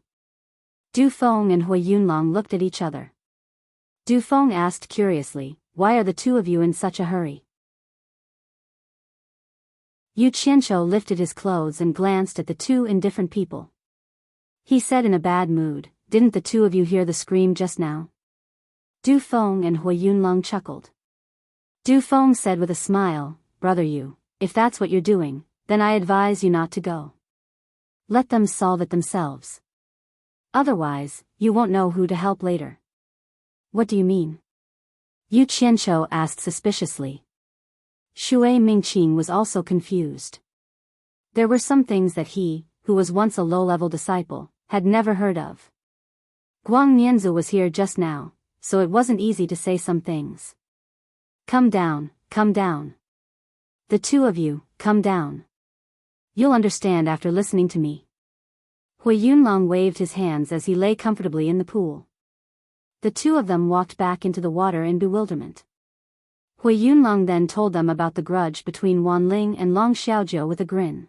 Du Feng and Hui Yunlong looked at each other. Du Feng asked curiously, "Why are the two of you in such a hurry?" Yu Qianqiu lifted his clothes and glanced at the two indifferent people. He said in a bad mood, "Didn't the two of you hear the scream just now?" Du Feng and Hui Yunlong chuckled. Du Feng said with a smile, "Brother Yu, if that's what you're doing, then I advise you not to go. Let them solve it themselves. Otherwise, you won't know who to help later." "What do you mean?" Yu Qianqiu asked suspiciously. Shui Mingqing was also confused. There were some things that he, who was once a low-level disciple, had never heard of. Guang Nianzu was here just now, so it wasn't easy to say some things. Come down, come down. The two of you, come down. You'll understand after listening to me." Hui Yunlong waved his hands as he lay comfortably in the pool. The two of them walked back into the water in bewilderment. Hui Yunlong then told them about the grudge between Wan Ling and Long Xiaojiu with a grin.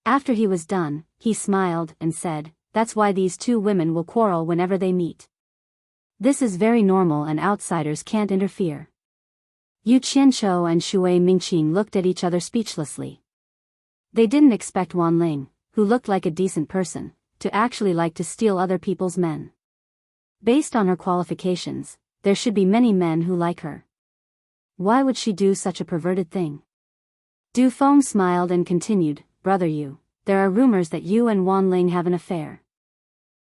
After he was done, he smiled and said, "That's why these two women will quarrel whenever they meet. This is very normal and outsiders can't interfere." Yu Qianqiu and Shui Mingqing looked at each other speechlessly. They didn't expect Wan Ling, who looked like a decent person, to actually like to steal other people's men. Based on her qualifications, there should be many men who like her. Why would she do such a perverted thing? Du Feng smiled and continued, "Brother Yu, there are rumors that you and Wan Ling have an affair.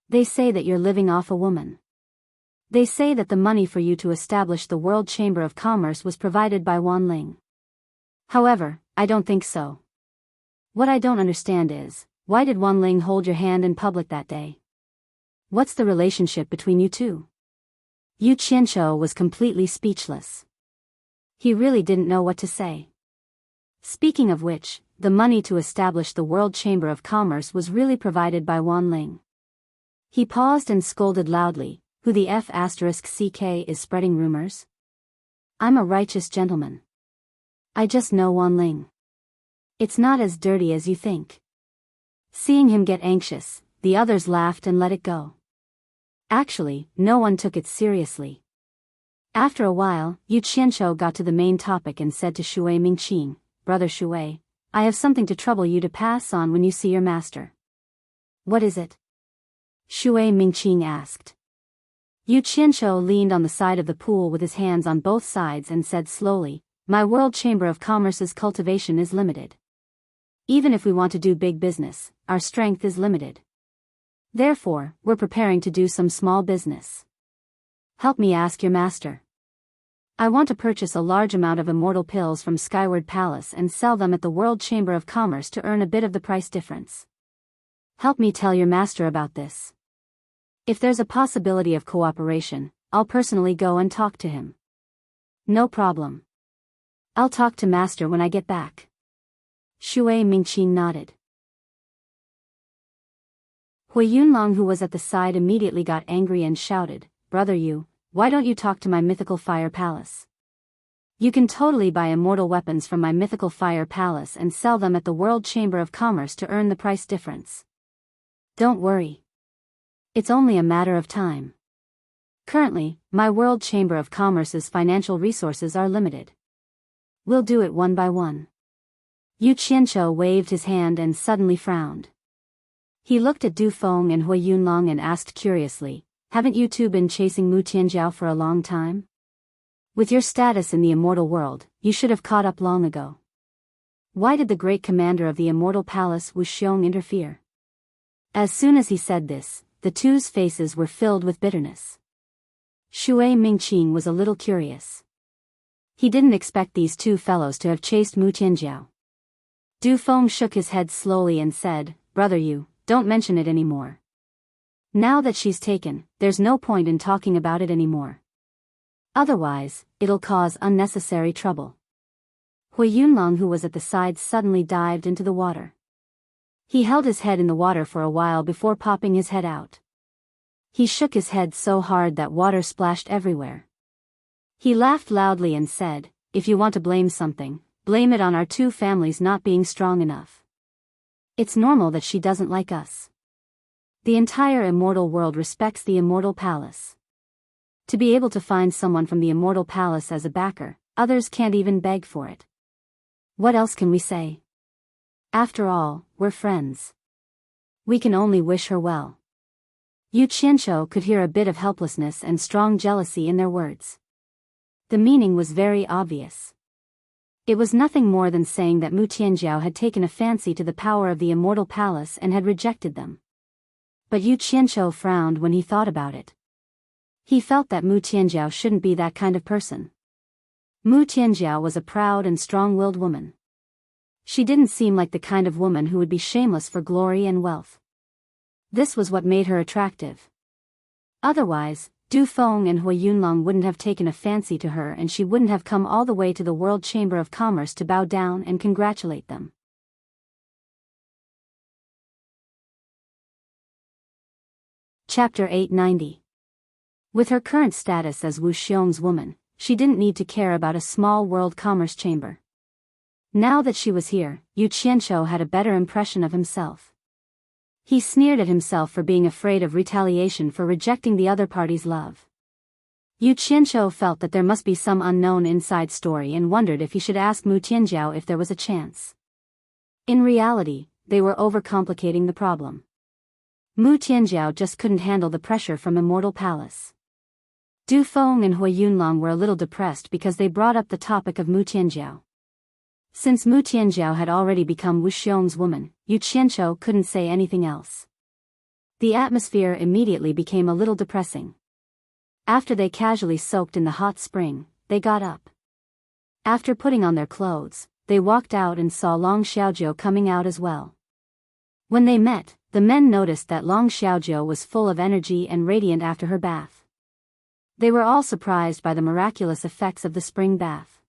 They say that you're living off a woman. They say that the money for you to establish the World Chamber of Commerce was provided by Wan Ling. However, I don't think so. What I don't understand is, why did Wan Ling hold your hand in public that day? What's the relationship between you two?" Yu Qianqiu was completely speechless. He really didn't know what to say. Speaking of which, the money to establish the World Chamber of Commerce was really provided by Wan Ling. He paused and scolded loudly, "Who the F***ck is spreading rumors? I'm a righteous gentleman. I just know Wan Ling. It's not as dirty as you think." Seeing him get anxious, the others laughed and let it go. Actually, no one took it seriously. After a while, Yu Qianqiu got to the main topic and said to Shui Mingqing, "Brother Shui, I have something to trouble you to pass on when you see your master." "What is it?" Shui Mingqing asked. Yu Qianqiu leaned on the side of the pool with his hands on both sides and said slowly, "My World Chamber of Commerce's cultivation is limited. Even if we want to do big business, our strength is limited. Therefore, we're preparing to do some small business. Help me ask your master. I want to purchase a large amount of immortal pills from Skyward Palace and sell them at the World Chamber of Commerce to earn a bit of the price difference. Help me tell your master about this. If there's a possibility of cooperation, I'll personally go and talk to him." "No problem. I'll talk to master when I get back." Shui Mingqing nodded. Hui Yunlong, who was at the side, immediately got angry and shouted, "Brother Yu, why don't you talk to my mythical fire palace? You can totally buy immortal weapons from my mythical fire palace and sell them at the World Chamber of Commerce to earn the price difference. Don't worry. It's only a matter of time. Currently, my World Chamber of Commerce's financial resources are limited. We'll do it one by one." Yu Qianqiu waved his hand and suddenly frowned. He looked at Du Feng and Hui Yunlong and asked curiously, "Haven't you two been chasing Mu Tianjiao for a long time? With your status in the immortal world, you should have caught up long ago. Why did the great commander of the immortal palace Wu Xiong interfere?" As soon as he said this, the two's faces were filled with bitterness. Shui Mingqing was a little curious. He didn't expect these two fellows to have chased Mu Tianjiao. Du Feng shook his head slowly and said, "Brother Yu, don't mention it anymore. Now that she's taken, there's no point in talking about it anymore. Otherwise, it'll cause unnecessary trouble." Hui Yunlong, who was at the side, suddenly dived into the water. He held his head in the water for a while before popping his head out. He shook his head so hard that water splashed everywhere. He laughed loudly and said, "If you want to blame something, blame it on our two families not being strong enough. It's normal that she doesn't like us. The entire immortal world respects the immortal palace. To be able to find someone from the immortal palace as a backer, others can't even beg for it. What else can we say? After all, we're friends. We can only wish her well." Yu Qianqiu could hear a bit of helplessness and strong jealousy in their words. The meaning was very obvious. It was nothing more than saying that Mu Tianjiao had taken a fancy to the power of the immortal palace and had rejected them. But Yu Qianqiu frowned when he thought about it. He felt that Mu Tianjiao shouldn't be that kind of person. Mu Tianjiao was a proud and strong-willed woman. She didn't seem like the kind of woman who would be shameless for glory and wealth. This was what made her attractive. Otherwise, Du Feng and Hui Yunlong wouldn't have taken a fancy to her, and she wouldn't have come all the way to the World Chamber of Commerce to bow down and congratulate them. Chapter 890. With her current status as Wu Xiong's woman, she didn't need to care about a small world commerce chamber. Now that she was here, Yu Qianqiu had a better impression of himself. He sneered at himself for being afraid of retaliation for rejecting the other party's love. Yu Qianqiu felt that there must be some unknown inside story and wondered if he should ask Mu Tianjiao if there was a chance. In reality, they were overcomplicating the problem. Mu Tianjiao just couldn't handle the pressure from Immortal Palace. Du Feng and Hui Yunlong were a little depressed because they brought up the topic of Mu Tianjiao. Since Mu Tianjiao had already become Wu Xiong's woman, Yu Qianqiu couldn't say anything else. The atmosphere immediately became a little depressing. After they casually soaked in the hot spring, they got up. After putting on their clothes, they walked out and saw Long Xiaojiu coming out as well. When they met, the men noticed that Long Xiaojiu was full of energy and radiant after her bath. They were all surprised by the miraculous effects of the spring bath.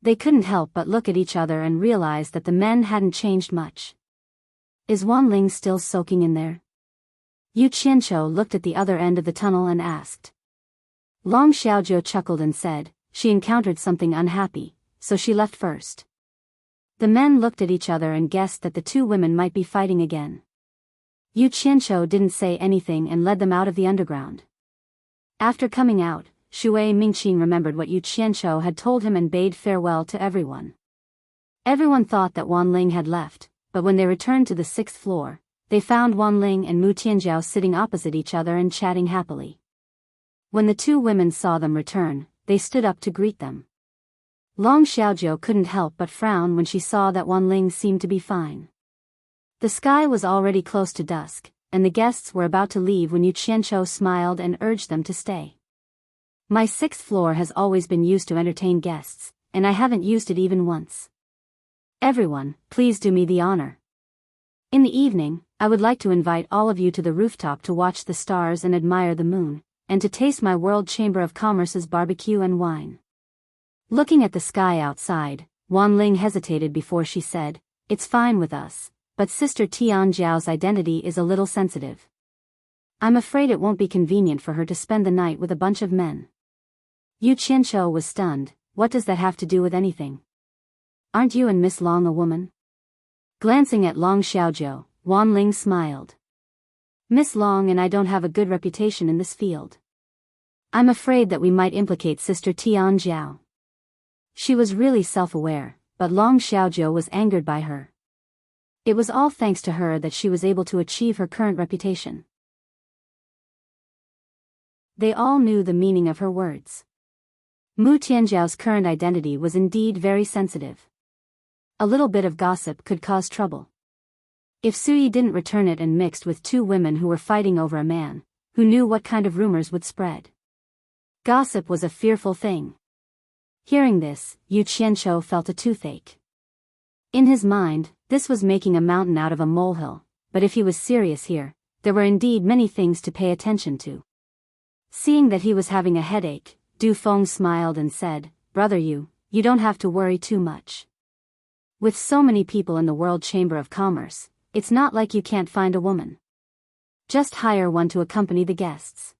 They couldn't help but look at each other and realize that the men hadn't changed much. Is Wanling still soaking in there? Yu Qianqiu looked at the other end of the tunnel and asked. Long Xiaojiu chuckled and said, she encountered something unhappy, so she left first. The men looked at each other and guessed that the two women might be fighting again. Yu Qianqiu didn't say anything and led them out of the underground. After coming out, Shui Mingqing remembered what Yu Qianqiu had told him and bade farewell to everyone. Everyone thought that Wanling had left, but when they returned to the 6th floor, they found Wanling and Mu Tianjiao sitting opposite each other and chatting happily. When the two women saw them return, they stood up to greet them. Long Xiaojiu couldn't help but frown when she saw that Wanling seemed to be fine. The sky was already close to dusk, and the guests were about to leave when Yu Qianqiu smiled and urged them to stay. My 6th floor has always been used to entertain guests, and I haven't used it even once. Everyone, please do me the honor. In the evening, I would like to invite all of you to the rooftop to watch the stars and admire the moon, and to taste my World Chamber of Commerce's barbecue and wine. Looking at the sky outside, Wanling hesitated before she said, it's fine with us, but Sister Tianjiao's identity is a little sensitive. I'm afraid it won't be convenient for her to spend the night with a bunch of men. Yu Qianqiu was stunned. What does that have to do with anything? Aren't you and Miss Long a woman? Glancing at Long Xiaojiu, Wanling smiled. Miss Long and I don't have a good reputation in this field. I'm afraid that we might implicate Sister Tianjiao. She was really self-aware, but Long Xiaojiu was angered by her. It was all thanks to her that she was able to achieve her current reputation. They all knew the meaning of her words. Mu Tianjiao's current identity was indeed very sensitive. A little bit of gossip could cause trouble. If Suyi didn't return it and mixed with two women who were fighting over a man, who knew what kind of rumors would spread? Gossip was a fearful thing. Hearing this, Yu Qianqiu felt a toothache. In his mind, this was making a mountain out of a molehill, but if he was serious here, there were indeed many things to pay attention to. Seeing that he was having a headache, Du Feng smiled and said, Brother Yu, you don't have to worry too much. With so many people in the World Chamber of Commerce, it's not like you can't find a woman. Just hire one to accompany the guests.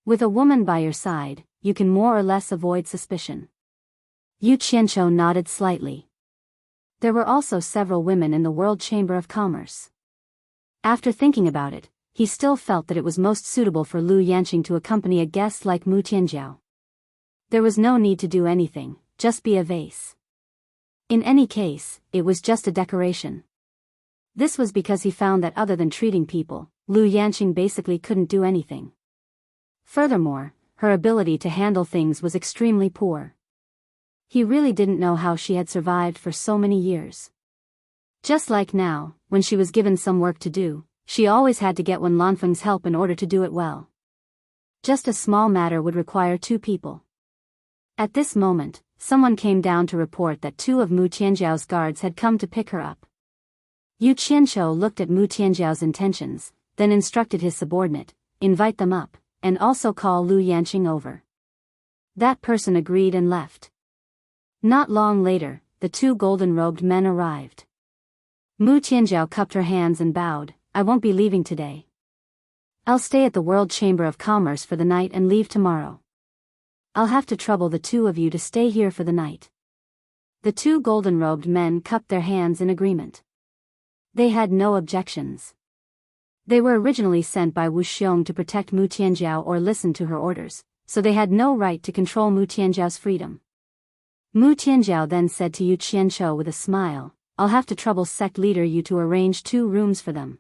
With a woman by your side, you can more or less avoid suspicion. Yu Qianqiu nodded slightly. There were also several women in the World Chamber of Commerce. After thinking about it, he still felt that it was most suitable for Lu Yanqing to accompany a guest like Mu Tianjiao. There was no need to do anything, just be a vase. In any case, it was just a decoration. This was because he found that other than treating people, Lu Yanqing basically couldn't do anything. Furthermore, her ability to handle things was extremely poor. He really didn't know how she had survived for so many years. Just like now, when she was given some work to do, she always had to get Wen Lanfeng's help in order to do it well. Just a small matter would require two people. At this moment, someone came down to report that two of Mu Tianjiao's guards had come to pick her up. Yu Qianqiu looked at Mu Tianjiao's intentions, then instructed his subordinate, invite them up, and also call Lu Yanqing over. That person agreed and left. Not long later, the two golden-robed men arrived. Mu Tianjiao cupped her hands and bowed, I won't be leaving today. I'll stay at the World Chamber of Commerce for the night and leave tomorrow. I'll have to trouble the two of you to stay here for the night." The two golden-robed men cupped their hands in agreement. They had no objections. They were originally sent by Wu Xiong to protect Mu Tianjiao or listen to her orders, so they had no right to control Mu Tianjiao's freedom. Mu Tianjiao then said to Yu Qianqiu with a smile, "I'll have to trouble sect leader Yu to arrange 2 rooms for them."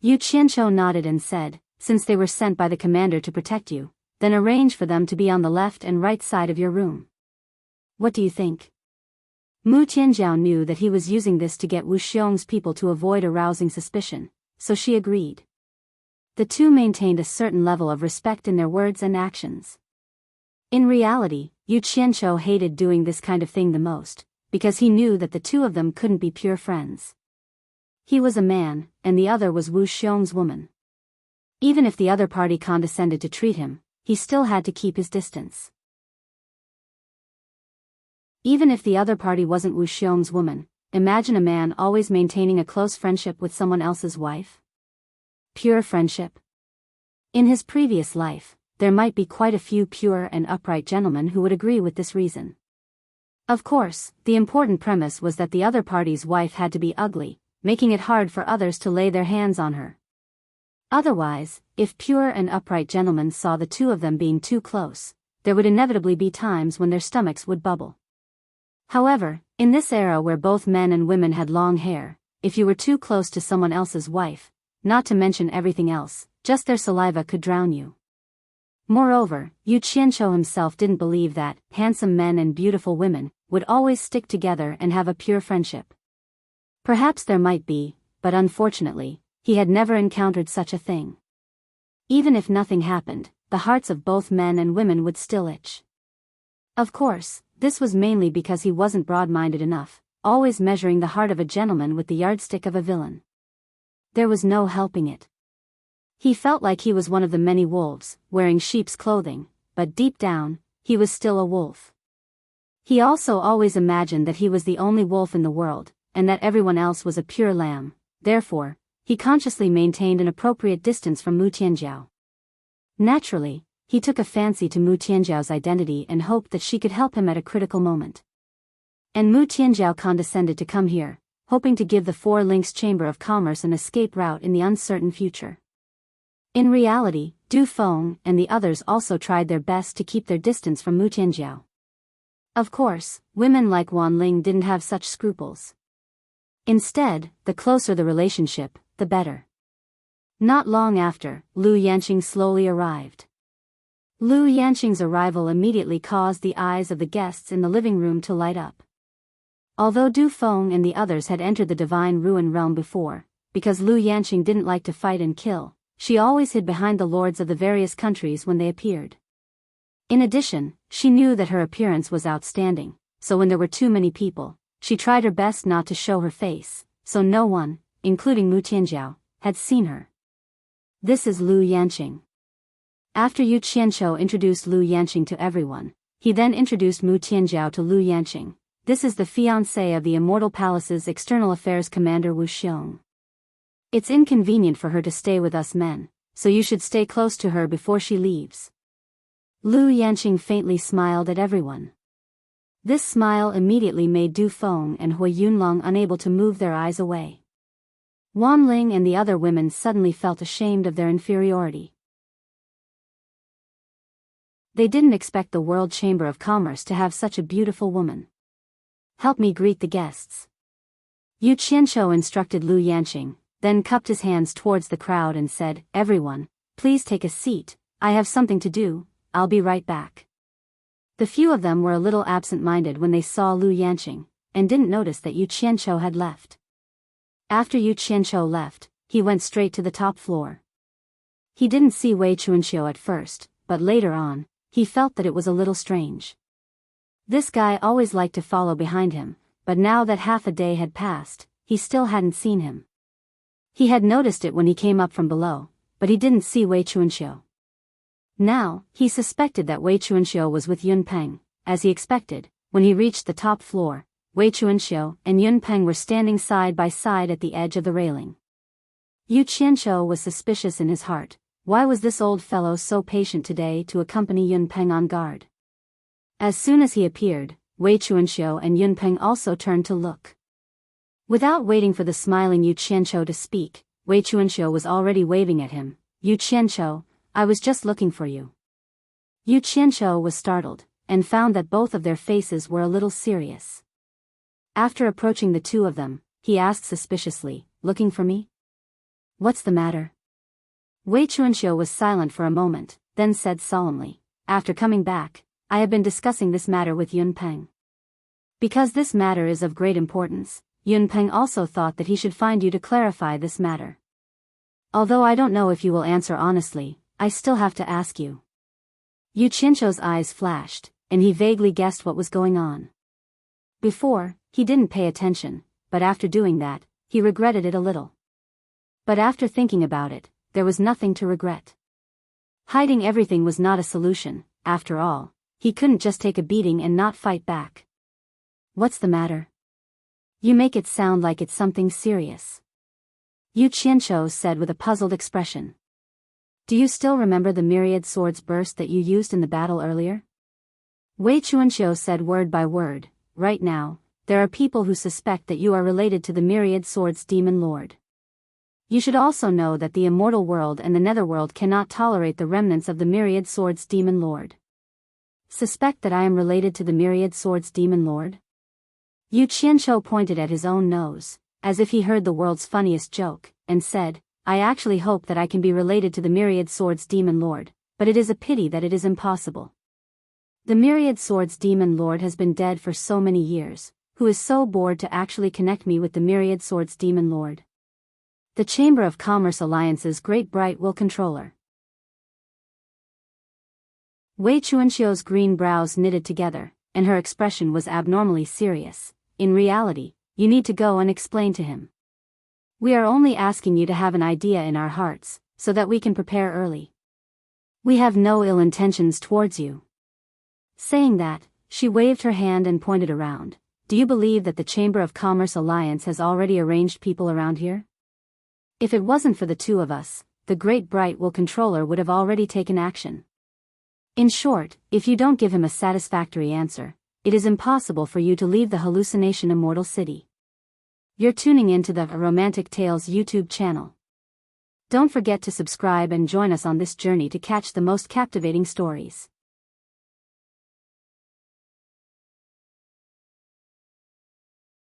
Yu Qianqiu nodded and said, "Since they were sent by the commander to protect you, then arrange for them to be on the left and right side of your room. What do you think?" Mu Tianjiao knew that he was using this to get Wu Xiong's people to avoid arousing suspicion, so she agreed. The two maintained a certain level of respect in their words and actions. In reality, Yu Qianqiu hated doing this kind of thing the most, because he knew that the two of them couldn't be pure friends. He was a man, and the other was Wu Xiong's woman. Even if the other party condescended to treat him, he still had to keep his distance. Even if the other party wasn't Wu Xiong's woman, imagine a man always maintaining a close friendship with someone else's wife. Pure friendship. In his previous life, there might be quite a few pure and upright gentlemen who would agree with this reason. Of course, the important premise was that the other party's wife had to be ugly, making it hard for others to lay their hands on her. Otherwise, if pure and upright gentlemen saw the two of them being too close, there would inevitably be times when their stomachs would bubble. However, in this era where both men and women had long hair, if you were too close to someone else's wife, not to mention everything else, just their saliva could drown you. Moreover, Yu Qianqiu himself didn't believe that handsome men and beautiful women would always stick together and have a pure friendship. Perhaps there might be, but unfortunately, he had never encountered such a thing. Even if nothing happened, the hearts of both men and women would still itch. Of course, this was mainly because he wasn't broad-minded enough, always measuring the heart of a gentleman with the yardstick of a villain. There was no helping it. He felt like he was one of the many wolves, wearing sheep's clothing, but deep down, he was still a wolf. He also always imagined that he was the only wolf in the world, and that everyone else was a pure lamb. Therefore, he consciously maintained an appropriate distance from Mu Tianjiao. Naturally, he took a fancy to Mu Tianjiao's identity and hoped that she could help him at a critical moment. And Mu Tianjiao condescended to come here, hoping to give the Four Links Chamber of Commerce an escape route in the uncertain future. In reality, Du Feng and the others also tried their best to keep their distance from Mu Tianjiao. Of course, women like Wan Ling didn't have such scruples. Instead, the closer the relationship, the better. Not long after, Lu Yanqing slowly arrived. Lu Yanqing's arrival immediately caused the eyes of the guests in the living room to light up. Although Du Feng and the others had entered the Divine Ruin realm before, because Lu Yanqing didn't like to fight and kill, she always hid behind the lords of the various countries when they appeared. In addition, she knew that her appearance was outstanding, so when there were too many people, she tried her best not to show her face, so no one, including Mu Tianjiao, had seen her. This is Lu Yanqing. After Yu Qianqiu introduced Lu Yanqing to everyone, he then introduced Mu Tianjiao to Lu Yanqing. This is the fiancée of the Immortal Palace's External Affairs Commander Wu Xiong. It's inconvenient for her to stay with us men, so you should stay close to her before she leaves. Lu Yanqing faintly smiled at everyone. This smile immediately made Du Feng and Hui Yunlong unable to move their eyes away. Wan Ling and the other women suddenly felt ashamed of their inferiority. They didn't expect the World Chamber of Commerce to have such a beautiful woman. Help me greet the guests. Yu Qianqiu instructed Lu Yanqing, then cupped his hands towards the crowd and said, "Everyone, please take a seat, I have something to do, I'll be right back." The few of them were a little absent-minded when they saw Lu Yanqing, and didn't notice that Yu Qianqiu had left. After Yu Qianqiu left, he went straight to the top floor. He didn't see Wei Chuanqiu at first, but later on, he felt that it was a little strange. This guy always liked to follow behind him, but now that half a day had passed, he still hadn't seen him. He had noticed it when he came up from below, but he didn't see Wei Chuanqiu. Now, he suspected that Wei Chuanqiu was with Yun Peng. As he expected, when he reached the top floor, Wei Chuanqiu and Yun Peng were standing side by side at the edge of the railing. Yu Qianqiu was suspicious in his heart, Why was this old fellow so patient today to accompany Yun Peng on guard? As soon as he appeared, Wei Chuanxiu and Yun Peng also turned to look. Without waiting for the smiling Yu Qianqiu to speak, Wei Chuanxiu was already waving at him. Yu Qianqiu, I was just looking for you. Yu Qianqiu was startled, and found that both of their faces were a little serious. After approaching the two of them, he asked suspiciously, looking for me? What's the matter? Wei Chuanxiu was silent for a moment, then said solemnly, after coming back, I have been discussing this matter with Yun Peng. Because this matter is of great importance, Yun Peng also thought that he should find you to clarify this matter. Although I don't know if you will answer honestly, I still have to ask you. Yu Qianqiu's eyes flashed, and he vaguely guessed what was going on. Before, he didn't pay attention, but after doing that, he regretted it a little. But after thinking about it, there was nothing to regret. Hiding everything was not a solution, after all, he couldn't just take a beating and not fight back. What's the matter? You make it sound like it's something serious. Yu Qianqiu said with a puzzled expression. Do you still remember the myriad swords burst that you used in the battle earlier? Wei Chuanxiu said word by word, right now, there are people who suspect that you are related to the myriad swords demon lord. You should also know that the immortal world and the netherworld cannot tolerate the remnants of the myriad swords demon lord. Suspect that I am related to the myriad swords demon lord? Yu Qianqiu pointed at his own nose, as if he heard the world's funniest joke, and said, I actually hope that I can be related to the myriad swords demon lord, but it is a pity that it is impossible. The myriad swords demon lord has been dead for so many years, who is so bored to actually connect me with the myriad swords demon lord? The Chamber of Commerce Alliance's Great Bright Will Controller. Wei Chuanxiu's green brows knitted together, and her expression was abnormally serious. In reality, you need to go and explain to him. We are only asking you to have an idea in our hearts, so that we can prepare early. We have no ill intentions towards you. Saying that, she waved her hand and pointed around. Do you believe that the Chamber of Commerce Alliance has already arranged people around here? If it wasn't for the two of us, the Great Bright Will Controller would have already taken action. In short, if you don't give him a satisfactory answer, it is impossible for you to leave the hallucination Immortal City. You're tuning into the Romantic Tales YouTube channel. Don't forget to subscribe and join us on this journey to catch the most captivating stories.